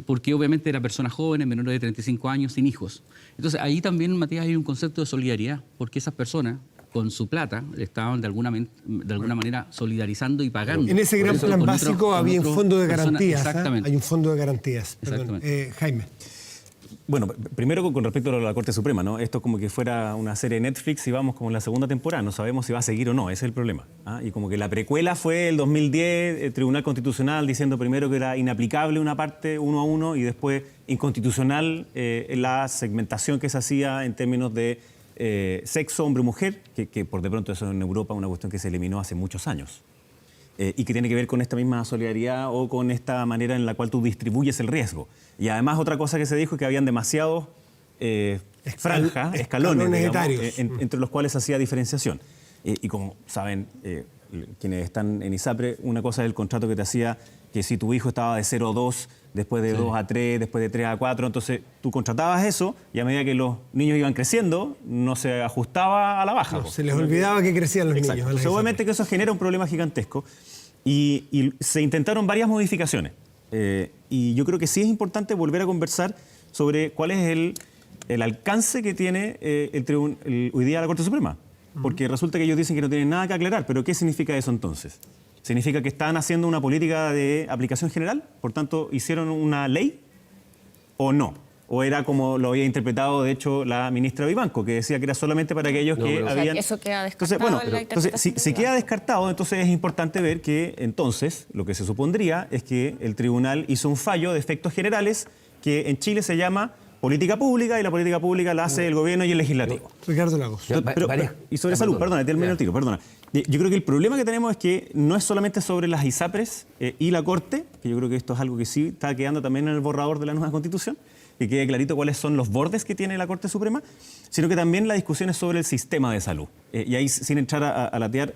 Porque obviamente eran personas jóvenes, menores de 35 años, sin hijos. Entonces ahí también, Matías, hay un concepto de solidaridad, porque esas personas con su plata le estaban de alguna manera solidarizando y pagando. En ese gran plan básico había un fondo de garantías. Exactamente. Hay un fondo de garantías. Perdón. Jaime. Bueno, primero con respecto a la Corte Suprema, ¿no? Esto es como que fuera una serie de Netflix y vamos como en la segunda temporada, no sabemos si va a seguir o no, ese es el problema. Y como que la precuela fue el 2010, el Tribunal Constitucional diciendo primero que era inaplicable una parte 1 a 1 y después inconstitucional la segmentación que se hacía en términos de sexo, hombre-mujer, que por de pronto eso en Europa es una cuestión que se eliminó hace muchos años. Y que tiene que ver con esta misma solidaridad o con esta manera en la cual tú distribuyes el riesgo. Y además otra cosa que se dijo es que habían demasiados franjas, escalones digamos, entre los cuales se hacía diferenciación. Y como saben quienes están en ISAPRE, una cosa es el contrato que te hacía que si tu hijo estaba de 0 a 2, después de 2 a 3, después de 3 a 4, entonces tú contratabas eso y a medida que los niños iban creciendo, no se ajustaba a la baja. No, se les olvidaba que crecían los niños. Entonces, obviamente que eso genera un problema gigantesco y se intentaron varias modificaciones. Y yo creo que sí es importante volver a conversar sobre cuál es el alcance que tiene hoy día la Corte Suprema. Porque resulta que ellos dicen que no tienen nada que aclarar, pero ¿qué significa eso entonces? ¿Significa que están haciendo una política de aplicación general? Por tanto, ¿hicieron una ley o no? ¿O era como lo había interpretado, de hecho, la ministra Vivanco, que decía que era solamente para aquellos que habían... Eso queda descartado. Entonces, si queda descartado, entonces es importante ver que entonces lo que se supondría es que el tribunal hizo un fallo de efectos generales que en Chile se llama política pública y la política pública la hace el gobierno y el legislativo. Ricardo Lagos. Ya, Y sobre salud, perdona, termino el tiro, perdona. Yo creo que el problema que tenemos es que no es solamente sobre las ISAPRES y la Corte, que yo creo que esto es algo que sí está quedando también en el borrador de la nueva Constitución, que quede clarito cuáles son los bordes que tiene la Corte Suprema, sino que también la discusión es sobre el sistema de salud. Y ahí, sin entrar a latear,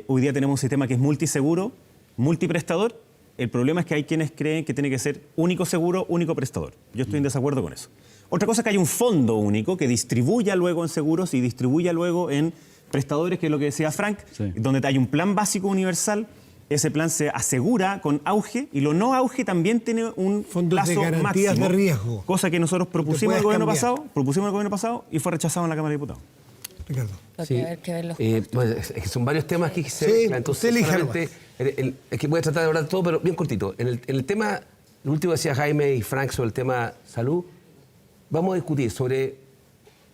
hoy día tenemos un sistema que es multiseguro, multiprestador. El problema es que hay quienes creen que tiene que ser único seguro, único prestador. Yo estoy en desacuerdo con eso. Otra cosa es que hay un fondo único que distribuya luego en seguros y distribuya luego en prestadores, que es lo que decía Frank, donde hay un plan básico universal. Ese plan se asegura con auge y lo no auge también tiene un Fondos plazo de garantías máximo, de riesgo. cosa que nosotros propusimos el gobierno pasado y fue rechazado en la Cámara de Diputados. Ricardo. Sí. Bueno, es que son varios temas que se mezclan, entonces solamente es que voy a tratar de hablar todo, pero bien cortito. En el tema, lo último decía Jaime y Frank sobre el tema salud, vamos a discutir sobre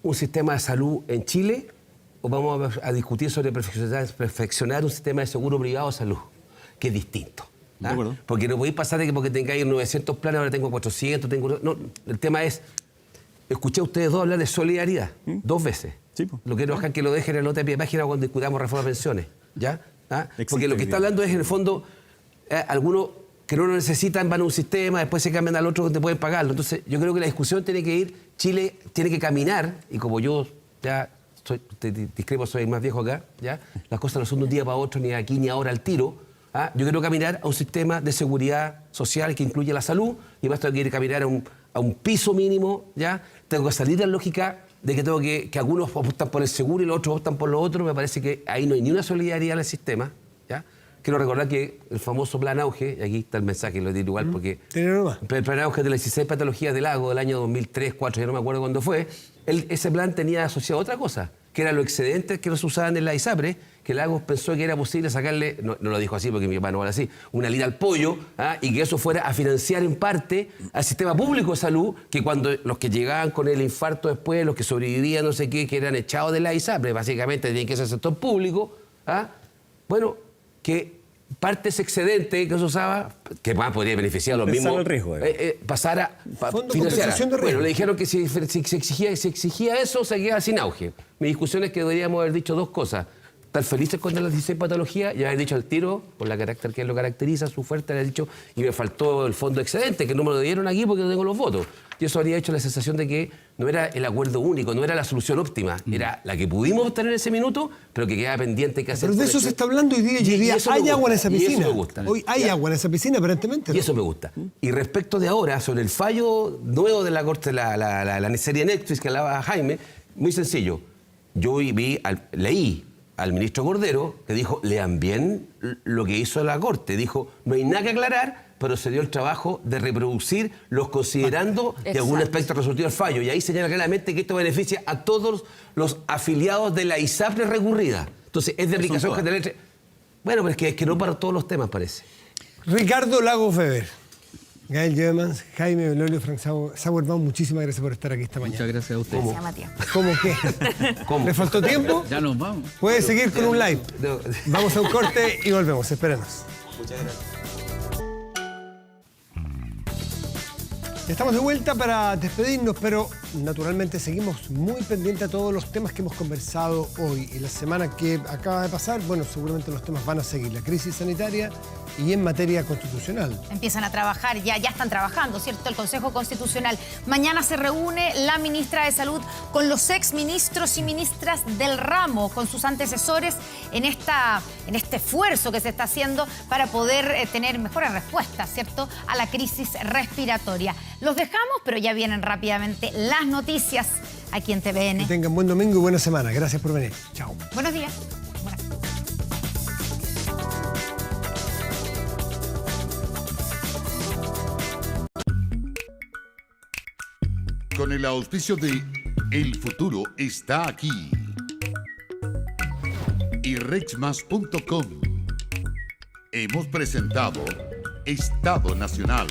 un sistema de salud en Chile o vamos a discutir sobre perfeccionar un sistema de seguro privado de salud, que es distinto. ¿Ah? Porque no podéis pasar de que porque tengáis 900 planes, ahora tengo 400, no, el tema es, escuché a ustedes dos hablar de solidaridad, 2 veces. Sí, pues. Lo quiero dejar que lo dejen en la nota de pie de página cuando discutamos reforma de pensiones, ¿ya? ¿Ah? Porque lo que está hablando es, en el fondo, algunos que no lo necesitan van a un sistema, después se cambian al otro donde pueden pagarlo. Entonces, yo creo que la discusión tiene que ir, Chile tiene que caminar, y como yo ya discrepo, soy más viejo acá, ¿ya? Las cosas no son de un día para otro, ni aquí ni ahora al tiro. ¿Ah? Yo quiero caminar a un sistema de seguridad social que incluye la salud, y además tengo que ir a caminar a un piso mínimo, ¿ya? Tengo que salir de la lógica de que tengo que algunos optan por el seguro y los otros optan por lo otro. Me parece que ahí no hay ni una solidaridad en el sistema, ¿ya? Quiero recordar que el famoso plan Auge, y aquí está el mensaje, lo digo igual porque el plan Auge de las 16 patologías del lago del año 2003, 2004, ya no me acuerdo cuándo fue, ese plan tenía asociado otra cosa, que eran los excedentes que no se usaban en la ISAPRE, que Lagos pensó que era posible sacarle, no lo dijo así porque mi papá no habla así, una lira al pollo, ¿ah? Y que eso fuera a financiar en parte al sistema público de salud, que cuando los que llegaban con el infarto después, los que sobrevivían, no sé qué, que eran echados de la ISAPRE, básicamente tenían que ser sector público, ¿ah? Bueno, que parte de ese excedente que se usaba, que más podría beneficiar a los mismos, pasara a financiar. Bueno, le dijeron que si exigía eso, se quedaba sin auge. Mi discusión es que deberíamos haber dicho 2 cosas. Estar felices con las 16 patologías y haber dicho al tiro, por la carácter que lo caracteriza, su fuerte, le ha dicho, y me faltó el fondo excedente, que no me lo dieron aquí porque no tengo los votos. Y eso habría hecho la sensación de que no era el acuerdo único, no era la solución óptima, era la que pudimos obtener en ese minuto, pero que quedaba pendiente que hacer. Pero de eso se está hablando hoy día, hay agua en esa piscina. Y eso me gusta. Hoy hay agua en esa piscina, aparentemente. Y eso me gusta. Y respecto de ahora, sobre el fallo nuevo de la Corte, la serie Netflix que hablaba Jaime, muy sencillo. Yo leí al ministro Cordero, que dijo, lean bien lo que hizo la Corte. Dijo, no hay nada que aclarar, pero se dio el trabajo de reproducir los considerando de algún aspecto resultado del fallo. Y ahí señala claramente que esto beneficia a todos los afiliados de la ISAPRE recurrida. Entonces, es de aplicación general. Bueno, pero es que no para todos los temas, parece. Ricardo Lagos Weber, Gael Jemans, Jaime Belolio, Frank Sauerbaum, muchísimas gracias por estar aquí esta mañana. Muchas gracias a ustedes. Gracias, Matías. ¿Cómo qué? ¿Le faltó tiempo? Ya nos vamos. Puede seguir con un live. Vamos a un corte y volvemos. Espérenos. Muchas gracias. Estamos de vuelta para despedirnos, pero naturalmente seguimos muy pendientes a todos los temas que hemos conversado hoy. Y la semana que acaba de pasar, bueno, seguramente los temas van a seguir. La crisis sanitaria y en materia constitucional. Empiezan a trabajar, ya están trabajando, ¿cierto? El Consejo Constitucional. Mañana se reúne la ministra de Salud con los exministros y ministras del ramo, con sus antecesores en este esfuerzo que se está haciendo para poder tener mejores respuestas, ¿cierto?, a la crisis respiratoria. Los dejamos, pero ya vienen rápidamente las noticias aquí en TVN. Que tengan buen domingo y buena semana. Gracias por venir. Chao. Buenos días. Con el auspicio de El futuro está aquí y Rexmas.com hemos presentado Estado Nacional.